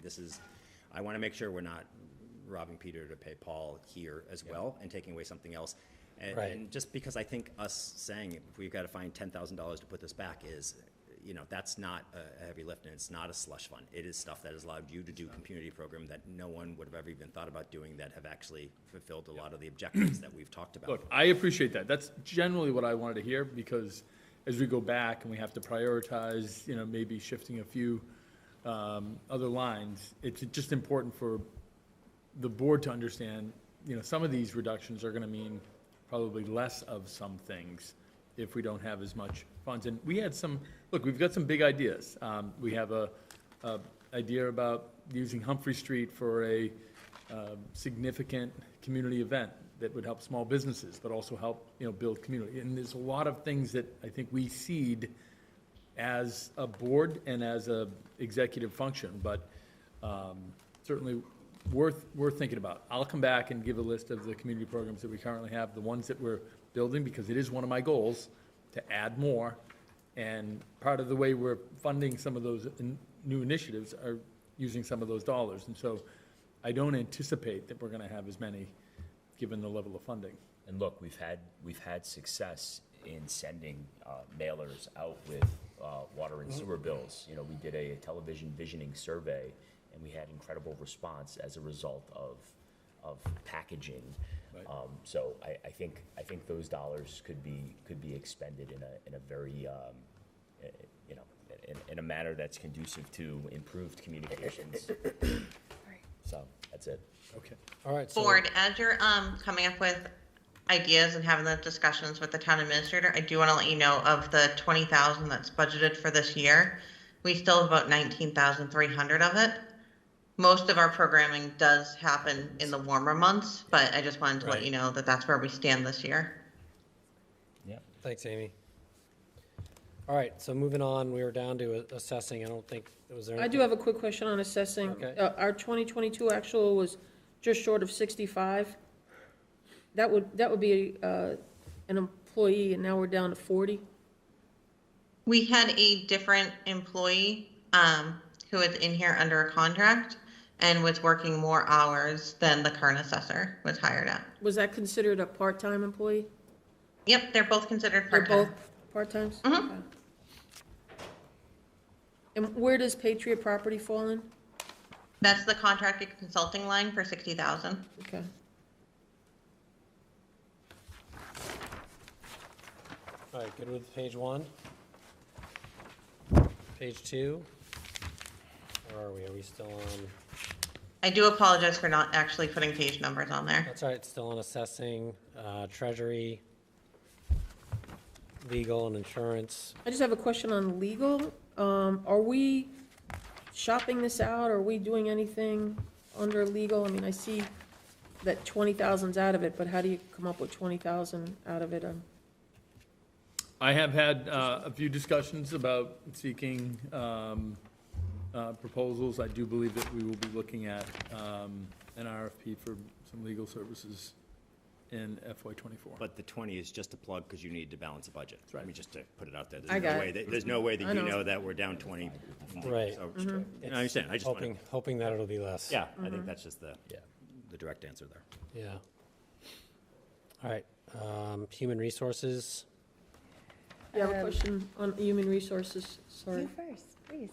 I want to make sure we're not robbing Peter to pay Paul here as well and taking away something else. And just because I think us saying we've got to find $10,000 to put this back is, you know, that's not a heavy lift, and it's not a slush fund. It is stuff that has allowed you to do community program that no one would have ever even thought about doing, that have actually fulfilled a lot of the objectives that we've talked about. Look, I appreciate that. That's generally what I wanted to hear, because as we go back and we have to prioritize, you know, maybe shifting a few other lines, it's just important for the board to understand, you know, some of these reductions are going to mean probably less of some things if we don't have as much funds. And we had we've got some big ideas. We have a idea about using Humphrey Street for a significant community event that would help small businesses, but also help, you know, build community. And there's a lot of things that I think we seed as a board and as a executive function, but certainly worth thinking about. I'll come back and give a list of the community programs that we currently have, the ones that we're building, because it is one of my goals to add more. And part of the way we're funding some of those new initiatives are using some of those dollars. And so I don't anticipate that we're going to have as many, given the level of funding. And look, we've had success in sending mailers out with water and sewer bills. You know, we did a television visioning survey, and we had incredible response as a result of packaging. Right. So I think those dollars could be expended in a very in a manner that's conducive to improved communications. So that's it. Okay. All right. So Board, as you're coming up with ideas and having the discussions with the town administrator, I do want to let you know of the 20,000 that's budgeted for this year. We still have about 19,300 of it. Most of our programming does happen in the warmer months, but I just wanted to let you know that that's where we stand this year. Yeah. Thanks, Amy. All right, so moving on, we were down to assessing. I don't think, was there I do have a quick question on assessing. Okay. Our 2022 actual was just short of 65. That would be an employee, and now we're down to 40. We had a different employee who was in here under a contract and was working more hours than the current assessor was hired at. Was that considered a part-time employee? Yep, they're both considered They're part-time. both part-times? Mhm. Okay. And where does Patriot Property fall in? That's the contracted consulting line for 60,000. Okay. All right, good with page 1? Page 2? Where are we? Are we still on? I do apologize for not actually putting page numbers on there. That's all right, still on assessing, treasury, legal and insurance. I just have a question on legal. Are we shopping this out? Are we doing anything under legal? I mean, I see that 20,000's out of it, but how do you come up with 20,000 out of it? I have had a few discussions about seeking proposals. I do believe that we will be looking at an RFP for some legal services in FY24. But the 20 is just a plug because you need to balance the budget. Right. I mean, just to put it out there. I got it. There's no way that I you know. know that we're down 20. Right. So, I understand. I just wanna- Hoping that it'll be less. Yeah, I think that's just the direct answer there. Yeah. All right, human resources. You have a question on human resources, sorry. You first, please.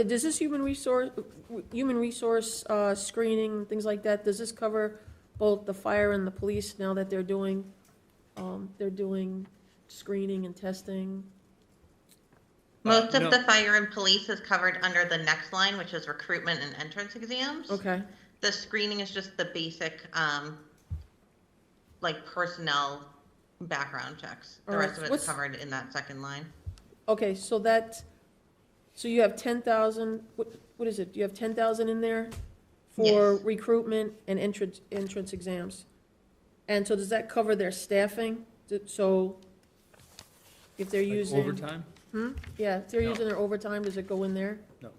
Does this human resource screening, things like that, does this cover both the fire and the police now that they're doing screening and testing? Most of no. the fire and police is covered under the next line, which is recruitment and entrance exams. Okay, The screening is just the basic, like personnel background checks. The All right, rest of it is what's- covered in that second line. okay, so you have 10,000, what is it, you have 10,000 in there for Yes. recruitment and entrance exams? And so does that cover their staffing? So if they're Like using. overtime? Yeah, if they're No. using their overtime, does it go in there? No.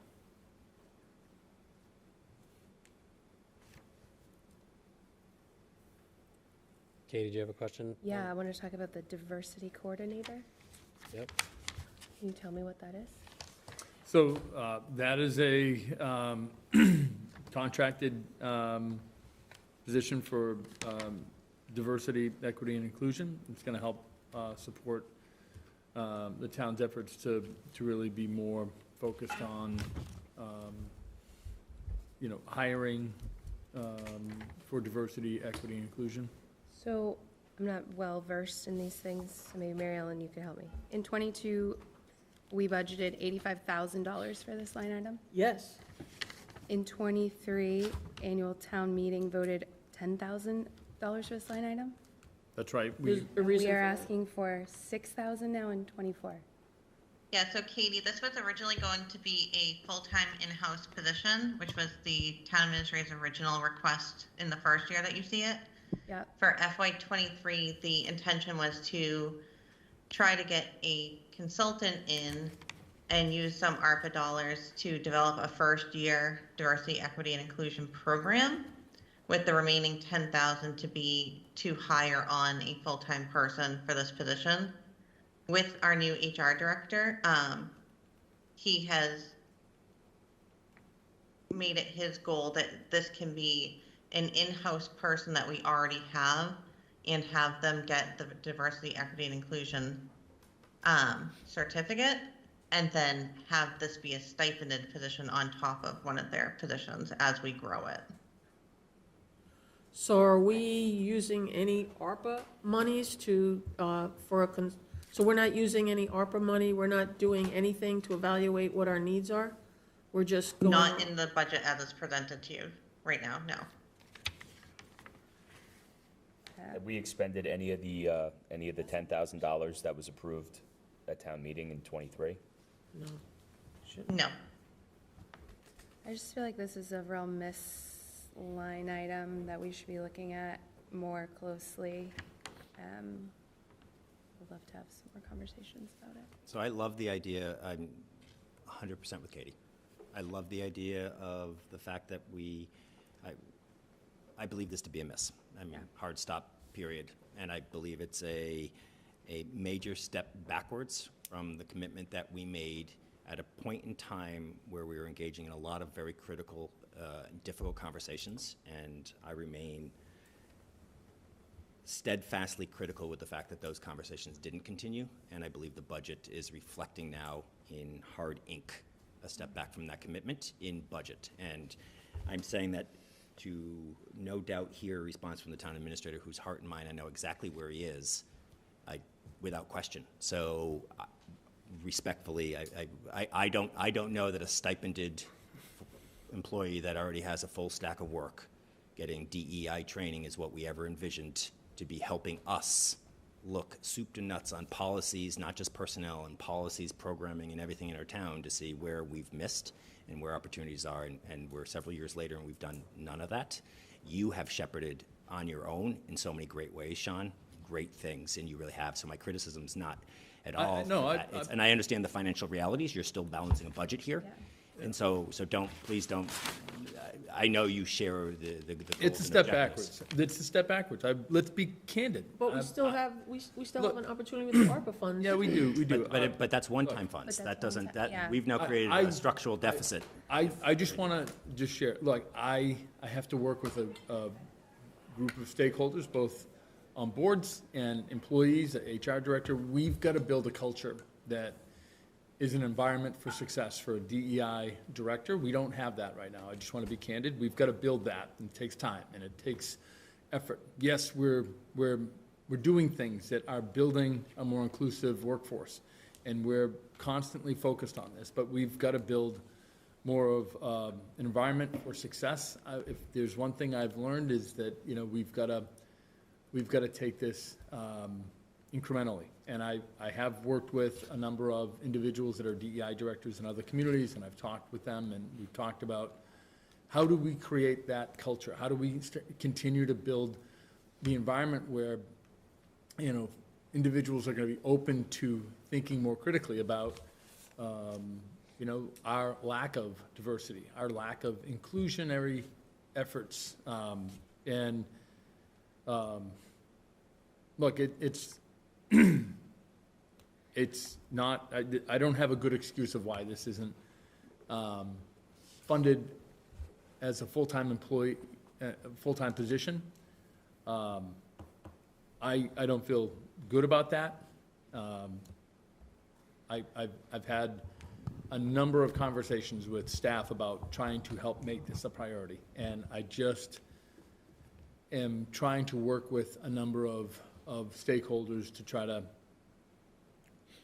Katie, do you have a question? Yeah, I want to talk about the diversity coordinator. Yep. Can you tell me what that is? So that is a contracted position for diversity, equity, and inclusion. It's going to help support the town's efforts to really be more focused on, hiring for diversity, equity, and inclusion. So I'm not well versed in these things, so maybe Mary Ellen, you could help me. In '22, we budgeted $85,000 for this line item. Yes. In '23, annual town meeting voted $10,000 for this line item. That's right. There's a And reason we are for that. asking for $6,000 now in '24. Yeah, so Katie, this was originally going to be a full-time in-house position, which was the town administrator's original request in the first year that you see it. Yep. For FY23, the intention was to try to get a consultant in and use some ARPA dollars to develop a first-year diversity, equity, and inclusion program, with the remaining 10,000 to be to hire on a full-time person for this position. With our new HR director, he has made it his goal that this can be an in-house person that we already have, and have them get the diversity, equity, and inclusion certificate, and then have this be a stipended position on top of one of their positions as we grow it. So are we using any ARPA monies to, so we're not using any ARPA money, we're not doing anything to evaluate what our needs are? We're just going? Not in the budget as it's presented to you right now, no. Have we expended any of the $10,000 that was approved at town meeting in '23? No. No. I just feel like this is a real line item that we should be looking at more closely. Would love to have some more conversations about it. So I love the idea, I'm 100% with Katie. I love the idea of the fact that I believe this to be a miss. I mean, hard stop, period. And I believe it's a major step backwards from the commitment that we made at a point in time where we were engaging in a lot of very critical, difficult conversations, and I remain steadfastly critical with the fact that those conversations didn't continue, and I believe the budget is reflecting now in hard ink a step back from that commitment in budget. And I'm saying that to no doubt hear a response from the town administrator, whose heart and mind I know exactly where he is, without question. So respectfully, I don't know that a stipended employee that already has a full stack of work getting DEI training is what we ever envisioned to be helping us look soup to nuts on policies, not just personnel, and policies, programming, and everything in our town to see where we've missed and where opportunities are, and we're several years later and we've done none of that. You have shepherded on your own in so many great ways, Sean, great things, and you really have. So my criticism's not at all. And I understand the financial realities. You're still balancing a budget here. Yeah. And so please don't, I know you share the It's a step backwards. It's a step backwards. Let's be candid. But we still have, we still have an opportunity with the ARPA funds. Yeah, we do. But that's one-time funds. That doesn't, we've now created a structural deficit. I just want to share, look, I have to work with a group of stakeholders, both on boards and employees, the HR director. We've got to build a culture that is an environment for success for a DEI director. We don't have that right now. I just want to be candid. We've got to build that, and it takes time and it takes effort. Yes, we're doing things that are building a more inclusive workforce, and we're constantly focused on this, but we've got to build more of an environment for success. If there's one thing I've learned is that, you know, we've got to take this incrementally. And I have worked with a number of individuals that are DEI directors in other communities, and I've talked with them, and we've talked about how do we create that culture? How do we continue to build the environment where, you know, individuals are going to be open to thinking more critically about, you know, our lack of diversity, our lack of inclusionary efforts. Look, it's not, I don't have a good excuse of why this isn't funded as a full-time employee, full-time position. I don't feel good about that. I've had a number of conversations with staff about trying to help make this a priority, and I just am trying to work with a number of stakeholders to try to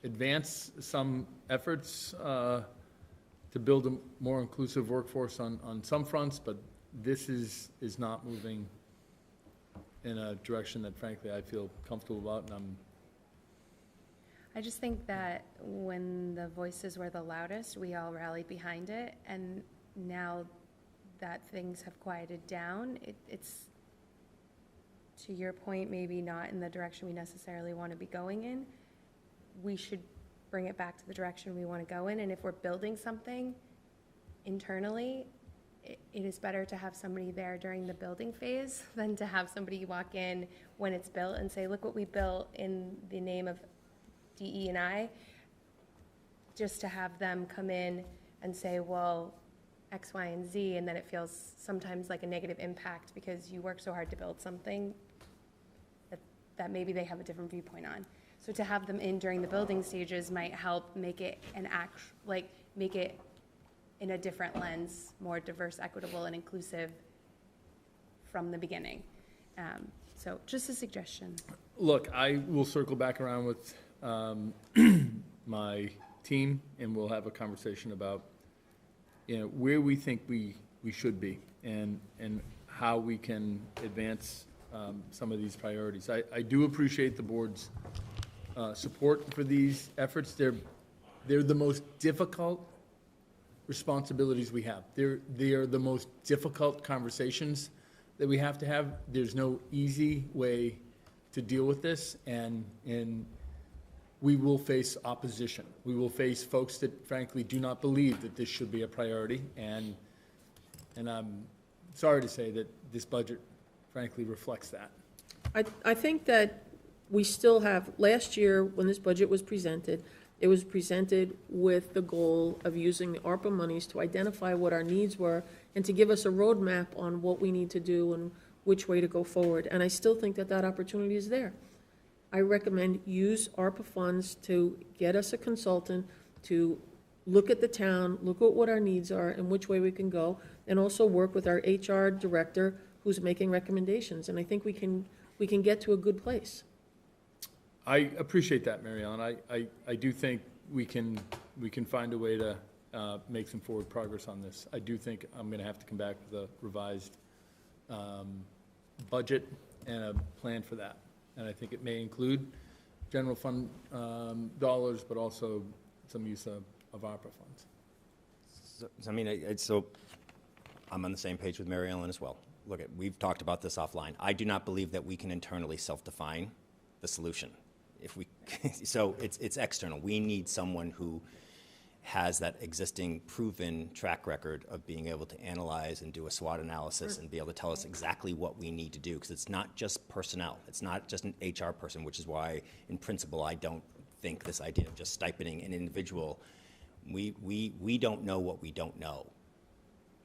advance some efforts to build a more inclusive workforce on some fronts, but this is not moving in a direction that frankly I feel comfortable about, and I just think that when the voices were the loudest, we all rallied behind it, and now that things have quieted down, it's, to your point, maybe not in the direction we necessarily want to be going in. We should bring it back to the direction we want to go in. And if we're building something internally, it is better to have somebody there during the building phase than to have somebody walk in when it's built and say, look what we built in the name of DE&I, just to have them come in and say, well, X, Y, and Z, and then it feels sometimes like a negative impact because you work so hard to build something that maybe they have a different viewpoint on. So to have them in during the building stages might help make it make it in a different lens, more diverse, equitable, and inclusive from the beginning. So just a suggestion. Look, I will circle back around with my team, and we'll have a conversation about, where we think we should be and how we can advance some of these priorities. I do appreciate the board's support for these efforts. They're the most difficult responsibilities we have. They are the most difficult conversations that we have to have. There's no easy way to deal with this, and we will face opposition. We will face folks that frankly do not believe that this should be a priority, and I'm sorry to say that this budget frankly reflects that. I think that we still have, last year when this budget was presented, it was presented with the goal of using the ARPA monies to identify what our needs were and to give us a roadmap on what we need to do and which way to go forward. And I still think that that opportunity is there. I recommend use ARPA funds to get us a consultant to look at the town, look at what our needs are and which way we can go, and also work with our HR director who's making recommendations. And I think we can get to a good place. I appreciate that, Mary Ellen. I do think we can find a way to make some forward progress on this. I do think I'm going to have to come back with a revised budget and a plan for that. And I think it may include general fund dollars, but also some use of ARPA funds. So I'm on the same page with Mary Ellen as well. Look, we've talked about this offline. I do not believe that we can internally self-define the solution. So it's external. We need someone who has that existing proven track record of being able to analyze and do a SWOT analysis and be able to tell us exactly what we need to do, because it's not just personnel. It's not just an HR person, which is why, in principle, I don't think this idea of just stipending an individual, we don't know what we don't know,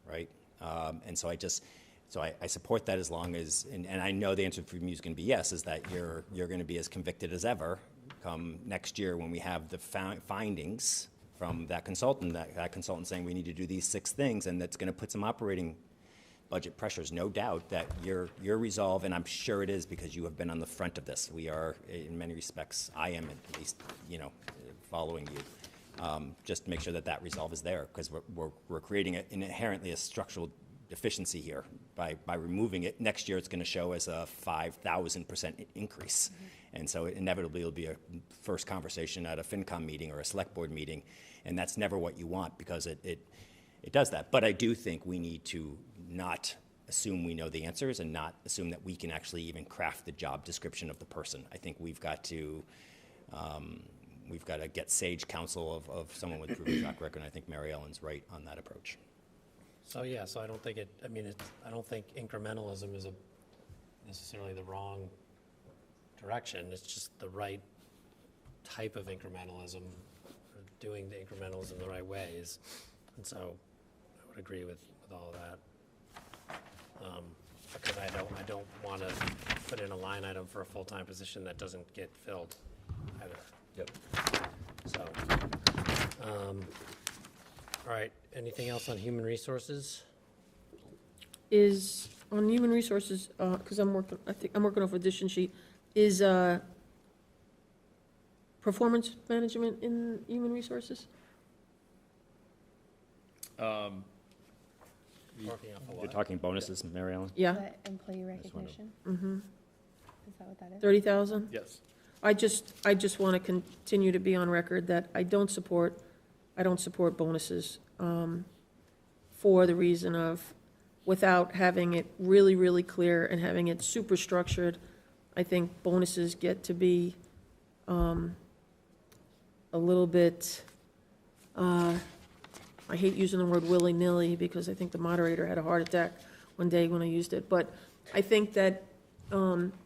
right? And so I support that, as long as, and I know the answer from you is going to be yes, is that you're going to be as convicted as ever come next year when we have the findings from that consultant saying we need to do these 6 things, and that's going to put some operating budget pressures. No doubt that your resolve, and I'm sure it is because you have been on the front of this. We are, in many respects, I am at least, following you. Just to make sure that resolve is there, because we're creating inherently a structural deficiency here. By removing it, next year it's going to show as a 5,000% increase. And so inevitably it'll be a first conversation at a FinCom meeting or a select board meeting, and that's never what you want, because it does that. But I do think we need to not assume we know the answers and not assume that we can actually even craft the job description of the person. I think we've got to get sage counsel of someone with proven track record, and I think Mary Ellen's right on that approach. So yeah, so I don't think I don't think incrementalism is necessarily the wrong direction. It's just the right type of incrementalism, or doing the incrementalism the right ways. And so I would agree with all of that. Because I don't want to put in a line item for a full-time position that doesn't get filled either. Yep. So, all right, anything else on human resources? Is, on human resources, because I'm working off a addition sheet, is performance management in human resources? Working off of You're what? talking bonuses, Mary Ellen? Yeah. The employee recognition? Mm-hmm. Is that what that is? 30,000? Yes. I just want to continue to be on record that I don't support bonuses for the reason of, without having it really, really clear and having it super structured, I think bonuses get to be a little bit, I hate using the word willy-nilly because I think the moderator had a heart attack one day when I used it, but I think that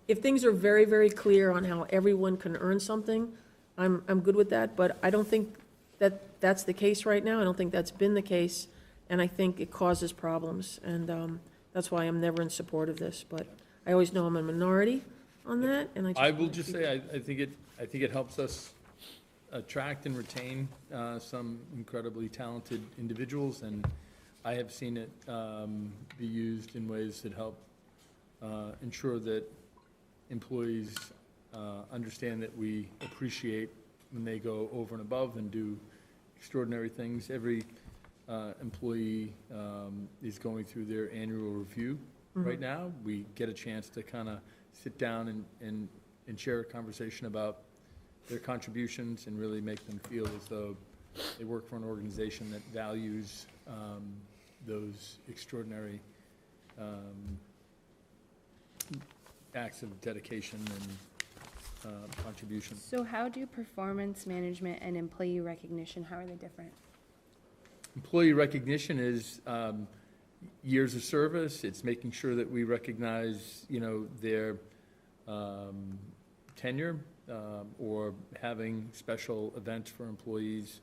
if things are very, very clear on how everyone can earn something, I'm good with that, but I don't think that that's the case right now. I don't think that's been the case, and I think it causes problems, and that's why I'm never in support of this, but I always know I'm a minority on that, and I will just say, I think it helps us attract and retain some incredibly talented individuals, and I have seen it be used in ways that help ensure that employees understand that we appreciate when they go over and above and do extraordinary things. Every employee is going through their annual review right now. We get a chance to kind of sit down and share a conversation about their contributions and really make them feel as though they work for an organization that values those extraordinary acts of dedication and contribution. So how do performance management and employee recognition, how are they different? Employee recognition is years of service. It's making sure that we recognize, their tenure or having special events for employees.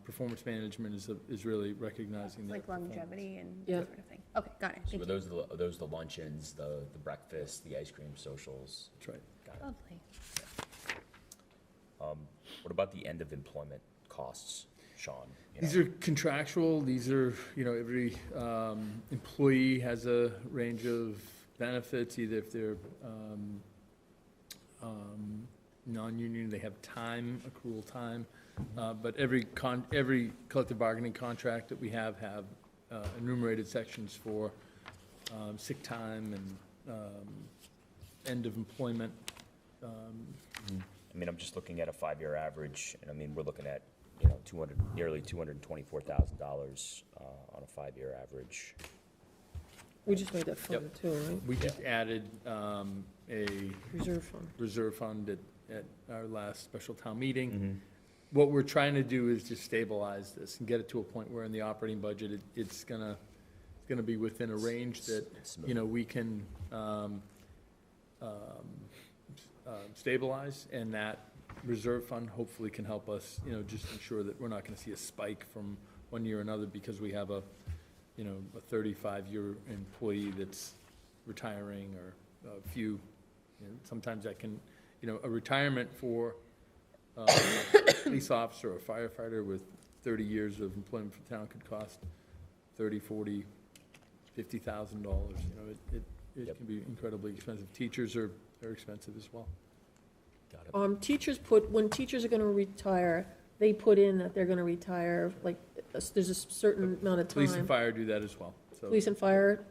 Performance management is really recognizing that. Like longevity and Yeah. that sort of thing. Okay, got it. So Thank are you. those the luncheons, the breakfast, the ice cream socials? That's right. Got it. Lovely. What about the end of employment costs, Sean? These are contractual. These are, every employee has a range of benefits, either if they're non-union, they have time, accrual time. But every collective bargaining contract that we have enumerated sections for sick time and end of employment. I'm just looking at a 5-year average, and we're looking at, nearly $224,000 on a 5-year average. We just made that fund too, right? We just added a Reserve fund. at our last special town meeting. What we're trying to do is just stabilize this and get it to a point where in the operating budget, it's gonna be within a range that, we can stabilize, and that reserve fund hopefully can help us, just ensure that we're not gonna see a spike from one year or another because we have a 35-year employee that's retiring, or a few, sometimes that can, a retirement for a police officer or a firefighter with 30 years of employment for the town could cost $30,000, $40,000, $50,000. It can be incredibly expensive. Teachers are expensive as well. Got it. Teachers when teachers are gonna retire, they put in that they're gonna retire, like, there's a certain amount of time. Police and fire do that as well. So Police and fire,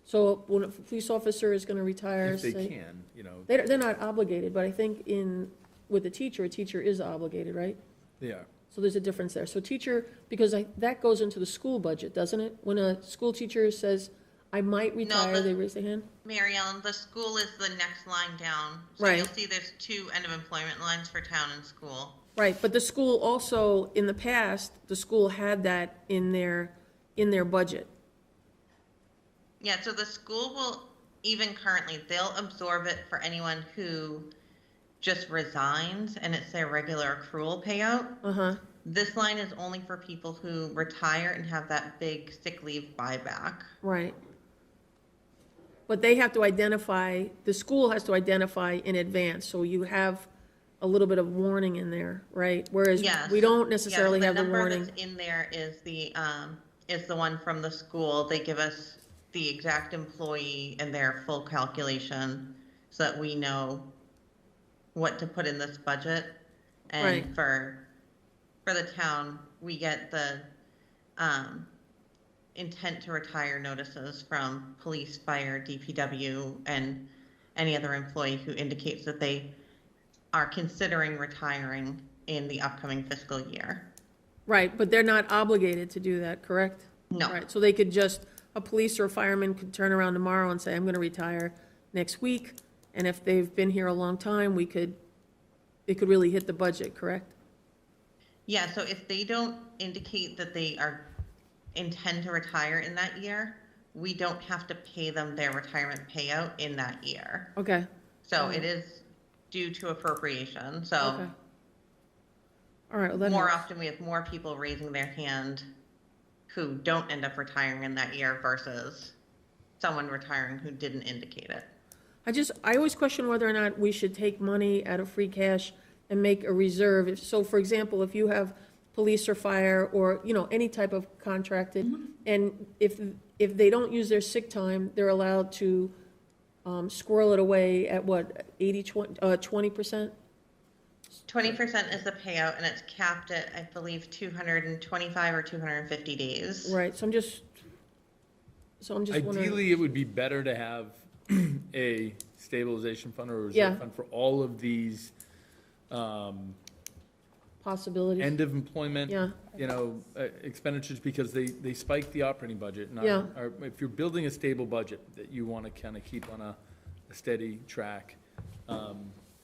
so when a police officer is gonna retire, if they say. can, They're not obligated, but I think with a teacher is obligated, right? they are. So there's a difference there. So teacher, because that goes into the school budget, doesn't it? When a school teacher says, I might retire, they raise their hand? Mary Ellen, the school is the next line down. So Right. you'll see there's 2 end of employment lines for town and school. Right, but the school also, in the past, the school had that in their budget. Yeah, so the school will, even currently, they'll absorb it for anyone who just resigns and it's their regular accrual payout. This line is only for people who retire and have that big sick leave buyback. Right. But they have to identify, the school has to identify in advance, so you have a little bit of warning in there, right? Whereas Yes. we don't necessarily have the number warning. that's in there is the one from the school. They give us the exact employee and their full calculation so that we know what to put in this budget. And Right. for the town, we get the intent to retire notices from police, fire, DPW, and any other employee who indicates that they are considering retiring in the upcoming fiscal year. Right, but they're not obligated to do that, correct? No. Right, so they could just, a police or a fireman could turn around tomorrow and say, I'm gonna retire next week, and if they've been here a long time, it could really hit the budget, correct? Yeah, so if they don't indicate that they intend to retire in that year, we don't have to pay them their retirement payout in that year. Okay. So it is due to appropriation, so Okay. All right, well, that more helps. often we have more people raising their hand who don't end up retiring in that year versus someone retiring who didn't indicate it. I always question whether or not we should take money out of free cash and make a reserve. So, for example, if you have police or fire or, you know, any type of contracted, and if they don't use their sick time, they're allowed to squirrel it away at what, 20%? 20% is the payout, and it's capped at, I believe, 225 or 250 days. Right, so I'm just wondering. Ideally, it would be better to have a stabilization fund or a Yeah. reserve fund for all of these Possibilities. end of employment, Yeah. you know, expenditures, because they spike the operating budget. And Yeah. if you're building a stable budget that you want to kind of keep on a steady track,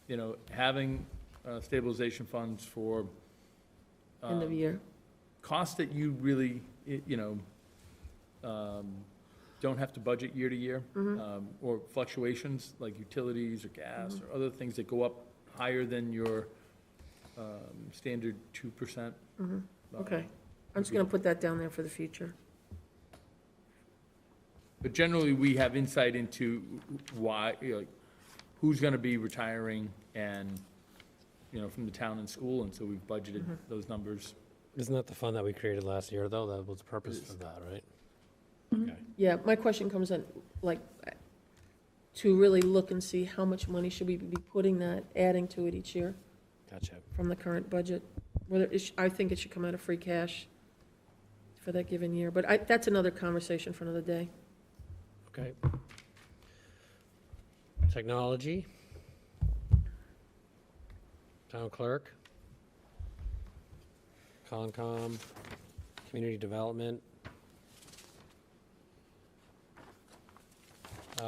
you know, having stabilization funds for End of year. costs that you really, you know, don't have to budget year to year, or fluctuations like utilities or gas or other things that go up higher than your standard 2%. Okay, I'm just gonna put that down there for the future. But generally, we have insight into why, you know, like, who's going to be retiring and, you know, from the town and school, and so we've budgeted those numbers. Isn't that the fund that we created last year, though? That was the purpose for that, right? Okay. Yeah, my question comes in, like, to really look and see how much money should we be putting adding to it each year Gotcha. from the current budget? Whether I think it should come out of free cash for that given year, but that's another conversation for another day. Okay. Technology. Town clerk. Concom. Community development.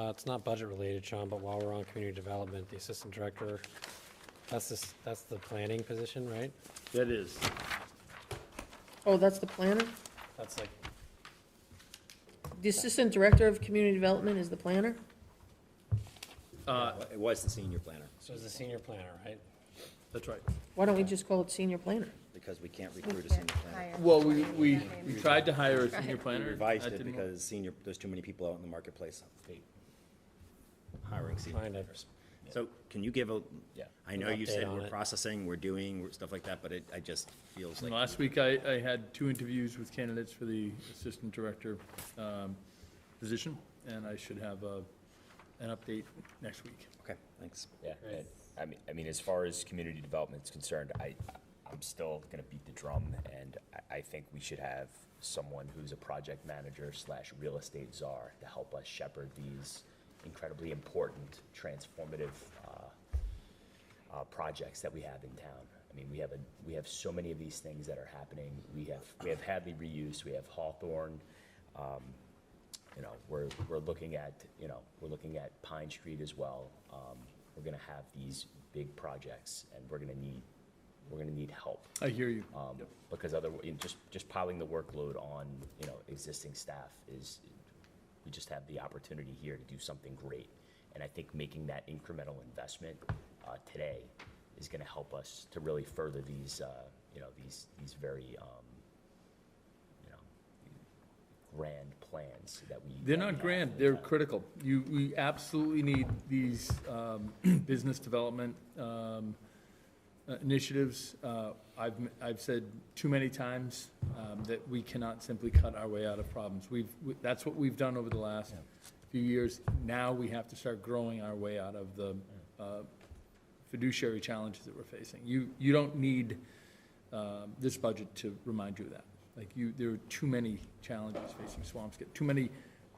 It's not budget related, Sean, but while we're on community development, the assistant director, that's the planning position, right? That is. Oh, that's the planner? That's like, The assistant director of community development is the planner? It was the senior planner, so it's the senior planner, right? That's right. Why don't we just call it senior planner? because we can't recruit a senior planner. Well, we tried to hire a senior We planner. revised That it didn't because there's too many people out in the marketplace hiring senior Find it. planners. So can you give I know you Update said on we're it. processing, we're doing stuff like that, but it just feels like. Last week, I had 2 interviews with candidates for the assistant director position, and I should have an update next week. Okay, thanks. Yeah, and I mean, as far as community development is concerned, I'm still gonna beat the drum, and I think we should have someone who's a project manager / real estate czar to help us shepherd these incredibly important, transformative projects that we have in town. I mean, we have so many of these things that are happening. We have Hadley reuse, we have Hawthorne. You know, we're looking at Pine Street as well. We're gonna have these big projects, and we're gonna need help. I hear you. Because just piling the workload on, existing staff we just have the opportunity here to do something great. And I think making that incremental investment today is gonna help us to really further these very, grand plans that we. They're that we not have grand, for the they're town. critical. We absolutely need these business development initiatives. I've said too many times that we cannot simply cut our way out of problems. That's what we've done over the last few years. Now we have to start growing our way out of the fiduciary challenges that we're facing. You don't need this budget to remind you of that. There are too many challenges facing Swampscott, too many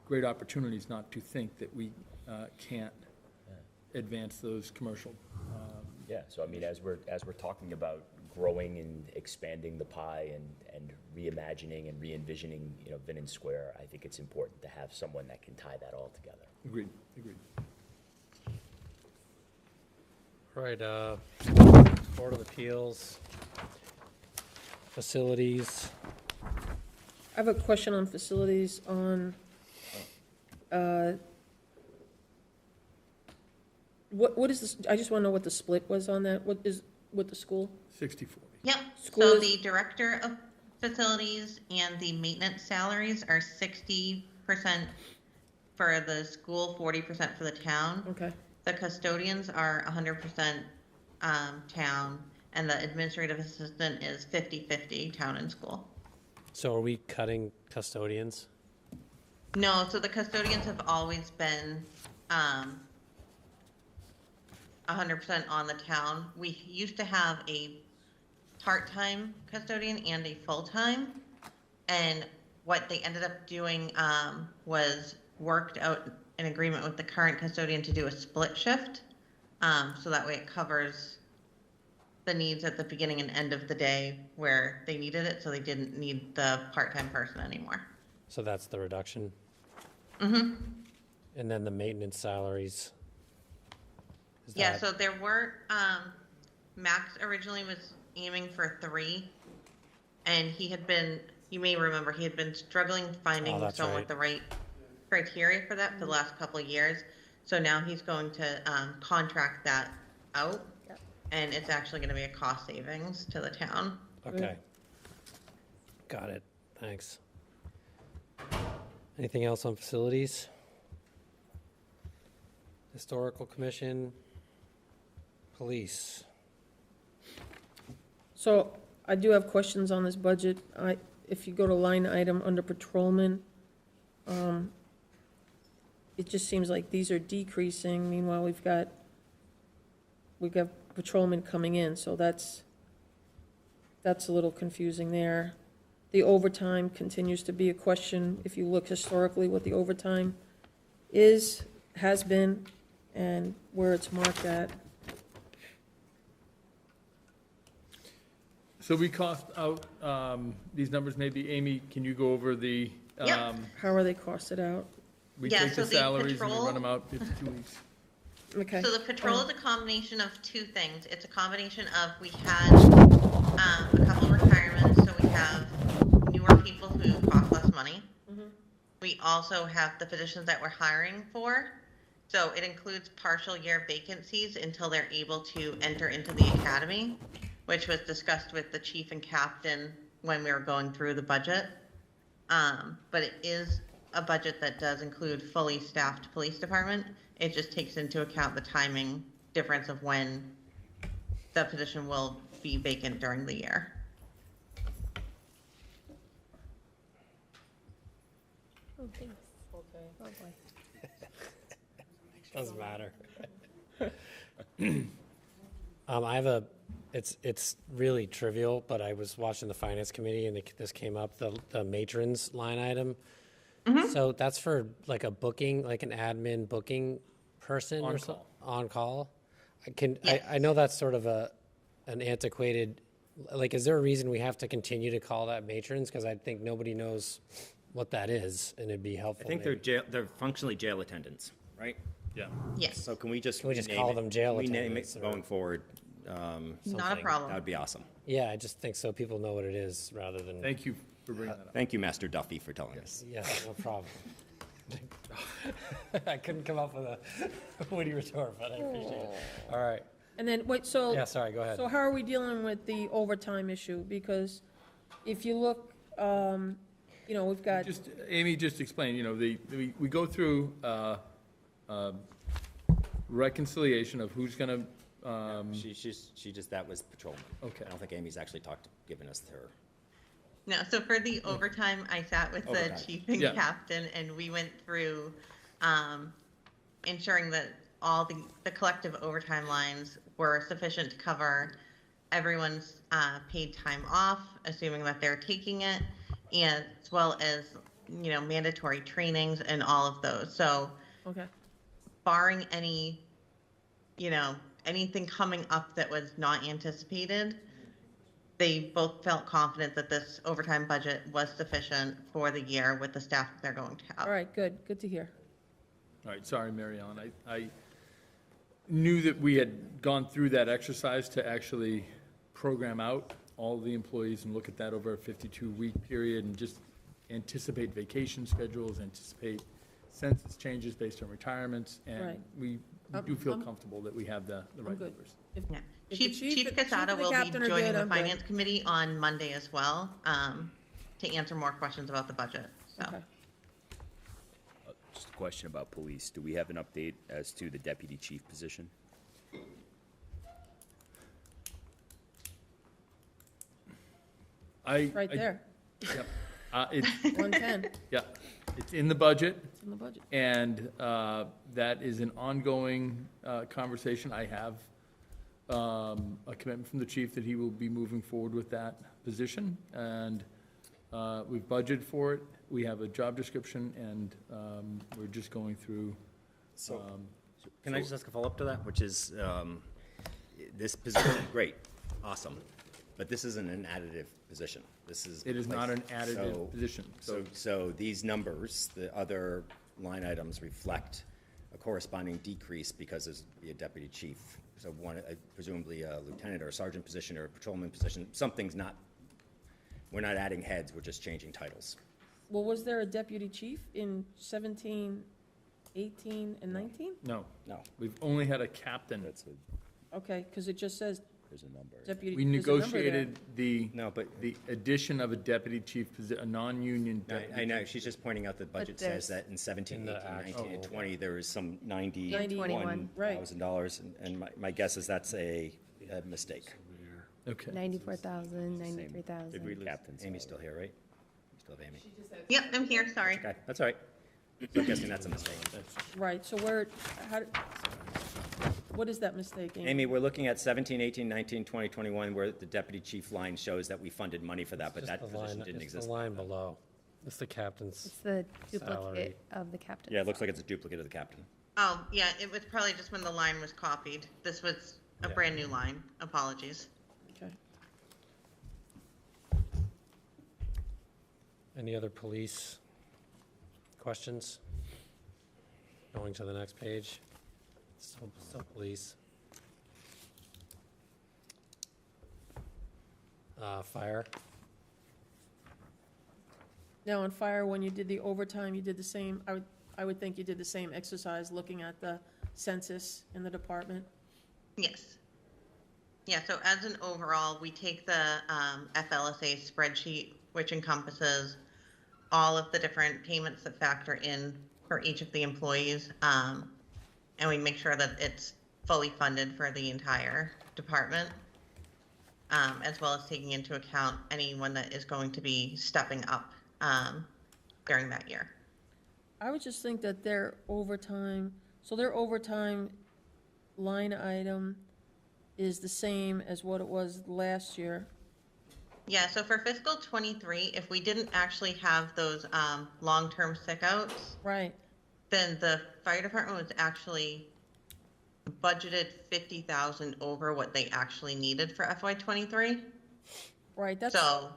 great opportunities not to think that we can't advance those commercial. Yeah, so I mean, as we're talking about growing and expanding the pie and reimagining and re-envisioning, Vinnon Square, I think it's important to have someone that can tie that all together. Agreed. All right, Board of Appeals. Facilities. I have a question on facilities on, what is this, I just want to know what the split was on that, what is, with the school? 60/40. Yep, School so is- the director of facilities and the maintenance salaries are 60% for the school, 40% for the town. Okay. The custodians are 100% town, and the administrative assistant is 50-50 town and school. So are we cutting custodians? No, so the custodians have always been 100% on the town. We used to have a part-time custodian and a full-time, and what they ended up doing was worked out an agreement with the current custodian to do a split shift, so that way it covers the needs at the beginning and end of the day where they needed it, so they didn't need the part-time person anymore. So that's the reduction? Mm-hmm. And then the maintenance salaries? Is Yeah, that- so there were, Max originally was aiming for 3, and he had been, you may remember, he had been struggling finding Oh, that's someone right. with the right criteria for that for the last couple of years. So now he's going to contract that out, and it's actually gonna be a cost savings to the town. Okay. Got it. Thanks. Anything else on facilities? Historical Commission? Police? So I do have questions on this budget. If you go to line item under patrolman, it just seems like these are decreasing. Meanwhile, we've got patrolmen coming in, so that's a little confusing there. The overtime continues to be a question. If you look historically what the overtime has been, and where it's marked at. So we cost out these numbers, maybe, Amy, can you go over the? Yep. How are they costed out? We Yeah, take so the the salaries and we patrol- run them out 52 weeks. Okay. So the patrol is a combination of 2 things. It's a combination of, we had a couple of retirements, so we have newer people who cost less money. We also have the positions that we're hiring for. So it includes partial year vacancies until they're able to enter into the academy, which was discussed with the chief and captain when we were going through the budget. But it is a budget that does include fully staffed police department. It just takes into account the timing difference of when the position will be vacant during the year. Oh, thanks. Okay. Oh, boy. Doesn't matter. I have it's really trivial, but I was watching the finance committee and this came up, the matrons line item. So that's for like a booking, like an admin booking person or something? On call? I know that's sort of an antiquated, like, is there a reason we have to continue to call that matrons? Because I think nobody knows what that is, and it'd be helpful. I think they're functionally jail attendants, right? Yeah. Yes. So can we just name call it- them jail we name attendants it or- going forward? Not a something. problem. That would be awesome. Yeah, I just think so people know what it is rather than. Thank you for bringing that up. Thank you, Master Duffy, for telling us. Yeah, no problem. I couldn't come up with a witty retort, but I appreciate it. All right. And then, wait, so. Yeah, sorry, go ahead. So how are we dealing with the overtime issue? Because if you look, we've got. Amy just explained, we go through reconciliation of who's gonna. That was patrolman. Okay. I don't think Amy's actually given us her. No, so for the overtime, I sat with Overtime. the chief and Yeah. captain, and we went through ensuring that all the collective overtime lines were sufficient to cover everyone's paid time off, assuming that they're taking it, and as well as, mandatory trainings and all of those. So Okay. barring any, anything coming up that was not anticipated, they both felt confident that this overtime budget was sufficient for the year with the staff that they're going to have. All right, good to hear. All right, sorry, Mary Ellen. I knew that we had gone through that exercise to actually program out all of the employees and look at that over a 52-week period and just anticipate vacation schedules, anticipate census changes based on retirements, and Right. we do feel comfortable that we have the right good. numbers. Yeah. If the Chief and Casada the will be captain are joining good, the I'm good. Finance Committee on Monday as well, to answer more questions about the budget, so. Okay. Just a question about police. Do we have an update as to the deputy chief position? Right there, Yep. It's, 110, yeah, it's in the budget. it's in the budget. And that is an ongoing conversation. I have a commitment from the chief that he will be moving forward with that position. And we've budgeted for it. We have a job description, and we're just going through. Can I just ask a follow-up to that, which is, this position, great, awesome, but this isn't an additive position. This is. It is not an additive So- position. So these numbers, the other line items reflect a corresponding decrease because there's be a deputy chief. So one, presumably a lieutenant or a sergeant position or a patrolman position, something's not, we're not adding heads, we're just changing titles. Well, was there a deputy chief in 17, 18, and 19? No, No. we've only had a captain. Okay, because it just says There's a number. deputy. We there's a number there. negotiated the, No, but the addition of a deputy chief, a non-union I deputy. know, she's just pointing out that budget says that in 17, In the 18, 19, and actual- 20, there was some $91,000, and my guess is that's a mistake. Okay. 94,000, Did 93,000. we lose? Amy's still here, right? We still have Amy. Yep, I'm here, sorry. Okay, that's all right. So I'm guessing that's a mistake. Right, so where, what is that mistake, Amy? Amy, we're looking at 17, 18, 19, 20, 21, where the deputy chief line shows that we funded money for that, but Just that the position line- didn't it's exist. the line below. It's the captain's. It's the Salary. duplicate of the captain. Yeah, it looks like it's a duplicate of the captain. Oh, yeah, it was probably just when the line was copied. This was a Yeah. brand new line, apologies. Okay. Any other police questions? Going to the next page. Still police. Fire. Now, on fire, when you did the overtime, you did the same, I would think you did the same exercise, looking at the census in the department? Yes. Yeah, so as an overall, we take the FLSA spreadsheet, which encompasses all of the different payments that factor in for each of the employees, and we make sure that it's fully funded for the entire department, as well as taking into account anyone that is going to be stepping up during that year. I would just think that their overtime, so their overtime line item is the same as what it was last year. Yeah, so for fiscal '23, if we didn't actually have those long-term sick outs, Right, then the fire department was actually budgeted 50,000 over what they actually needed for FY23. right, So,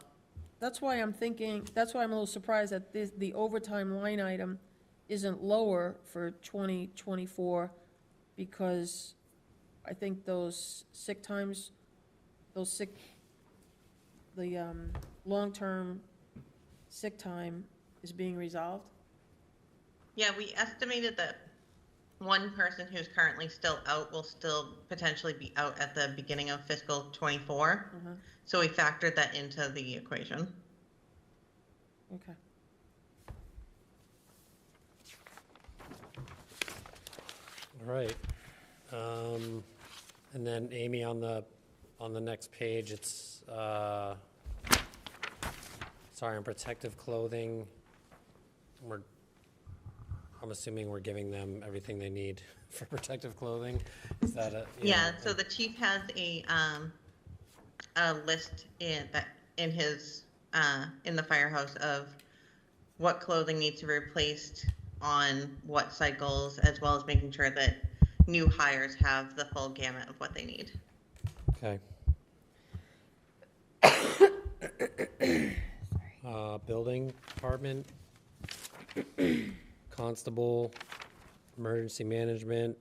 that's why I'm thinking, that's why I'm a little surprised that the overtime line item isn't lower for 2024, because I think those sick times, the long-term sick time is being resolved. yeah, we estimated that one person who's currently still out will still potentially be out at the beginning of fiscal '24. So we factored that into the equation. Okay. All right. And then Amy, on the next page, it's, sorry, on protective clothing, I'm assuming we're giving them everything they need for protective clothing? Is that a? Yeah, so the chief has a list in his in the firehouse of what clothing needs to be replaced on what cycles, as well as making sure that new hires have the full gamut of what they need. Okay. Building department, constable, emergency management,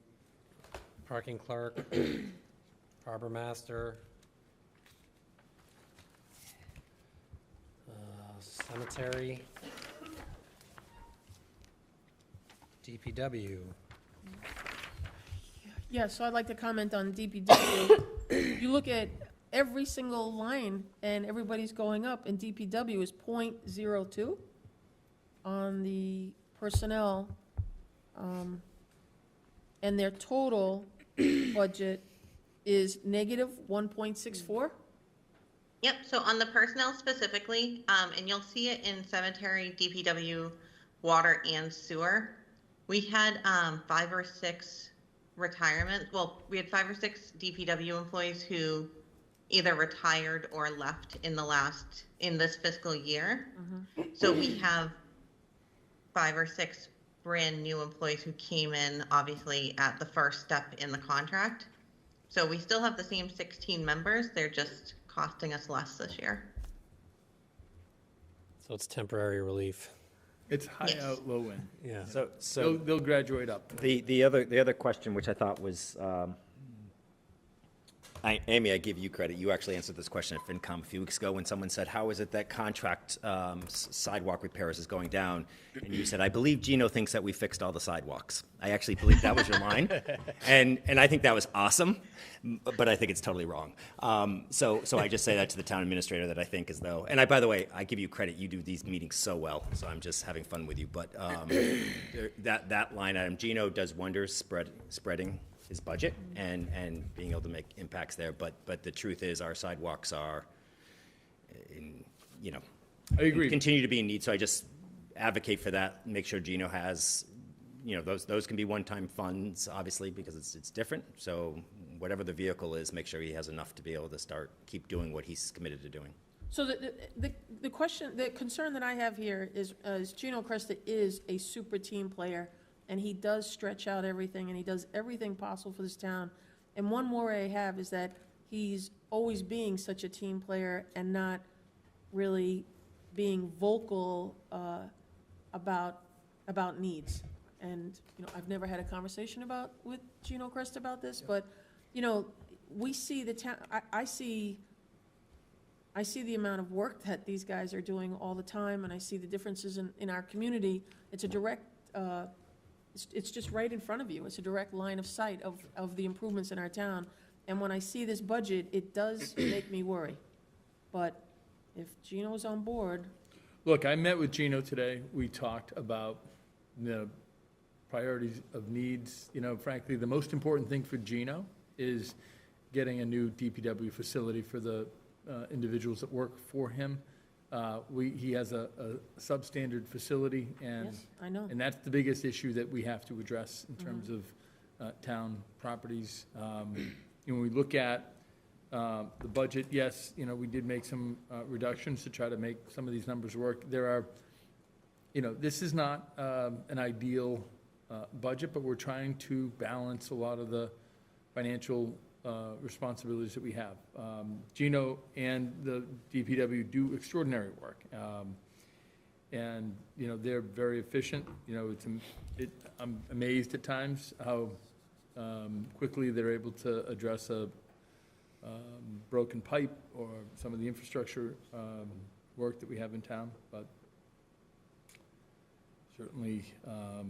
parking clerk, harbor master, cemetery. DPW. Yeah, so I'd like to comment on DPW. You look at every single line, and everybody's going up, and DPW is .02 on the personnel, and their total budget is negative 1.64. Yep, so on the personnel specifically, and you'll see it in cemetery, DPW, water, and sewer, we had 5 or 6 retirements. Well, we had 5 or 6 DPW employees who either retired or left in this fiscal year. So we have 5 or 6 brand new employees who came in, obviously, at the first step in the contract. So we still have the same 16 members. They're just costing us less this year. So it's temporary relief. It's high out, low in. Yeah. So They'll graduate up. the other question, which I thought was, Amy, I give you credit. You actually answered this question at FinCom a few weeks ago when someone said, how is it that contract sidewalk repairs is going down? And you said, I believe Gino thinks that we fixed all the sidewalks. I actually believe that was your line. And I think that was awesome, but I think it's totally wrong. So I just say that to the town administrator that I think as though, and by the way, I give you credit. You do these meetings so well, so I'm just having fun with you. But that line item, Gino does wonders spreading his budget and being able to make impacts there. But the truth is our sidewalks are, I agree. Continue to be in need. So I just advocate for that. Make sure Gino has, those can be one-time funds, obviously, because it's different. So whatever the vehicle is, make sure he has enough to be able to keep doing what he's committed to doing. So the concern that I have here is Gino Cresta is a super team player, and he does stretch out everything, and he does everything possible for this town. And one worry I have is that he's always being such a team player and not really being vocal about needs. And I've never had a conversation with Gino Cresta about this, but we see the town. I see the amount of work that these guys are doing all the time, and I see the differences in our community. It's a direct. It's just right in front of you. It's a direct line of sight of the improvements in our town. And when I see this budget, it does make me worry. But if Gino's on board. Look, I met with Gino today. We talked about the priorities of needs. Frankly, the most important thing for Gino is getting a new DPW facility for the individuals that work for him. He has a substandard facility, and Yes, I know. and that's the biggest issue that we have to address in terms of town properties. When we look at the budget, yes, we did make some reductions to try to make some of these numbers work. There are, this is not an ideal budget, but we're trying to balance a lot of the financial responsibilities that we have. Gino and the DPW do extraordinary work, and they're very efficient. I'm amazed at times how quickly they're able to address a broken pipe or some of the infrastructure work that we have in town, but certainly a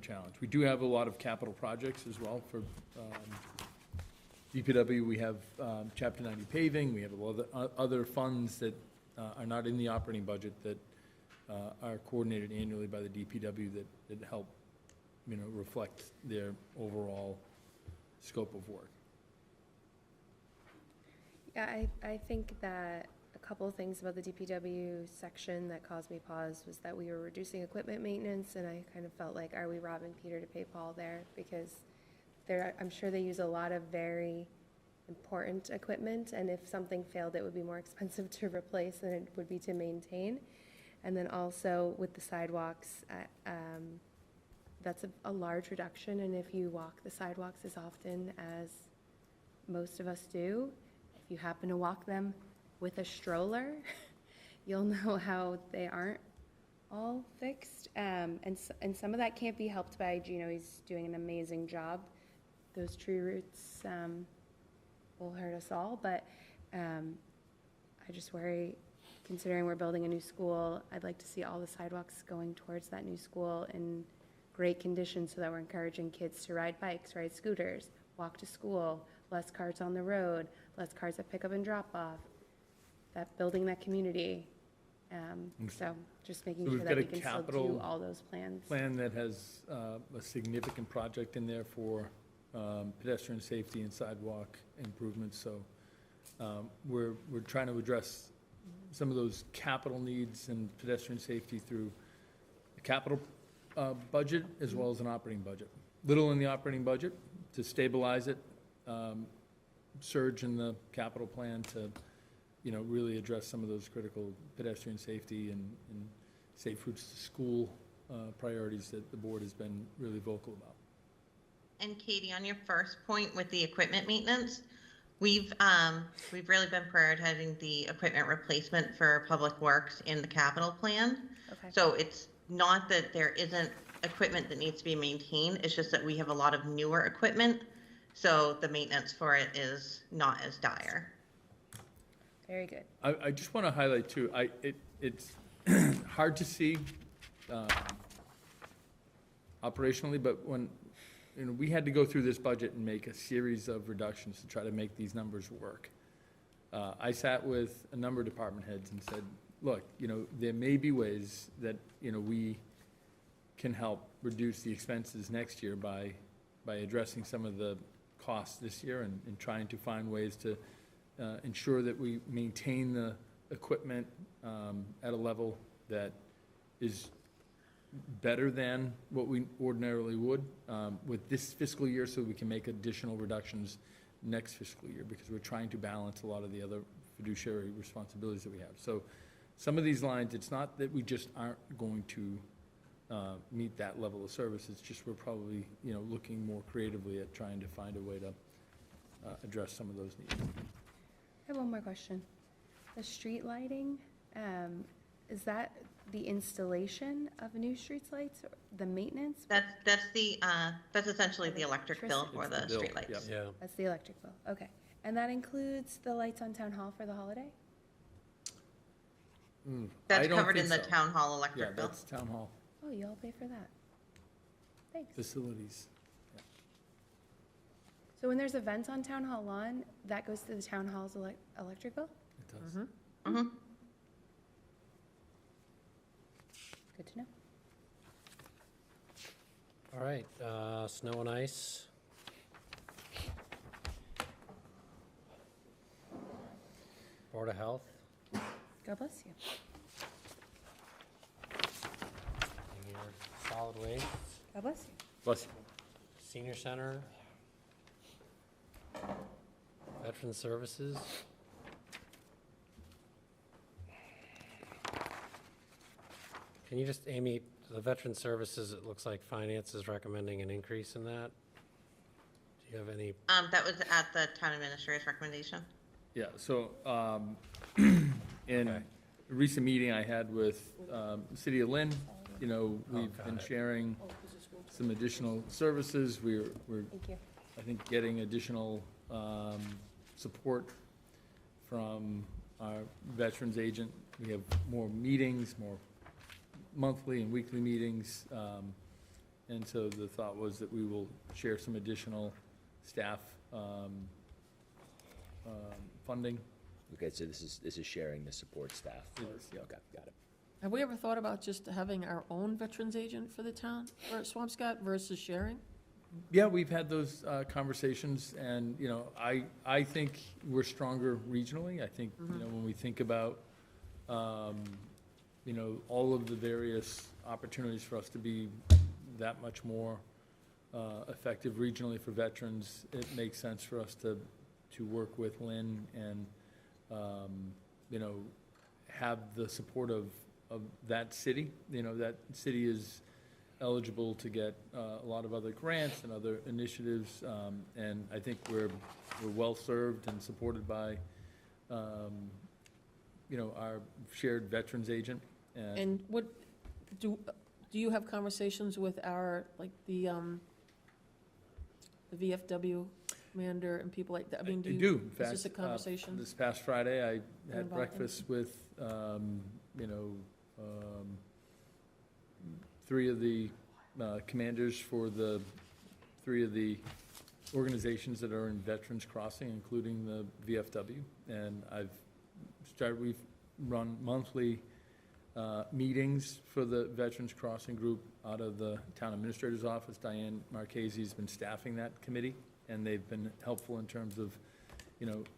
challenge. We do have a lot of capital projects as well for DPW. We have Chapter 90 paving. We have a lot of other funds that are not in the operating budget that are coordinated annually by the DPW that help, reflect their overall scope of work. Yeah, I think that a couple of things about the DPW section that caused me pause was that we were reducing equipment maintenance, and I kind of felt like, are we robbing Peter to pay Paul there? Because I'm sure they use a lot of very important equipment, and if something failed, it would be more expensive to replace than it would be to maintain. And then also with the sidewalks, that's a large reduction, and if you walk the sidewalks as often as most of us do, if you happen to walk them with a stroller, you'll know how they aren't all fixed. And some of that can't be helped by Gino. He's doing an amazing job. Those tree roots will hurt us all, but I just worry considering we're building a new school, I'd like to see all the sidewalks going towards that new school in great condition so that we're encouraging kids to ride bikes, ride scooters, walk to school, less cars on the road, less cars that pick up and drop off, that building that community. So just making So sure we've that got we a can still capital do all those plans. Plan that has a significant project in there for pedestrian safety and sidewalk improvements, so we're trying to address some of those capital needs and pedestrian safety through the capital budget as well as an operating budget. Little in the operating budget to stabilize it, surge in the capital plan to, really address some of those critical pedestrian safety and safe routes to school priorities that the board has been really vocal about. And Katie, on your first point with the equipment maintenance, we've really been prioritizing the equipment replacement for Public Works in the capital plan. Okay. So it's not that there isn't equipment that needs to be maintained, it's just that we have a lot of newer equipment, so the maintenance for it is not as dire. Very good. I just want to highlight too, it's hard to see operationally, but when we had to go through this budget and make a series of reductions to try to make these numbers work. I sat with a number of department heads and said, look, there may be ways that, we can help reduce the expenses next year by addressing some of the costs this year and trying to find ways to ensure that we maintain the equipment at a level that is better than what we ordinarily would with this fiscal year, so we can make additional reductions next fiscal year, because we're trying to balance a lot of the other fiduciary responsibilities that we have. So some of these lines, it's not that we just aren't going to meet that level of service, it's just we're probably looking more creatively at trying to find a way to address some of those needs. I have one more question. The street lighting, is that the installation of new street lights, or the maintenance? That's essentially the electric bill for the bill, streetlights. yep. Yeah. That's the electric bill, okay. And that includes the lights on Town Hall for the holiday? I That's don't covered in think the so. town hall Yeah, electric bill. that's town hall Oh, you all pay for that? Thanks. facilities. So when there's events on Town Hall lawn, that goes to the Town Hall's electric bill? It does. Mhm. Good to know. All right, snow and ice. Board of Health, God bless you. and your solid waste, God bless you. Bless you. senior center, veteran services. Can you just, Amy, the veteran services, it looks like finance is recommending an increase in that. Do you have any? That was at the town administrator's recommendation. Yeah, so in a recent meeting I had with the City of Lynn, we've been sharing some additional services. We're Thank you. I think getting additional support from our veterans agent. We have more meetings, more monthly and weekly meetings. And so the thought was that we will share some additional staff funding. Okay, so this is sharing the support staff. It is, yeah. Okay, got it. Have we ever thought about just having our own veterans agent for the town, for Swampscott, versus sharing? Yeah, we've had those conversations, and, I think we're stronger regionally. I think, when we think about, all of the various opportunities for us to be that much more effective regionally for veterans, it makes sense for us to work with Lynn and, have the support of that city. That city is eligible to get a lot of other grants and other initiatives, and I think we're well-served and supported by, our shared veterans agent. And what, do you have conversations with our, the VFW? commander and people like that? I mean, I do. In is fact, this a conversation? this past Friday, I had involved in? breakfast with, three of the commanders for the three of the organizations that are in Veterans Crossing, including the VFW. And we've run monthly meetings for the Veterans Crossing group out of the town administrator's office. Diane Marchese's been staffing that committee, and they've been helpful in terms of,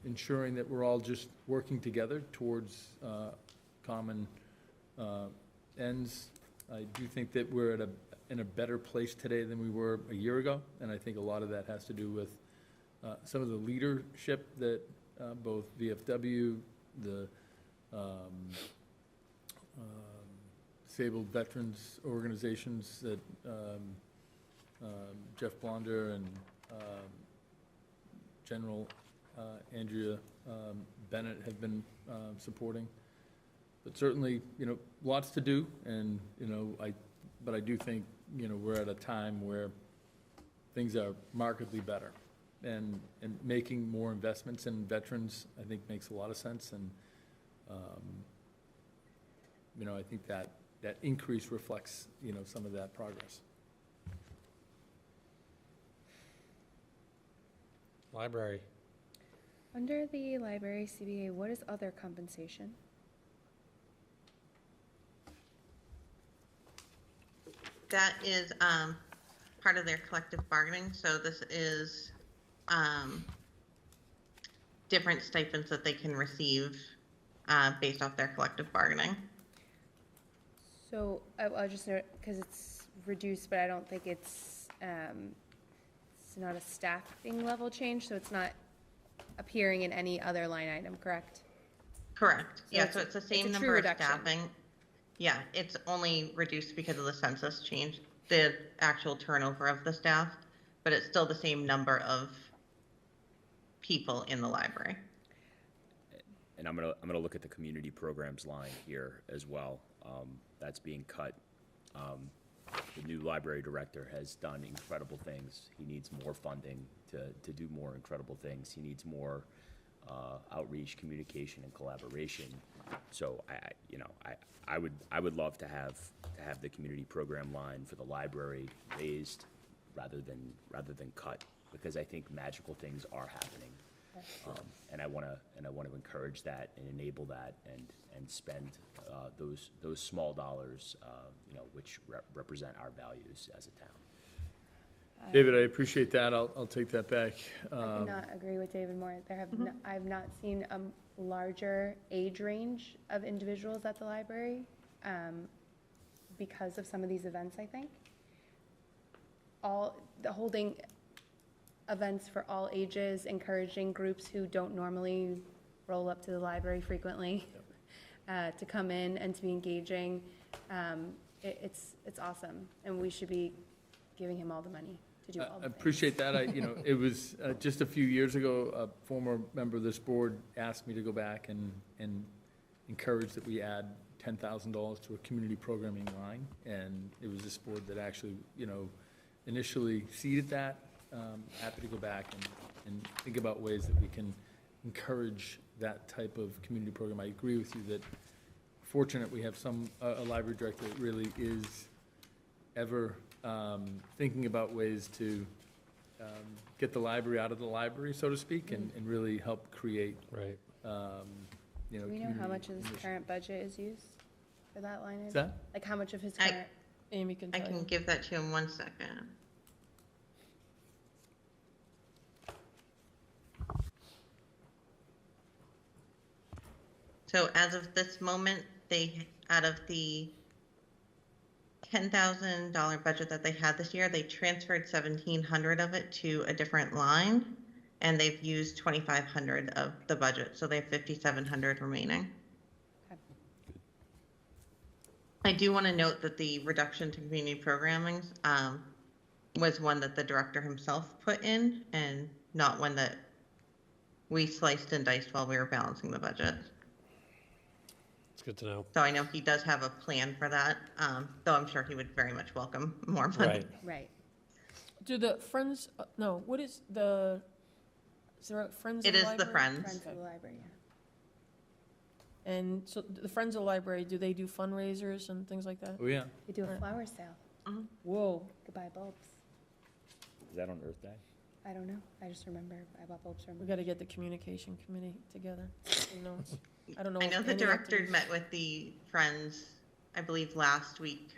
ensuring that we're all just working together towards common ends. I do think that we're in a better place today than we were a year ago, and I think a lot of that has to do with some of the leadership that both VFW, the disabled veterans organizations that Jeff Blonder and General Andrea Bennett have been supporting. But certainly, lots to do, and, but I do think, we're at a time where things are markedly better. And making more investments in veterans, I think, makes a lot of sense, and, I think that increase reflects, some of that progress. Library. Under the library CBA, what is other compensation? That is part of their collective bargaining. So this is different stipends that they can receive based off their collective bargaining. So I'll just note, because it's reduced, but I don't think it's not a staffing level change, so it's not appearing in any other line item, correct? Correct. Yeah, so it's the same number of reduction. staffing. Yeah, it's only reduced because of the census change, the actual turnover of the staff, but it's still the same number of people in the library. And I'm gonna look at the community programs line here as well. That's being cut. The new library director has done incredible things. He needs more funding to do more incredible things. He needs more outreach, communication, and collaboration. So I would love to have the community program line for the library raised rather than cut, because I think magical things are happening. And I want to encourage that and enable that and spend those small dollars, which represent our values as a town. David, I appreciate that. I'll take that back. I cannot agree with David more. I've not seen a larger age range of individuals at the library because of some of these events, I think. Holding events for all ages, encouraging groups who don't normally roll up to the library frequently to come in and to be engaging. It's awesome, and we should be giving him all the money to do all the I appreciate that. It was just a few years ago, a former member of this board asked me to go back and encourage that we add $10,000 to a community programming line, and it was this board that actually, initially seeded that. Happy to go back and think about ways that we can encourage that type of community program. I agree with you that fortunate we have a library director that really is ever thinking about ways to get the library out of the library, so to speak, and really help create. Right. Do we know how much of his current budget is used for that line item? What's that? Like how much of his current? Amy can I tell can you. give that to you in 1 second. So as of this moment, out of the $10,000 budget that they had this year, they transferred 1,700 of it to a different line, and they've used 2,500 of the budget, so they have 5,700 remaining. Okay. I do want to note that the reduction to community programming was one that the director himself put in, and not one that we sliced and diced while we were balancing the budget. Good to know. So I know he does have a plan for that, though I'm sure he would very much welcome more money. Right. Right. Do the Friends, no, what is the Is there a Friends It of the is Library? the Friends. Friends of the library, yeah. And so the Friends of the Library, do they do fundraisers and things like that? Oh, yeah. They do a flower sale. Whoa. Could buy bulbs. Is that on Earth Day? I don't know. I just remember I bought bulbs from. We gotta get the communication committee together. Who knows? I don't know. I if know the any director activities- met with the Friends, I believe, last week,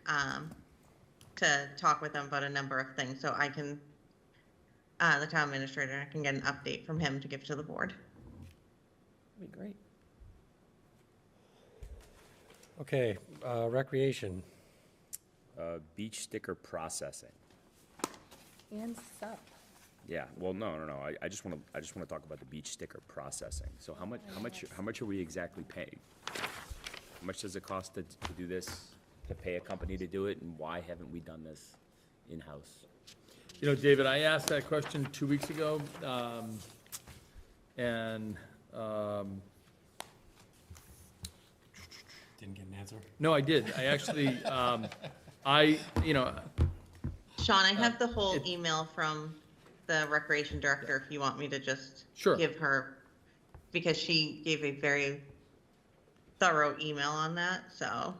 to talk with them about a number of things, so I can, the town administrator, I can get an update from him to give to the board. That'd be great. Okay, recreation. Beach sticker processing. And sup. Yeah, well, no. I just want to talk about the beach sticker processing. So how much are we exactly paying? How much does it cost to do this, to pay a company to do it, and why haven't we done this in-house? You know, David, I asked that question 2 weeks ago, and Didn't get an answer? no, I did. I actually, Sean, I have the whole email from the recreation director if you want me to just Sure. give her, because she gave a very thorough email on that, so.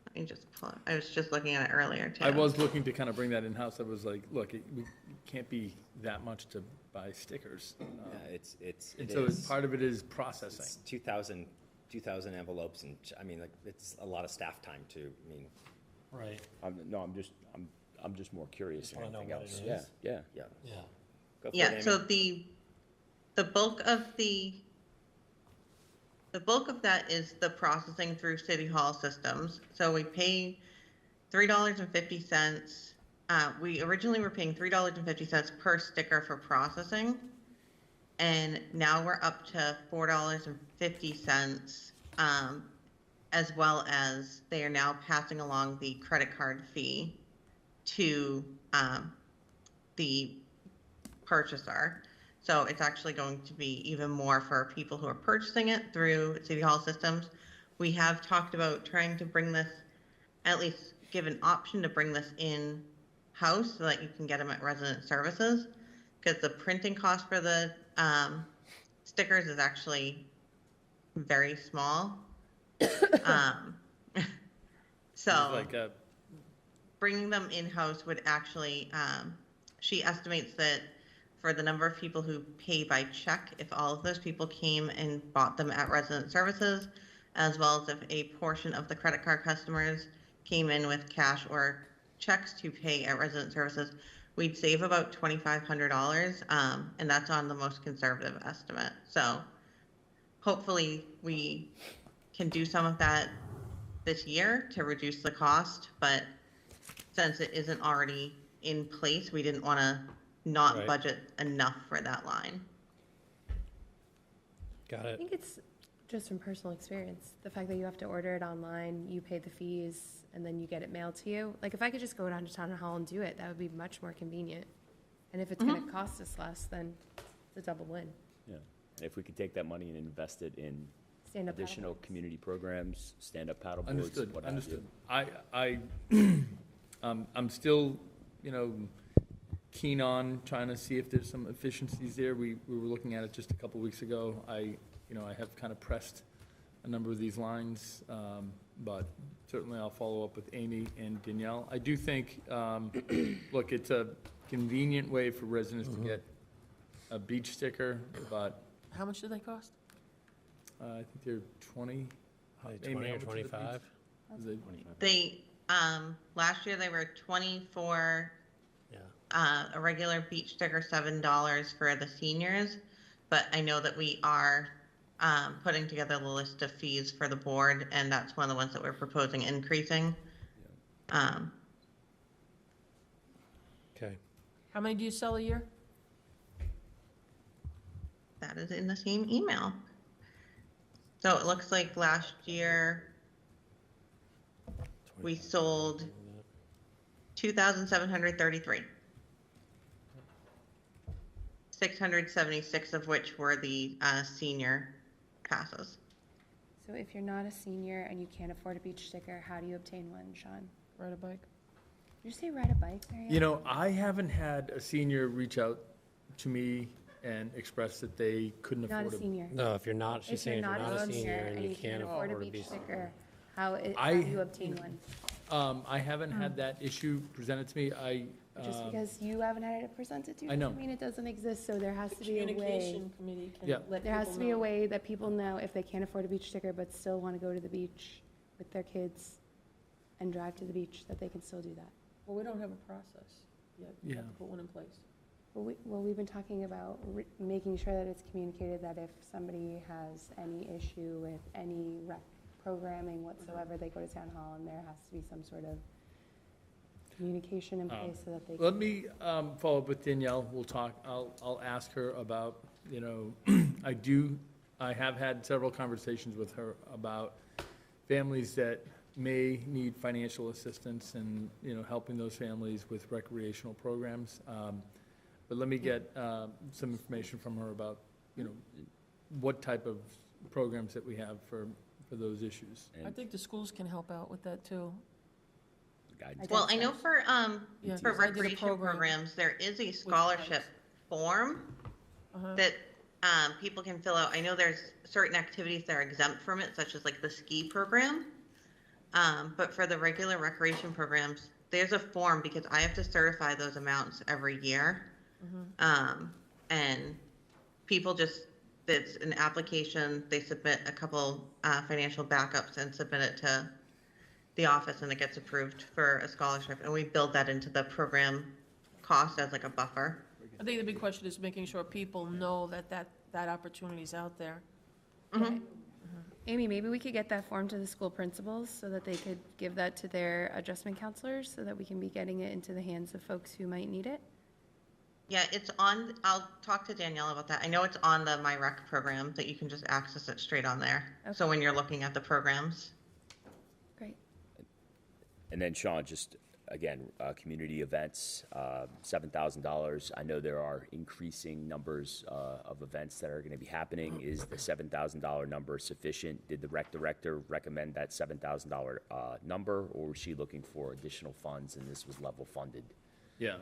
Let me just pull it. I was just looking at it earlier, too. I was looking to kind of bring that in-house. I was like, look, we can't be that much to buy stickers. Yeah, And so part of it is processing. It's 2,000 envelopes, and, I mean, like, it's a lot of staff time too, I mean. Right. I'm just more curious Just than wanna know anything what it else. is. Yeah. Yeah. Go for it, Yeah, Amy. so the bulk of that is the processing through City Hall systems. So we pay $3.50. We originally were paying $3.50 per sticker for processing, and now we're up to $4.50, as well as they are now passing along the credit card fee to the purchaser. So it's actually going to be even more for people who are purchasing it through City Hall systems. We have talked about trying to bring this, at least give an option to bring this in-house so that you can get them at resident services, because the printing cost for the stickers is actually very small. So Like bringing them in-house would actually, she estimates that for the number of people who pay by check, if all of those people came and bought them at resident services, as well as if a portion of the credit card customers came in with cash or checks to pay at resident services, we'd save about $2,500, and that's on the most conservative estimate. So hopefully we can do some of that this year to reduce the cost, but since it isn't already in place, we didn't want to not Right. budget enough for that line. Got I it. think it's just from personal experience, the fact that you have to order it online, you pay the fees, and then you get it mailed to you. Like, if I could just go down to town hall and do it, that would be much more convenient. And if it's gonna cost us less, then it's a double win. Yeah. And if we could take that money and invest it in Stand-up additional paddleboards. community programs, stand-up paddle boards, Understood, what have you. understood. I'm still, keen on trying to see if there's some efficiencies there. We were looking at it just a couple weeks ago. I have kind of pressed a number of these lines, but certainly I'll follow up with Amy and Danielle. I do think, look, it's a convenient way for residents to get a beach sticker, but How much do they cost? I think they're 20. Like Amy, 20 how or much is the beach? 25? Is it- They, last year they were 24, Yeah. a regular beach sticker, $7 for the seniors. But I know that we are, putting together the list of fees for the board, and that's one of the ones that we're proposing increasing. Okay. How many do you sell a year? That is in the same email. So it looks like last year we sold 2,733. 676 of which were the senior passes. So if you're not a senior and you can't afford a beach sticker, how do you obtain one, Sean? Ride a bike? Did you say ride a bike there yet? You know, I haven't had a senior reach out to me and express that they couldn't Not a afford it. senior. No, if you're not, she's If you're saying if you're not not a senior and you can't afford a a beach beach. sticker, how do I- you obtain one? I haven't had that issue presented to me. Just because you haven't had it presented to you I know. doesn't mean it doesn't exist, so there has to be a way. Communication committee can Yeah. let There has people to be a know. way that people know if they can't afford a beach sticker but still want to go to the beach with their kids and drive to the beach, that they can still do that. Well, we don't have a process yet. We have Yeah. to put one in place. We've been talking about making sure that it's communicated that if somebody has any issue with any rec programming whatsoever, they go to town hall and there has to be some sort of communication in place so that they can. Let me follow up with Danielle. We'll talk, I'll ask her about, you know, I have had several conversations with her about families that may need financial assistance and, you know, helping those families with recreational programs. But let me get some information from her about, you know, what type of programs that we have for those issues. I think the schools can help out with that too. Guidance. Well, I know for Yeah, for 'cause I did a recreation program programs, there is a scholarship form that people can fill out. I know there's certain activities that are exempt from it, such as like the ski program. But for the regular recreation programs, there's a form because I have to certify those amounts every year. And people just, it's an application, they submit a couple financial backups and submit it to the office and it gets approved for a scholarship. And we build that into the program cost as like a buffer. I think the big question is making sure people know that opportunity is out there. Amy, maybe we could get that form to the school principals so that they could give that to their adjustment counselors so that we can be getting it into the hands of folks who might need it. Yeah, it's on, I'll talk to Danielle about that. I know it's on the My Rec program that you can just access it straight on there. So when you're looking at the programs. Great. And then Sean, just again, community events, $7,000. I know there are increasing numbers of events that are going to be happening. Is the $7,000 number sufficient? Did the rec director recommend that $7,000 number, or was she looking for additional funds and this was level funded? Yeah,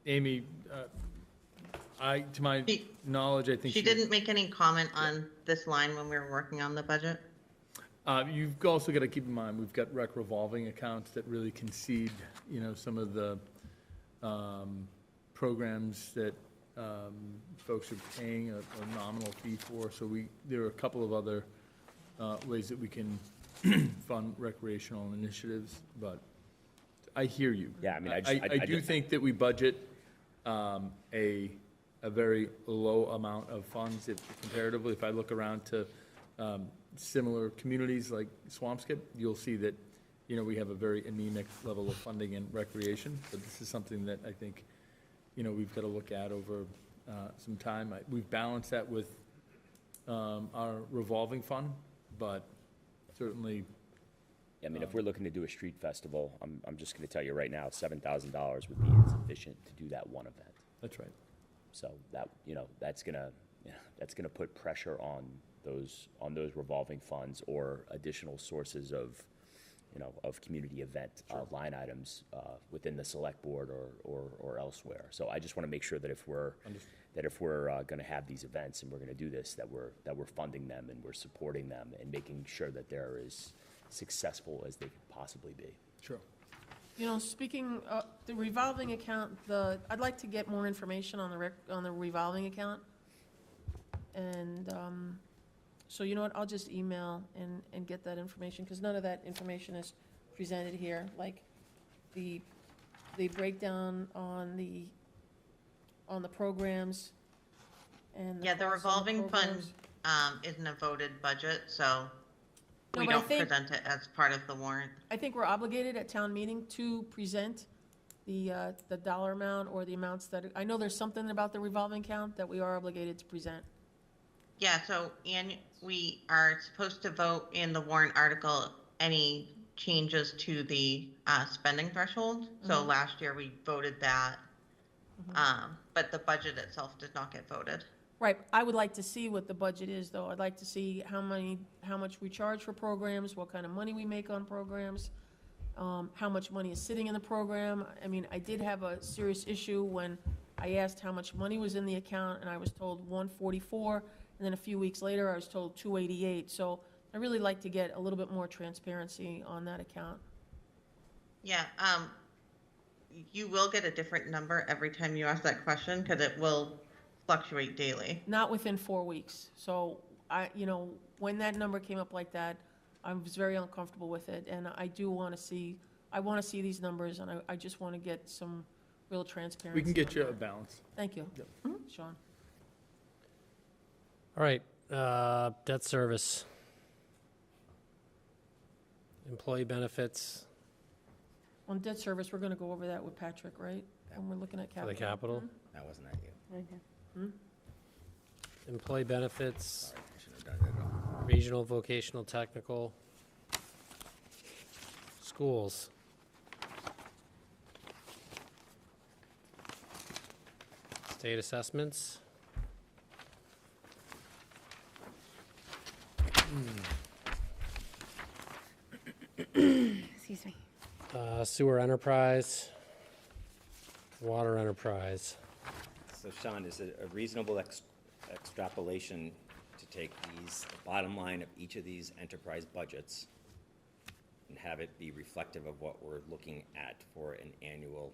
Amy, to my knowledge, I think She didn't make any comment on this line when we were working on the budget. You've also got to keep in mind, we've got rec revolving accounts that really concede, you know, some of the programs that folks are paying a nominal fee for. So there are a couple of other ways that we can fund recreational initiatives, but I hear you. Yeah, I mean, I do think that we budget a very low amount of funds comparatively. If I look around to similar communities like Swampscott, you'll see that, you know, we have a very anemic level of funding in recreation. But this is something that I think, you know, we've got to look at over some time. We've balanced that with our revolving fund, but certainly. I mean, if we're looking to do a street festival, I'm just going to tell you right now, $7,000 would be insufficient to do that one event. That's right. So that, you know, that's gonna put pressure on those revolving funds or additional sources of, you know, of community event line items within the select board or elsewhere. So I just want to make sure that if we're going to have these events and we're going to do this, that we're funding them and we're supporting them and making sure that they're as successful as they could possibly be. Sure. You know, speaking the revolving account, I'd like to get more information on the revolving account. And so you know what, I'll just email and get that information, because none of that information is presented here, like the breakdown on the programs and Yeah, the costs on revolving fund programs. isn't a voted budget, so No, we but I don't think- present it as part of the warrant. I think we're obligated at town meeting to present the dollar amount or the amounts that, I know there's something about the revolving account that we are obligated to present. Yeah, so we are supposed to vote in the warrant article any changes to the spending threshold. So last year we voted that, but the budget itself did not get voted. Right, I would like to see what the budget is, though. I'd like to see how much we charge for programs, what kind of money we make on programs. how much money is sitting in the program. I mean, I did have a serious issue when I asked how much money was in the account, and I was told 144, and then a few weeks later, I was told 288. So I really like to get a little bit more transparency on that account. Yeah, you will get a different number every time you ask that question because it will fluctuate daily. Not within 4 weeks. So when that number came up like that, I was very uncomfortable with it, and I want to see these numbers, and I just want to get some real transparency. We can get on you that. a balance. Thank you. Yep. Sean? All right, debt service. Employee benefits On debt service, we're going to go over that with Patrick, right? When we're looking at for capital. the capital. That wasn't at you. Hmm? Employee benefits, Sorry, I shouldn't have done it at all. regional vocational technical, schools. State assessments. Excuse me. Sewer enterprise, water enterprise. So Sean, is it a reasonable extrapolation to take the bottom line of each of these enterprise budgets and have it be reflective of what we're looking at for an annual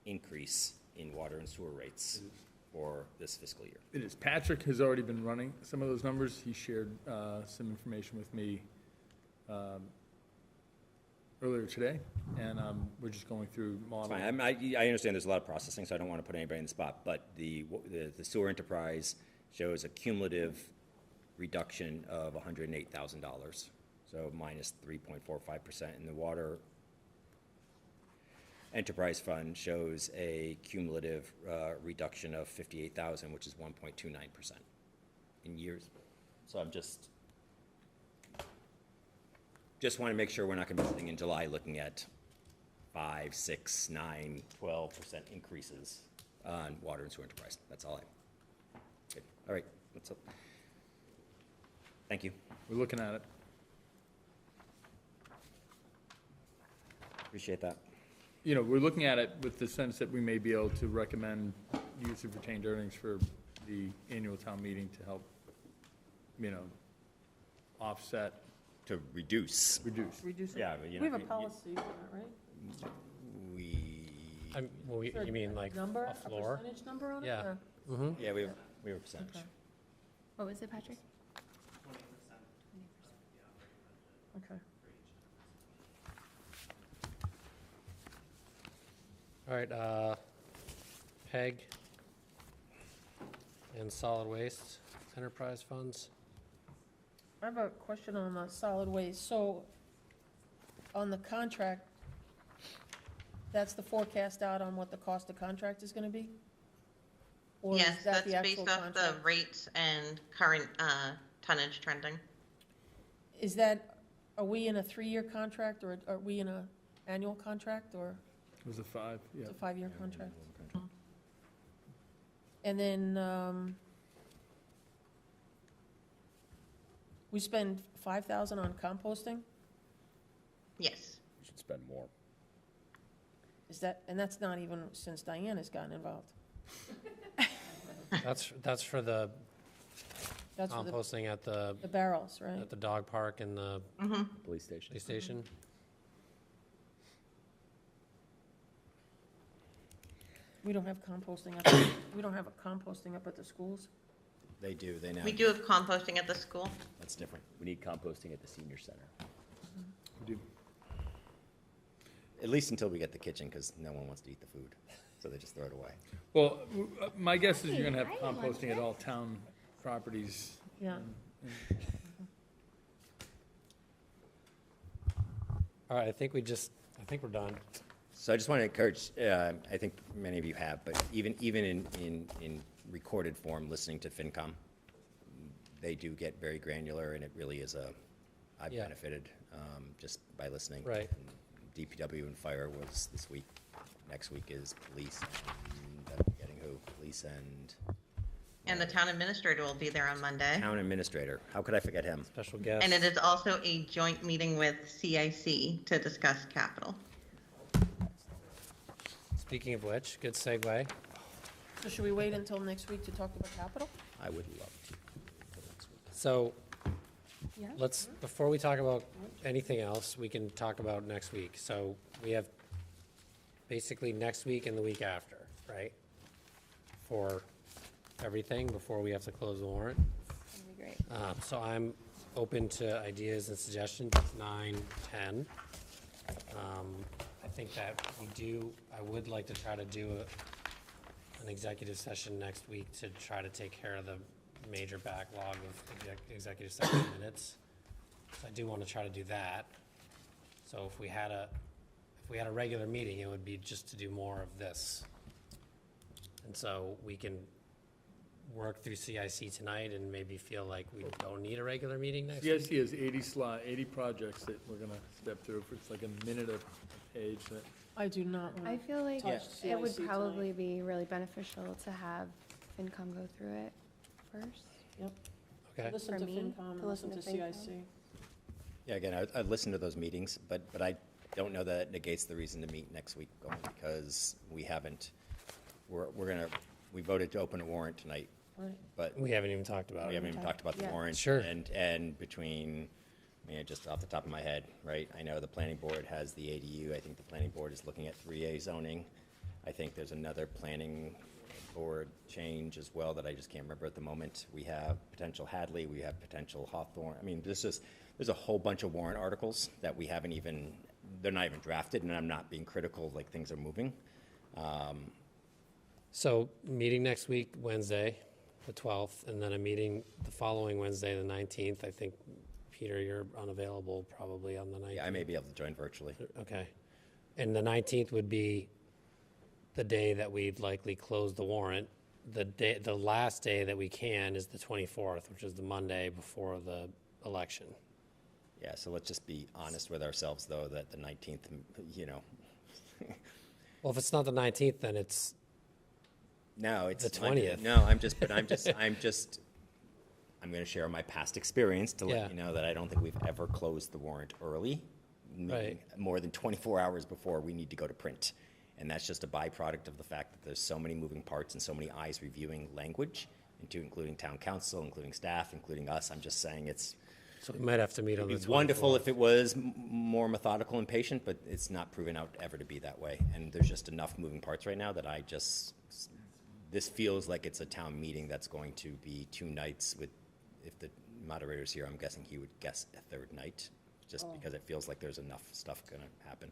increase in water and sewer rates for this fiscal year? It is. Patrick has already been running some of those numbers. He shared some information with me earlier today, and we're just going through It's modeling. fine. I understand there's a lot of processing, so I don't want to put anybody in the spot, but the sewer enterprise shows a cumulative reduction of $108,000, so minus 3.45%. And the water enterprise fund shows a cumulative reduction of $58,000, which is 1.29% in years. So I'm just want to make sure we're not going to be sitting in July looking at 5, 6, 9, 12% increases on water and sewer enterprise. That's all good. All right, what's up? Thank you. We're looking at it. Appreciate that. We're looking at it with the sense that we may be able to recommend use of retained earnings for the annual town meeting to help, offset. To reduce. Reduce it. Yeah, but, We have a policy for that, right? You mean like Number, a floor? percentage number on it? Yeah. or- Mm-hmm. Yeah, we have a percentage. Okay. What was it, Patrick? Okay. All right, PEG and solid waste enterprise funds. I have a question on the solid waste. So, on the contract, that's the forecast out on what the cost of contract is gonna be? Or is Yes, that that's the actual based off the contract? rates and current tonnage trending. Is that, are we in a 3-year contract, or are we in a annual contract, or It was a 5, yeah. it's a 5-year contract? And then, we spend 5,000 on composting? Yes. We should spend more. Is that, and that's not even since Diane has gotten involved. That's for the That's for composting at the the barrels, right? dog park and the Police station. police station. We don't have composting we don't have a composting up at the schools? They do, they now. We do have composting at the school. That's different. We need composting at the senior center. We do. At least until we get the kitchen, because no one wants to eat the food, so they just throw it away. Well, my guess is you're gonna have composting at all town properties. Yeah. All right, I think we're done. So I just want to encourage, I think many of you have, but even in recorded form, listening to FinCom, they do get very granular, and it really is I've Yeah. benefited just by listening. Right. DPW and fire was this week. Next week is police and, I'm forgetting who, police and And the town administrator will be there on Monday. Town administrator, how could I forget him? Special guest. And it is also a joint meeting with CIC to discuss capital. Speaking of which, good segue. So should we wait until next week to talk about capital? I would love to. So before we talk about anything else, we can talk about next week. So we have basically next week and the week after, right? For everything before we have to close the warrant. That'd be great. So I'm open to ideas and suggestions, 9, 10. I think that I would like to try to do an executive session next week to try to take care of the major backlog of executive session minutes. So I do want to try to do that. So if we had a regular meeting, it would be just to do more of this. And so we can work through CIC tonight and maybe feel like we don't need a regular meeting next week. CIC has 80 projects that we're gonna step through. It's like a minute a page. I do not I want feel like touch it would CIC probably be really beneficial to have FinCom go through it first. Yep. Okay. Listen For to me, FinCom and to listen to listen to CIC. Yeah, again, I'd listen to those meetings, but I don't know that it negates the reason to meet next week, only because we voted to open a warrant tonight, Right. but We haven't even talked about we it. haven't even talked about the Yeah. warrant. Sure. And between, just off the top of my head, right, I know the planning board has the ADU. I think the planning board is looking at 3A zoning. I think there's another planning board change as well that I just can't remember at the moment. We have potential Hadley, we have potential Hawthorne. There's a whole bunch of warrant articles that we haven't even, they're not even drafted, and I'm not being critical, like things are moving. So meeting next week, Wednesday, the 12th, and then a meeting the following Wednesday, the 19th. I think, Peter, you're unavailable probably on the 19th. Yeah, I may be able to join virtually. Okay. And the 19th would be the day that we'd likely close the warrant. The last day that we can is the 24th, which is the Monday before the election. Yeah, so let's just be honest with ourselves, though, that the 19th, Well, if it's not the 19th, then it's No, it's the 20th. No, I'm going to share my past experience to Yeah. let you know that I don't think we've ever closed the warrant early, meaning Right. more than 24 hours before we need to go to print. And that's just a byproduct of the fact that there's so many moving parts and so many eyes reviewing language, including town council, including staff, including us. I'm just saying So we might have to meet on the 24th. It'd be wonderful if it was more methodical and patient, but it's not proven out ever to be that way. And there's just enough moving parts right now that this feels like it's a town meeting that's going to be 2 nights with, if the moderator's here, I'm guessing he would guess a 3rd night, just because it feels like there's enough stuff going to happen.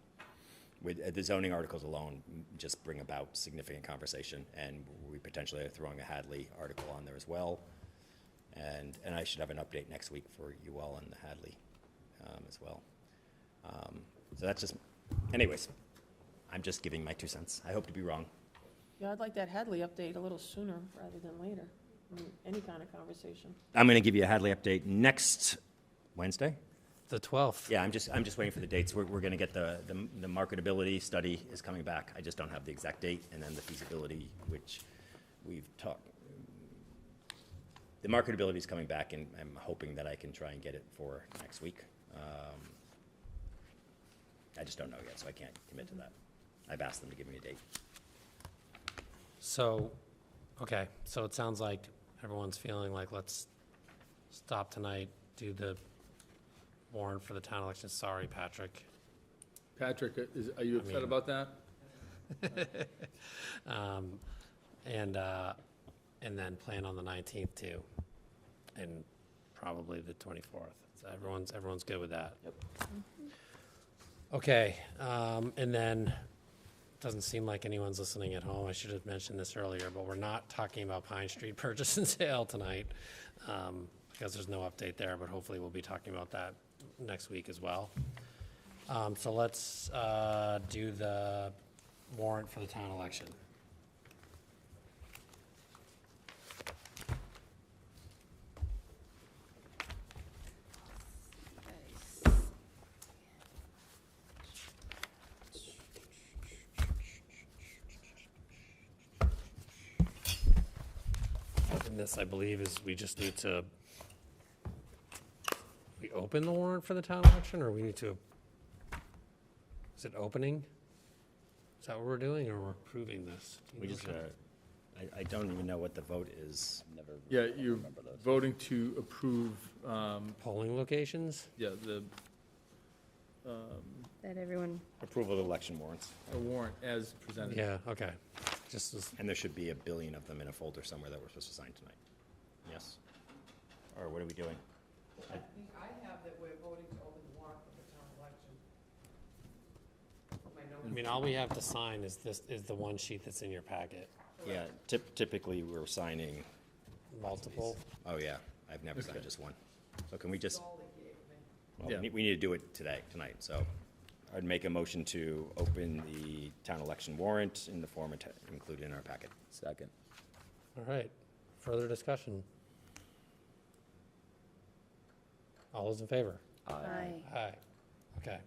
With the zoning articles alone, just bring about significant conversation, and we potentially are throwing a Hadley article on there as well. And I should have an update next week for you all on the Hadley as well. So that's just, anyways, I'm just giving my 2 cents. I hope to be wrong. Yeah, I'd like that Hadley update a little sooner rather than later. Any kind of conversation. I'm going to give you a Hadley update next Wednesday. The 12th. Yeah, I'm just waiting for the dates. We're going to get the marketability study is coming back. I just don't have the exact date, and then the feasibility, which we've talked. The marketability is coming back, and I'm hoping that I can try and get it for next week. I just don't know yet, so I can't commit to that. I've asked them to give me a date. So, okay, so it sounds like everyone's feeling like let's stop tonight, do the warrant for the town election. Sorry, Patrick. Patrick, are you upset about that? And then plan on the 19th too, and probably the 24th. So everyone's good with that. Yep. Okay, and then, doesn't seem like anyone's listening at home. I should have mentioned this earlier, but we're not talking about Pine Street purchase and sale tonight, because there's no update there, but hopefully we'll be talking about that next week as well. So let's do the warrant for the town election. in this, I believe, is we just need to, we open the warrant for the town election, or we need to, is it opening? Is that what we're doing, or we're approving this? Do you We know, just, Sean? I don't even know what the vote is. Never. Yeah, you're remember those. voting to approve, Polling locations? yeah, the That everyone, Approval of election warrants. warrant as presented. Yeah, okay. Just as, And there should be 1 billion of them in a folder somewhere that we're supposed to sign tonight. Yes? Or what are we doing? I think I have that we're voting to open the warrant for the town election. My I notes. mean, all we have to sign is this, is the one sheet that's in your packet. Yeah, typically we're signing. Multiple? Oh, yeah, I've never signed just one. So can we just, All they gave me. well, Yeah. we need to do it tonight. So I'd make a motion to open the town election warrant in the form included in our packet. Second. All right, further discussion? All those in favor? aye. Aye. Okay.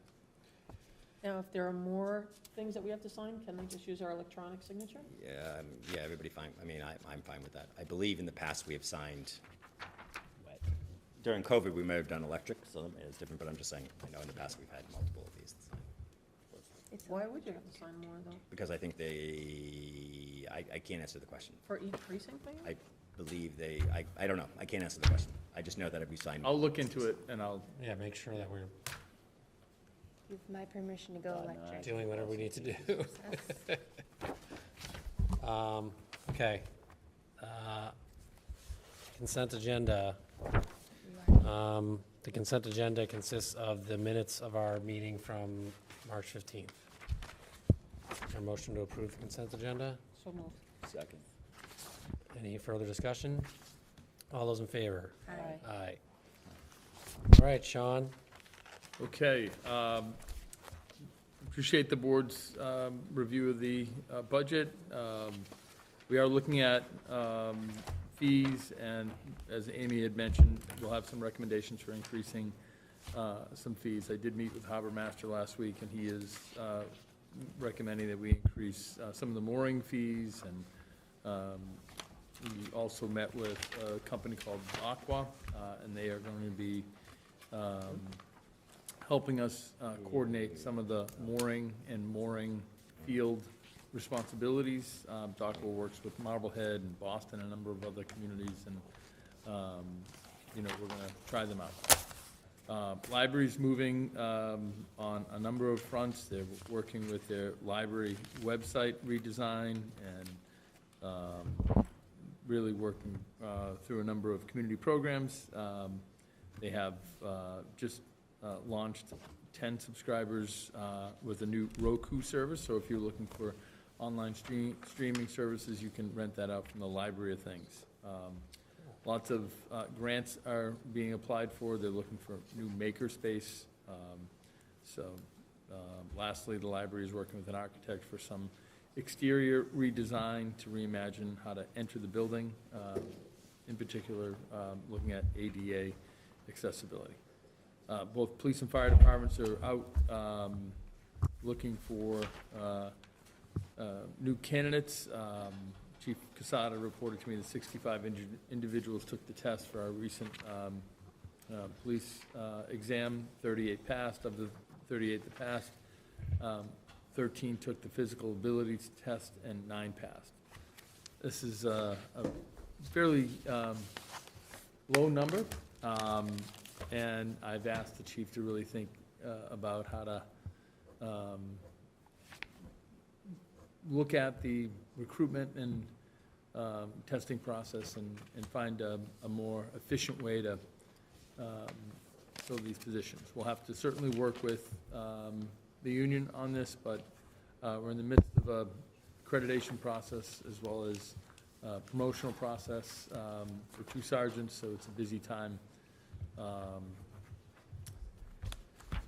Now, if there are more things that we have to sign, can they just use our electronic signature? Yeah, everybody fine. I mean, I'm fine with that. I believe in the past we have signed, during COVID, we may have done electric, so it's different, but I'm just saying, I know in the past we've had multiple of these to sign. Why would you have to sign more, though? Because I think I can't answer the question. For each precinct, maybe? I believe I don't know. I can't answer the question. I just know that if we sign. I'll look into it and I'll, Yeah, make sure that we're You have my permission to go electric. doing whatever we need to do. Okay. Consent agenda. The consent agenda consists of the minutes of our meeting from March 15th. Is there a motion to approve the consent agenda? So moved. Second. Any further discussion? All those in favor? Aye. Aye. All right, Sean. okay. Appreciate the board's review of the budget. We are looking at fees, and as Amy had mentioned, we'll have some recommendations for increasing some fees. I did meet with Harbor Master last week, and he is recommending that we increase some of the mooring fees, and we also met with a company called Aqua, and they are going to be helping us coordinate some of the mooring field responsibilities. Aqua works with Marblehead and Boston and a number of other communities, and we're going to try them out. Library's moving on a number of fronts. They're working with their library website redesign and really working through a number of community programs. They have just launched 10 subscribers with a new Roku service, so if you're looking for online streaming services, you can rent that out from the Library of Things. Lots of grants are being applied for. They're looking for new makerspace. Lastly, the library is working with an architect for some exterior redesign to reimagine how to enter the building, in particular looking at ADA accessibility. Both police and fire departments are out looking for new candidates. Chief Casada reported to me that 65 individuals took the test for our recent police exam. 38 passed. Of the 38 that passed, 13 took the physical abilities test and 9 passed. This is a fairly low number, and I've asked the chief to really think about how to look at the recruitment and testing process and find a more efficient way to fill these positions. We'll have to certainly work with the union on this, but we're in the midst of a accreditation process as well as promotional process for 2 sergeants, so it's a busy time.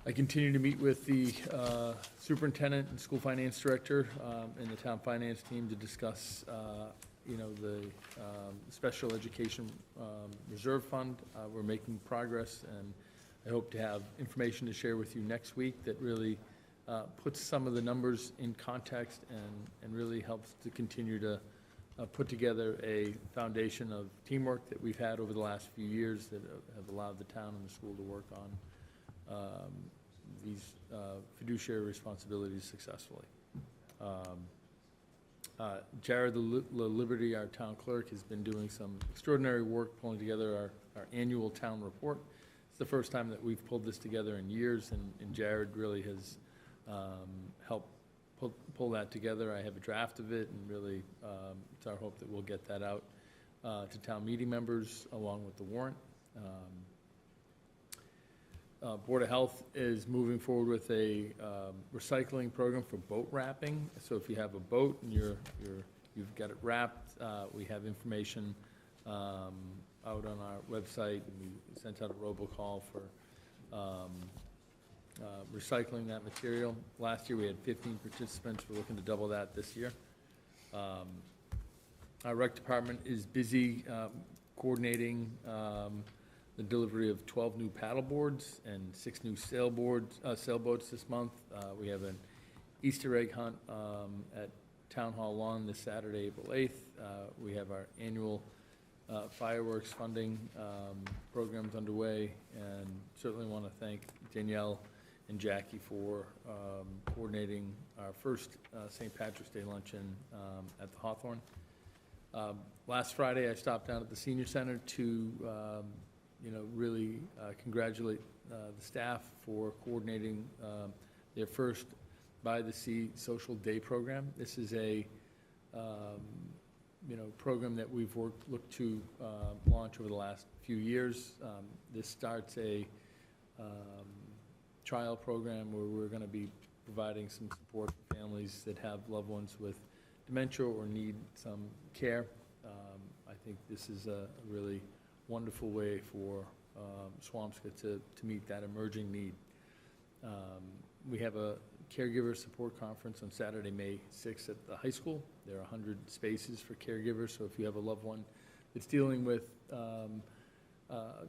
I continue to meet with the superintendent and school finance director and the town finance team to discuss, the special education reserve fund. We're making progress, and I hope to have information to share with you next week that really puts some of the numbers in context and really helps to continue to put together a foundation of teamwork that we've had over the last few years that have allowed the town and the school to work on these fiduciary responsibilities successfully. Jared Liberty, our town clerk, has been doing some extraordinary work pulling together our annual town report. It's the first time that we've pulled this together in years, and Jared really has helped pull that together. I have a draft of it, and really it's our hope that we'll get that out to town meeting members along with the warrant. Board of Health is moving forward with a recycling program for boat wrapping. So if you have a boat and you've got it wrapped, we have information out on our website, and we sent out a robocall for recycling that material. Last year we had 15 participants. We're looking to double that this year. Our rec department is busy coordinating the delivery of 12 new paddle boards and 6 new sailboats this month. We have an Easter egg hunt at Town Hall Lawn this Saturday, April 8th. We have our annual fireworks funding programs underway, and certainly want to thank Danielle and Jackie for coordinating our first St. Patrick's Day luncheon at the Hawthorne. Last Friday, I stopped down at the Senior Center to really congratulate the staff for coordinating their first By the Sea Social Day program. This is a program that we've looked to launch over the last few years. This starts a trial program where we're going to be providing some support for families that have loved ones with dementia or need some care. I think this is a really wonderful way for Swampscott to meet that emerging need. We have a caregiver support conference on Saturday, May 6th at the high school. There are 100 spaces for caregivers, so if you have a loved one that's dealing with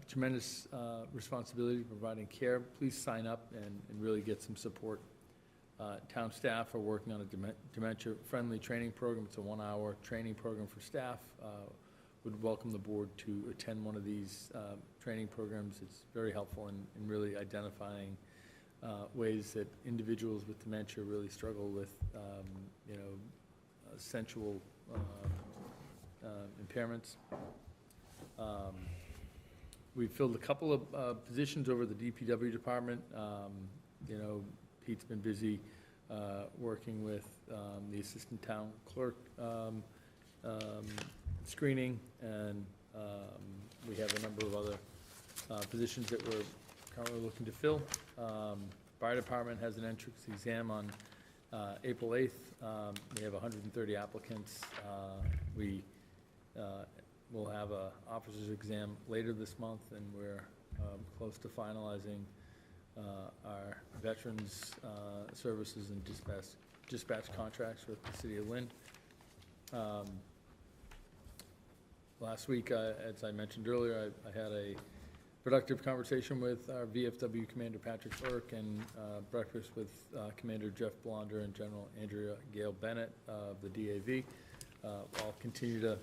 tremendous responsibility providing care, please sign up and really get some support. Town staff are working on a dementia-friendly training program. It's a 1-hour training program for staff. Would welcome the board to attend one of these training programs. It's very helpful in really identifying ways that individuals with dementia really struggle with, sensual impairments. We've filled a couple of positions over the DPW department. Pete's been busy working with the assistant town clerk screening, and we have a number of other positions that we're currently looking to fill. Fire department has an entrance exam on April 8th. We have 130 applicants. We will have an officer's exam later this month, and we're close to finalizing our veterans services and dispatch contracts with the city of Lynn. Last week, as I mentioned earlier, I had a productive conversation with our VFW Commander Patrick Burke and breakfast with Commander Jeff Blonder and General Andrea Gail Bennett of the DAV. I'll continue to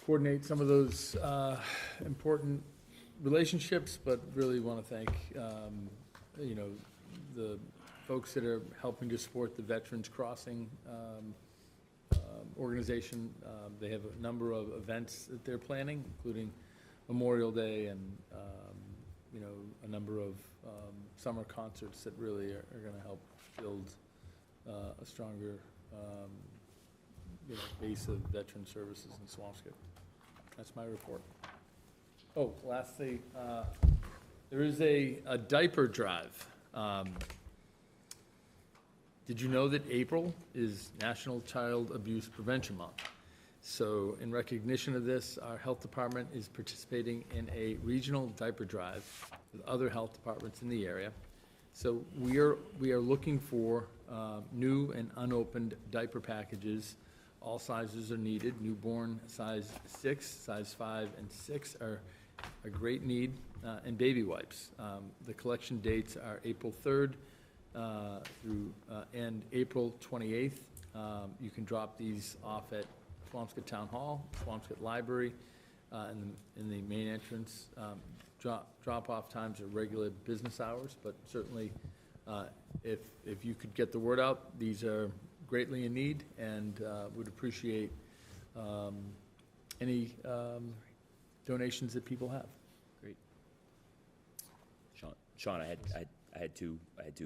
coordinate some of those important relationships, but really want to thank the folks that are helping to support the Veterans Crossing organization. They have a number of events that they're planning, including Memorial Day and a number of summer concerts that really are going to help build a stronger base of veteran services in Swampscott. That's my report. Oh, lastly, there is a diaper drive. Did you know that April is National Child Abuse Prevention Month? So in recognition of this, our health department is participating in a regional diaper drive with other health departments in the area. So we are looking for new and unopened diaper packages. All sizes are needed. Newborn size 6, size 5, and 6 are a great need, and baby wipes. The collection dates are April 3rd through and April 28th. You can drop these off at Swampscott Town Hall, Swampscott Library, in the main entrance. Drop-off times are regular business hours, but certainly if you could get the word out, these are greatly in need, and would appreciate any donations that people have. Great. Sean, I had two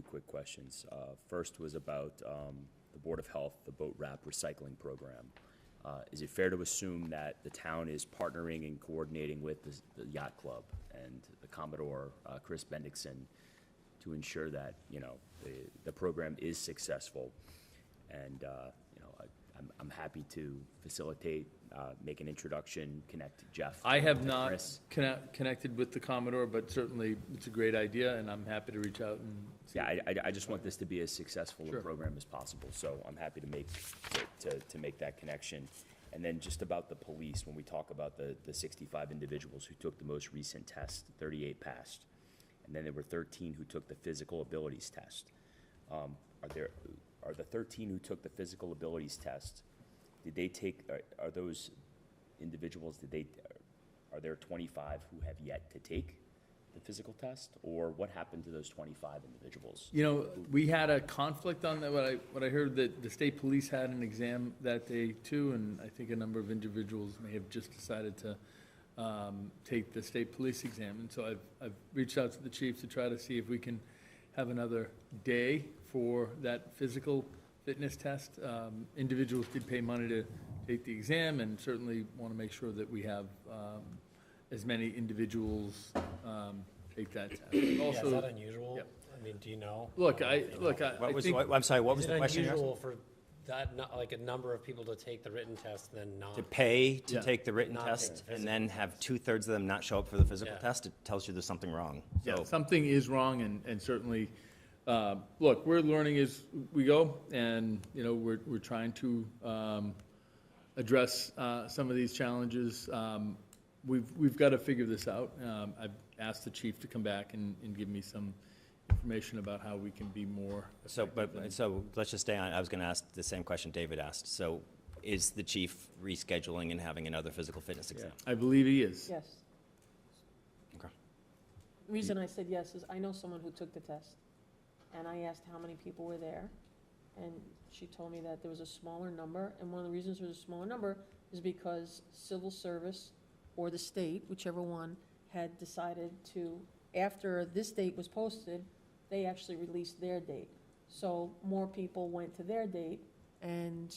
quick questions. First was about the Board of Health, the boat wrap recycling program. Is it fair to assume that the town is partnering and coordinating with the Yacht Club and the Commodore, Chris Bendixson, to ensure that, you know, the program is successful? And, you know, I'm happy to facilitate, make an introduction, connect Jeff. I have to not Chris. connected with the Commodore, but certainly it's a great idea, and I'm happy to reach out and see. Yeah, I just want this to be as successful Sure. a program as possible, so I'm happy to make that connection. And then just about the police, when we talk about the 65 individuals who took the most recent test, 38 passed, and then there were 13 who took the physical abilities test. Are the 13 who took the physical abilities test, did they take, are those individuals, are there 25 who have yet to take the physical test, or what happened to those 25 individuals? You know, we had a conflict on that. What I heard, that the state police had an exam that day too, and I think a number of individuals may have just decided to take the state police exam. And so I've reached out to the chief to try to see if we can have another day for that physical fitness test. Individuals did pay money to take the exam, and certainly want to make sure that we have as many individuals take that test. Also, is that unusual? Yep. I mean, do you know? Look, I think. I'm sorry, what was Is the it question? unusual for that, like a number of people to take the written test, then not? To pay to Yeah. take the written Not test take the and then have 2/3 of them not show up for the physical Yeah. test, it tells you there's something wrong. Yeah, So, something is wrong, and certainly, look, we're learning as we go, and, you know, we're trying to address some of these challenges. We've got to figure this out. I've asked the chief to come back and give me some information about how we can be more effective. so let's just stay on, I was going to ask the same question David asked. So is the chief rescheduling and having another physical fitness exam? I believe he is. Yes. Okay. The reason I said yes is I know someone who took the test, and I asked how many people were there, and she told me that there was a smaller number, and one of the reasons there was a smaller number is because civil service or the state, whichever one, had decided to, after this date was posted, they actually released their date. So more people went to their date, and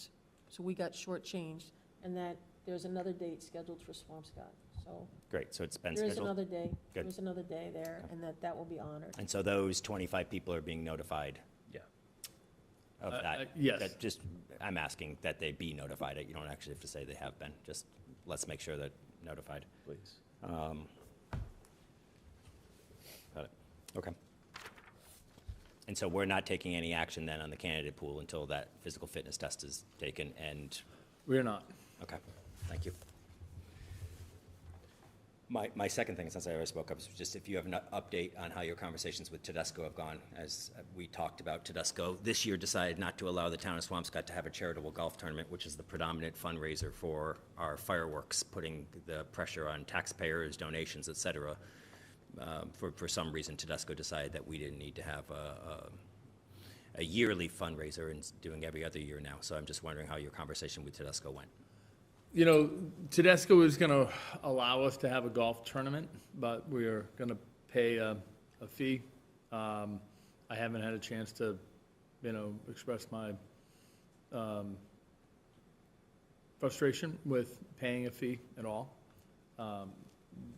so we got shortchanged, and that there's another date scheduled for Swampscott, so. Great, so it's been There is scheduled? another day. Good. There's another day there, and that will be honored. And so those 25 people are being notified? Yeah. Of that? yes. That just, I'm asking that they be notified. You don't actually have to say they have been. Just let's make sure they're notified. Please. Got it. Okay. And so we're not taking any action then on the candidate pool until that physical fitness test is taken and? We're not. Okay, thank you. My second thing, since I already spoke up, is just if you have an update on how your conversations with Tedesco have gone. As we talked about, Tedesco this year decided not to allow the town of Swampscott to have a charitable golf tournament, which is the predominant fundraiser for our fireworks, putting the pressure on taxpayers, donations, et cetera. For some reason, Tedesco decided that we didn't need to have a yearly fundraiser and doing every other year now. So I'm just wondering how your conversation with Tedesco went. You know, Tedesco is going to allow us to have a golf tournament, but we're going to pay a fee. I haven't had a chance to, you know, express my frustration with paying a fee at all.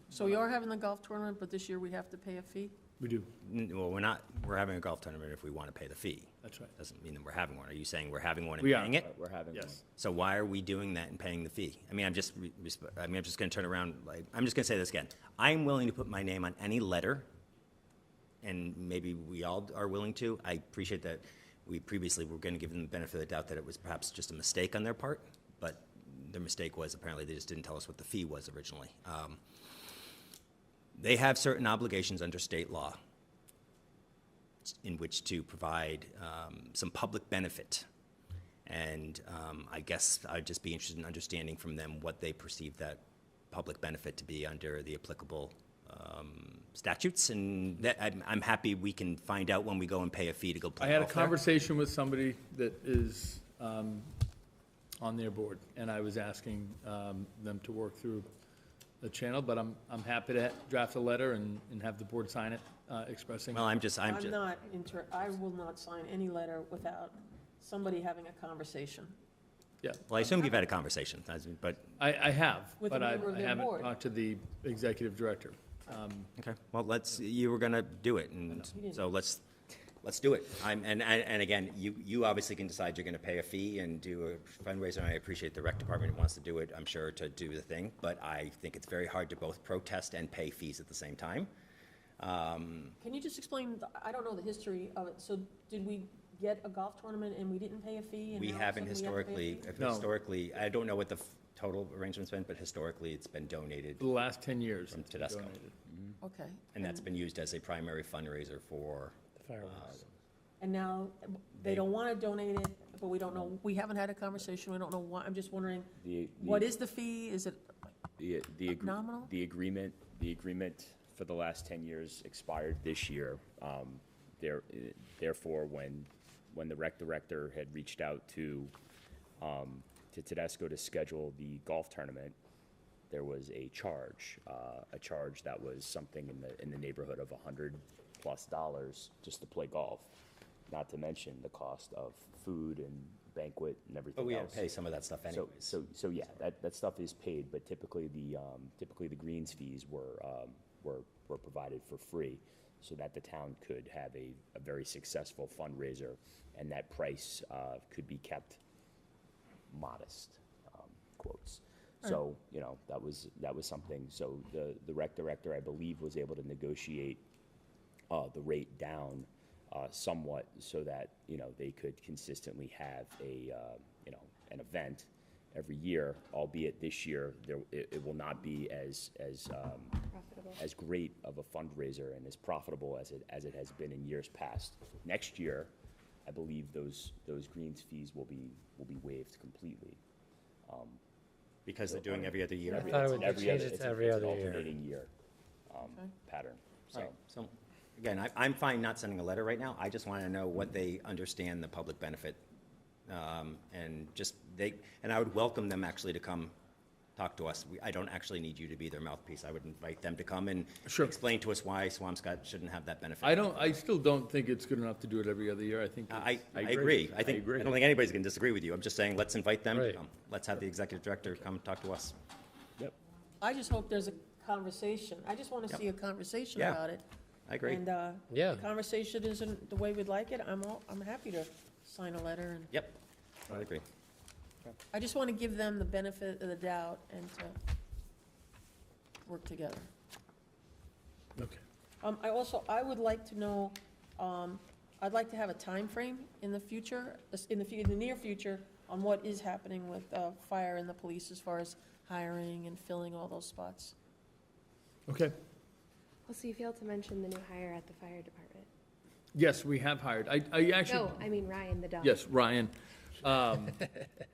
So we are having the golf tournament, but this year we have to pay a fee? We do. Well, we're having a golf tournament if we want to pay the fee. That's right. Doesn't mean that we're having one. Are you saying we're having one and We are. paying it? We're having one. Yes. So why are we doing that and paying the fee? I mean, I'm just going to turn around, like, I'm just going to say this again. I'm willing to put my name on any letter, and maybe we all are willing to. I appreciate that we previously were going to give them the benefit of the doubt that it was perhaps just a mistake on their part, but their mistake was apparently they just didn't tell us what the fee was originally. They have certain obligations under state law in which to provide some public benefit. And I guess I'd just be interested in understanding from them what they perceive that public benefit to be under the applicable statutes. And that, I'm happy we can find out when we go and pay a fee to go play I had a golf there. conversation with somebody that is on their board, and I was asking them to work through the channel, but I'm happy to draft a letter and have the board sign it, expressing. Well, I will not sign any letter without somebody having a conversation. Yeah. Well, I assume you've had a conversation, but. I have, With a but I member of their haven't board. talked to the executive director. Okay, well, you were gonna do it, and so let's do it. And again, you obviously can decide you're gonna pay a fee and do a fundraiser, and I appreciate the rec department wants to do it, I'm sure, to do the thing, but I think it's very hard to both protest and pay fees at the same time. Can you just explain, I don't know the history of it, so did we get a golf tournament and we didn't pay a fee? And We now all of a haven't sudden we have to pay a historically, fee? No. historically, I don't know what the total arrangement's been, but historically, it's been donated For the last 10 years. from it's been Tedesco. donated. Okay. And that's been used as a primary fundraiser for. And now they don't want to donate it, but we don't know, we haven't had a conversation, we don't know why, I'm just wondering, what is the fee? Is it nominal? The agreement for the last 10 years expired this year. Therefore, when the rec director had reached out to Tedesco to schedule the golf tournament, there was a charge that was something in the neighborhood of $100+ just to play golf, not to mention the cost of food and banquet and everything else. But we had to pay some of that stuff anyways. So yeah, that stuff is paid, but typically the greens fees were provided for free, so that the town could have a very successful fundraiser, and that price could be kept modest, quotes. So, that was something. So the rec director, I believe, was able to negotiate the rate down somewhat so that, they could consistently have an event every year, albeit this year, it will not be as great of a fundraiser and as profitable as it has been in years past. Next year, I believe those greens fees will be waived completely. Because they're doing every other year? I thought it would change it to every other year. It's an alternating year pattern. All right, so, again, I'm fine not sending a letter right now. I just want to know what they understand the public benefit. And I would welcome them actually to come talk to us. I don't actually need you to be their mouthpiece. I would invite them to come and explain to us why Swampscott shouldn't have that benefit. I still don't think it's good enough to do it every other year. I think. I agree. I don't think anybody's going to disagree with you. I'm just saying, let's invite them to come. Let's have the executive director come talk to us. Yep. I just hope there's a conversation. I just want to see a conversation Yeah. about it. I agree. And Yeah. the conversation isn't the way we'd like it, I'm happy to sign a letter. And Yep, I agree. I just want to give them the benefit of the doubt and to work together. Okay. I would like to know, I'd like to have a time frame in the future, in the near future, on what is happening with fire and the police as far as hiring and filling all those spots. Okay. Also, you failed to mention the new hire at the fire department. Yes, we have hired. I actually. No, I mean Ryan, the dog. Yes, Ryan.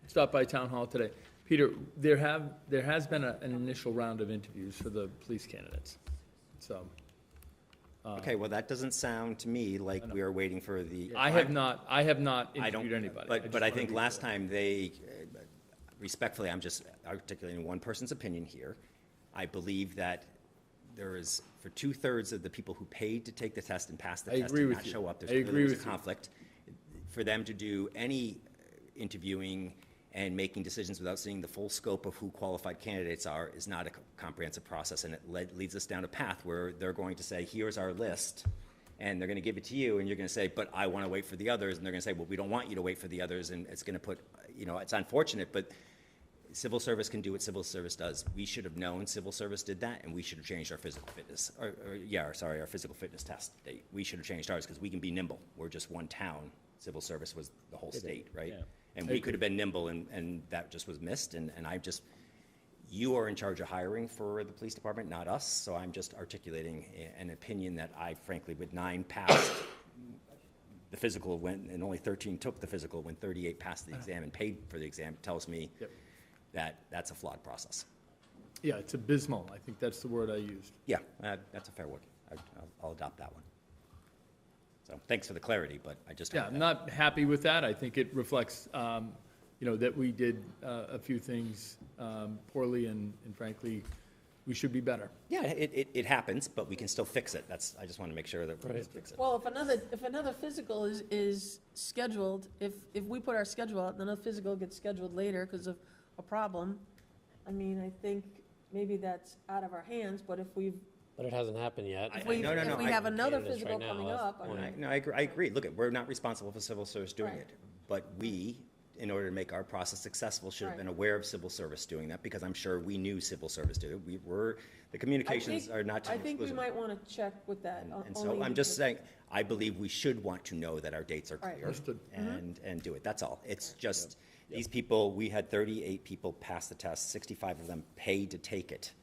Stopped by town hall today. Peter, there has been an initial round of interviews for the police candidates. So. Okay, well, that doesn't sound to me like we are waiting for the. I have not interviewed anybody. But I think last time they, respectfully, I'm just articulating one person's opinion here. I believe that there is, for 2/3 of the people who paid to take the test and pass the test did not show up. There's a conflict. For them to do any interviewing and making decisions without seeing the full scope of who qualified candidates are is not a comprehensive process, and it leads us down a path where they're going to say, here's our list, and they're going to give it to you, and you're going to say, but I want to wait for the others, and they're going to say, well, we don't want you to wait for the others, and it's going to put, it's unfortunate, but civil service can do what civil service does. We should have known civil service did that, and we should have changed our physical fitness, our physical fitness test date. We should have changed ours, because we can be nimble. We're just one town. Civil service was the whole state, right? Yeah. And we could have been nimble, and that just was missed, and you are in charge of hiring for the police department, not us, so I'm just articulating an opinion that I frankly, with 9 past, the physical went, and only 13 took the physical when 38 passed the exam and paid for the exam, tells me that that's a flawed process. Yeah, it's abysmal. I think that's the word I used. Yeah, that's a fair word. I'll adopt that one. So thanks for the clarity, but I just. Yeah, I'm not happy with that. I think it reflects, that we did a few things poorly, and frankly, we should be better. Yeah, it happens, but we can still fix it. I just want to make sure that we can fix it. Well, if another physical is scheduled, if we put our schedule out, and another physical gets scheduled later because of a problem, I mean, I think maybe that's out of our hands, but if we've. But it hasn't happened yet. If we have another physical coming up. I agree. Look, we're not responsible for civil service doing it, but we, in order to make our process successful, should have been aware of civil service doing that, because I'm sure we knew civil service did it. The communications are not. I think we might want to check with that. And so I'm just saying, I believe we should want to know that our dates are clear and do it. That's all. It's just, these people, we had 38 people pass the test, 65 of them paid to take it.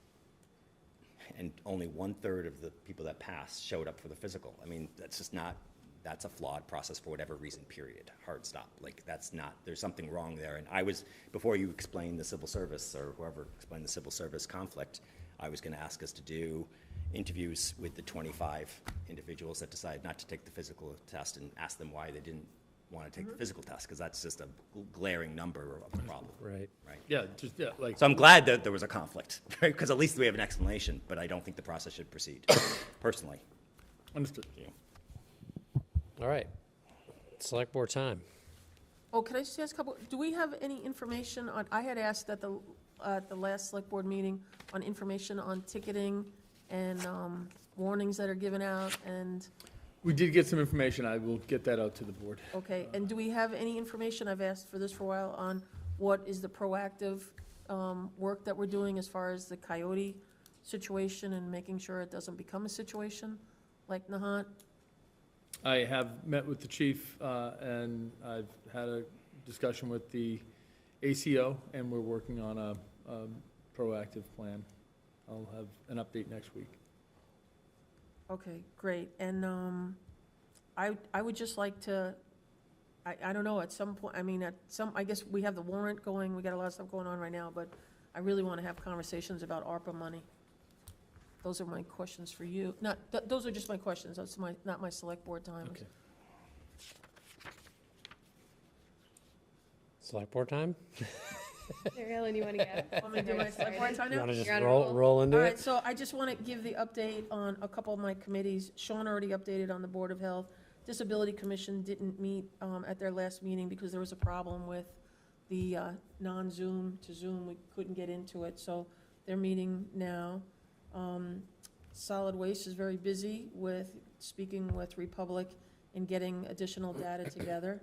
And only 1/3 of the people that passed showed up for the physical. I mean, that's just not, that's a flawed process for whatever reason, period. Hard stop. Like, that's not, there's something wrong there. And before you explained the civil service, or whoever explained the civil service conflict, I was gonna ask us to do interviews with the 25 individuals that decided not to take the physical test and ask them why they didn't want to take the physical test, because that's just a glaring number of the problem. Right. Yeah, So I'm glad that there was a conflict, right? Because at least we have an explanation, but I don't think the process should proceed, personally. Understood. Yeah. All right. Select board time. Oh, can I just ask a couple, do we have any information on, I had asked at the last select board meeting on information on ticketing and warnings that are given out, and. We did get some information. I will get that out to the board. Okay, and do we have any information, I've asked for this for a while, on what is the proactive work that we're doing as far as the coyote situation and making sure it doesn't become a situation like Nahant? I have met with the chief, and I've had a discussion with the ACO, and we're working on a proactive plan. I'll have an update next week. Okay, great. And I would just like to, I don't know, at some point, I guess we have the warrant going, we got a lot of stuff going on right now, but I really want to have conversations about ARPA money. Those are my questions for you. Those are just my questions. That's not my select board time. Okay. Select board time? Mary Ellen, you want to go? Want me to do my select board time now? You want to just roll into All it? right, so I just want to give the update on a couple of my committees. Sean already updated on the Board of Health. Disability Commission didn't meet at their last meeting because there was a problem with the non-Zoom to Zoom. We couldn't get into it, so they're meeting now. Solid Waste is very busy with speaking with Republic and getting additional data together.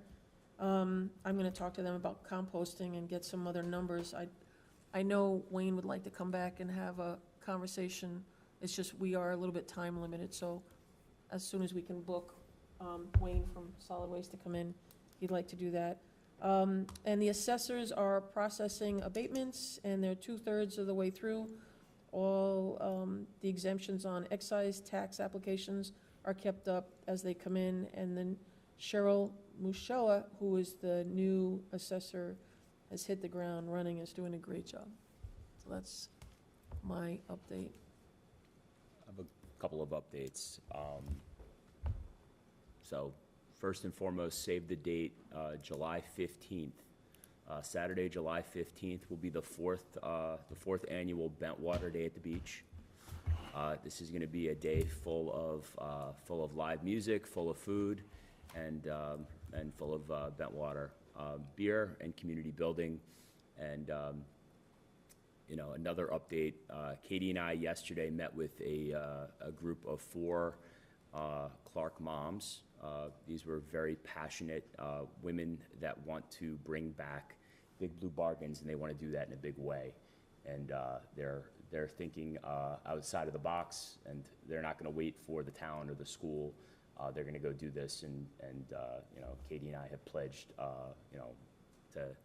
I'm going to talk to them about composting and get some other numbers. I know Wayne would like to come back and have a conversation. It's just we are a little bit time limited, so as soon as we can book Wayne from Solid Waste to come in, he'd like to do that. And the assessors are processing abatements, and they're 2/3 of the way through. All the exemptions on excise tax applications are kept up as they come in, and then Cheryl Musella, who is the new assessor, has hit the ground running, is doing a great job. So that's my update. I have a couple of updates. So first and foremost, save the date, July 15th. Saturday, July 15th will be the fourth annual Bentwater Day at the beach. This is going to be a day full of live music, full of food, and full of Bentwater beer and community building. And another update. Katie and I yesterday met with a group of 4 Clark moms. These were very passionate women that want to bring back Big Blue Bargains, and they want to do that in a big way. And they're thinking outside of the box, and they're not going to wait for the town or the school. They're going to go do this, and Katie and I have pledged to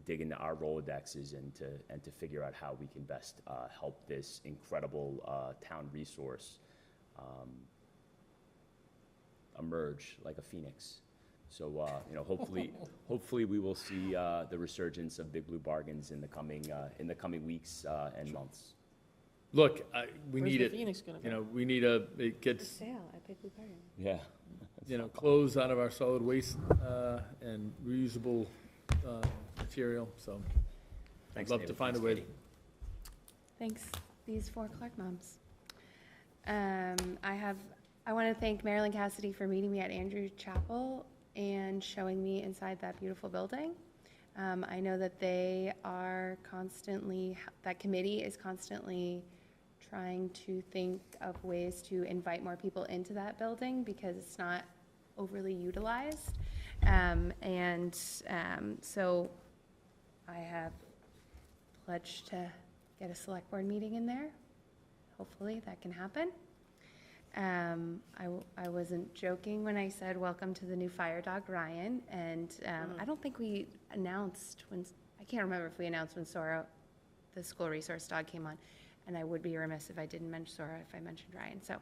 dig into our Rolodexes and to figure out how we can best help this incredible town resource. emerge like a phoenix. So, you know, hopefully we will see the resurgence of Big Blue Bargains in the coming weeks and months. Look, we Where's need the it. Phoenix gonna You go? know, we need it gets, Sale at Big Blue Bargain. Yeah. you know, clothes out of our solid waste and reusable material, so I'd love to David. find a Thanks, way. Katie. Thanks, these 4 Clark moms. I want to thank Marilyn Cassidy for meeting me at Andrew Chapel and showing me inside that beautiful building. I know that that committee is constantly trying to think of ways to invite more people into that building because it's not overly utilized. So I have pledged to get a select board meeting in there. Hopefully that can happen. I wasn't joking when I said welcome to the new fire dog, Ryan. And I don't think we announced I can't remember if we announced when Sora, the school resource dog, came on. And I would be remiss if I didn't mention Sora if I mentioned Ryan. So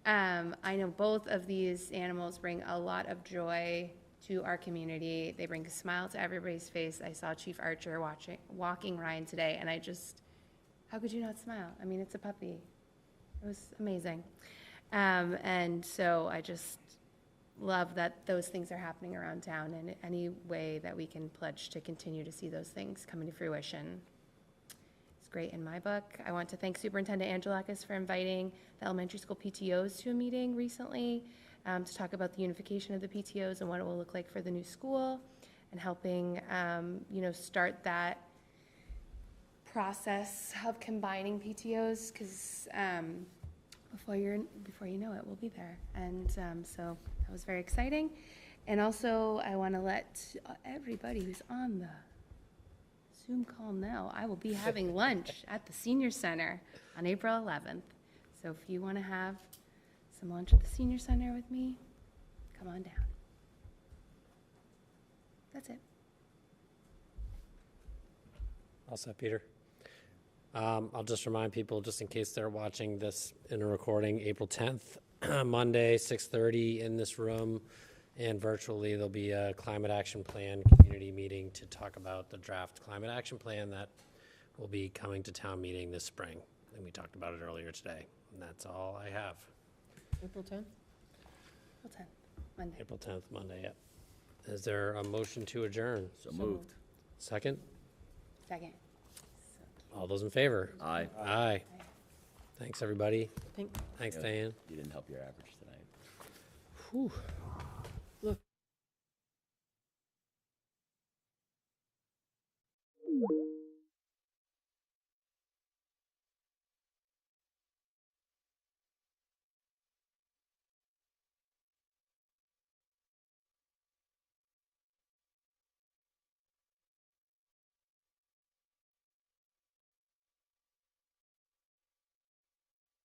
I know both of these animals bring a lot of joy to our community. They bring a smile to everybody's face. I saw Chief Archer walking Ryan today, and how could you not smile? I mean, it's a puppy. It was amazing. And so I just love that those things are happening around town, and any way that we can pledge to continue to see those things come into fruition. It's great in my book. I want to thank Superintendent Angelakis for inviting the elementary school PTOs to a meeting recently to talk about the unification of the PTOs and what it will look like for the new school, and helping start that process of combining PTOs, because before you know it, we'll be there. And so that was very exciting. And also, I want to let everybody who's on the Zoom call know I will be having lunch at the Senior Center on April 11th. So if you want to have some lunch at the Senior Center with me, come on down. That's it. All set, Peter. I'll just remind people, just in case they're watching this in a recording, April 10th, Monday, 6:30 in this room, and virtually there'll be a climate action plan community meeting to talk about the draft climate action plan that will be coming to town meeting this spring. And we talked about it earlier today, and that's all I have. April 10th? April 10th, Monday. April 10th, Monday, yep. Is there a motion to adjourn? So moved. Second? Second. All those in favor? Aye. Aye. Thanks, everybody. Pink. Thanks, Yeah. Diane. You didn't help your average tonight. Whew. Look.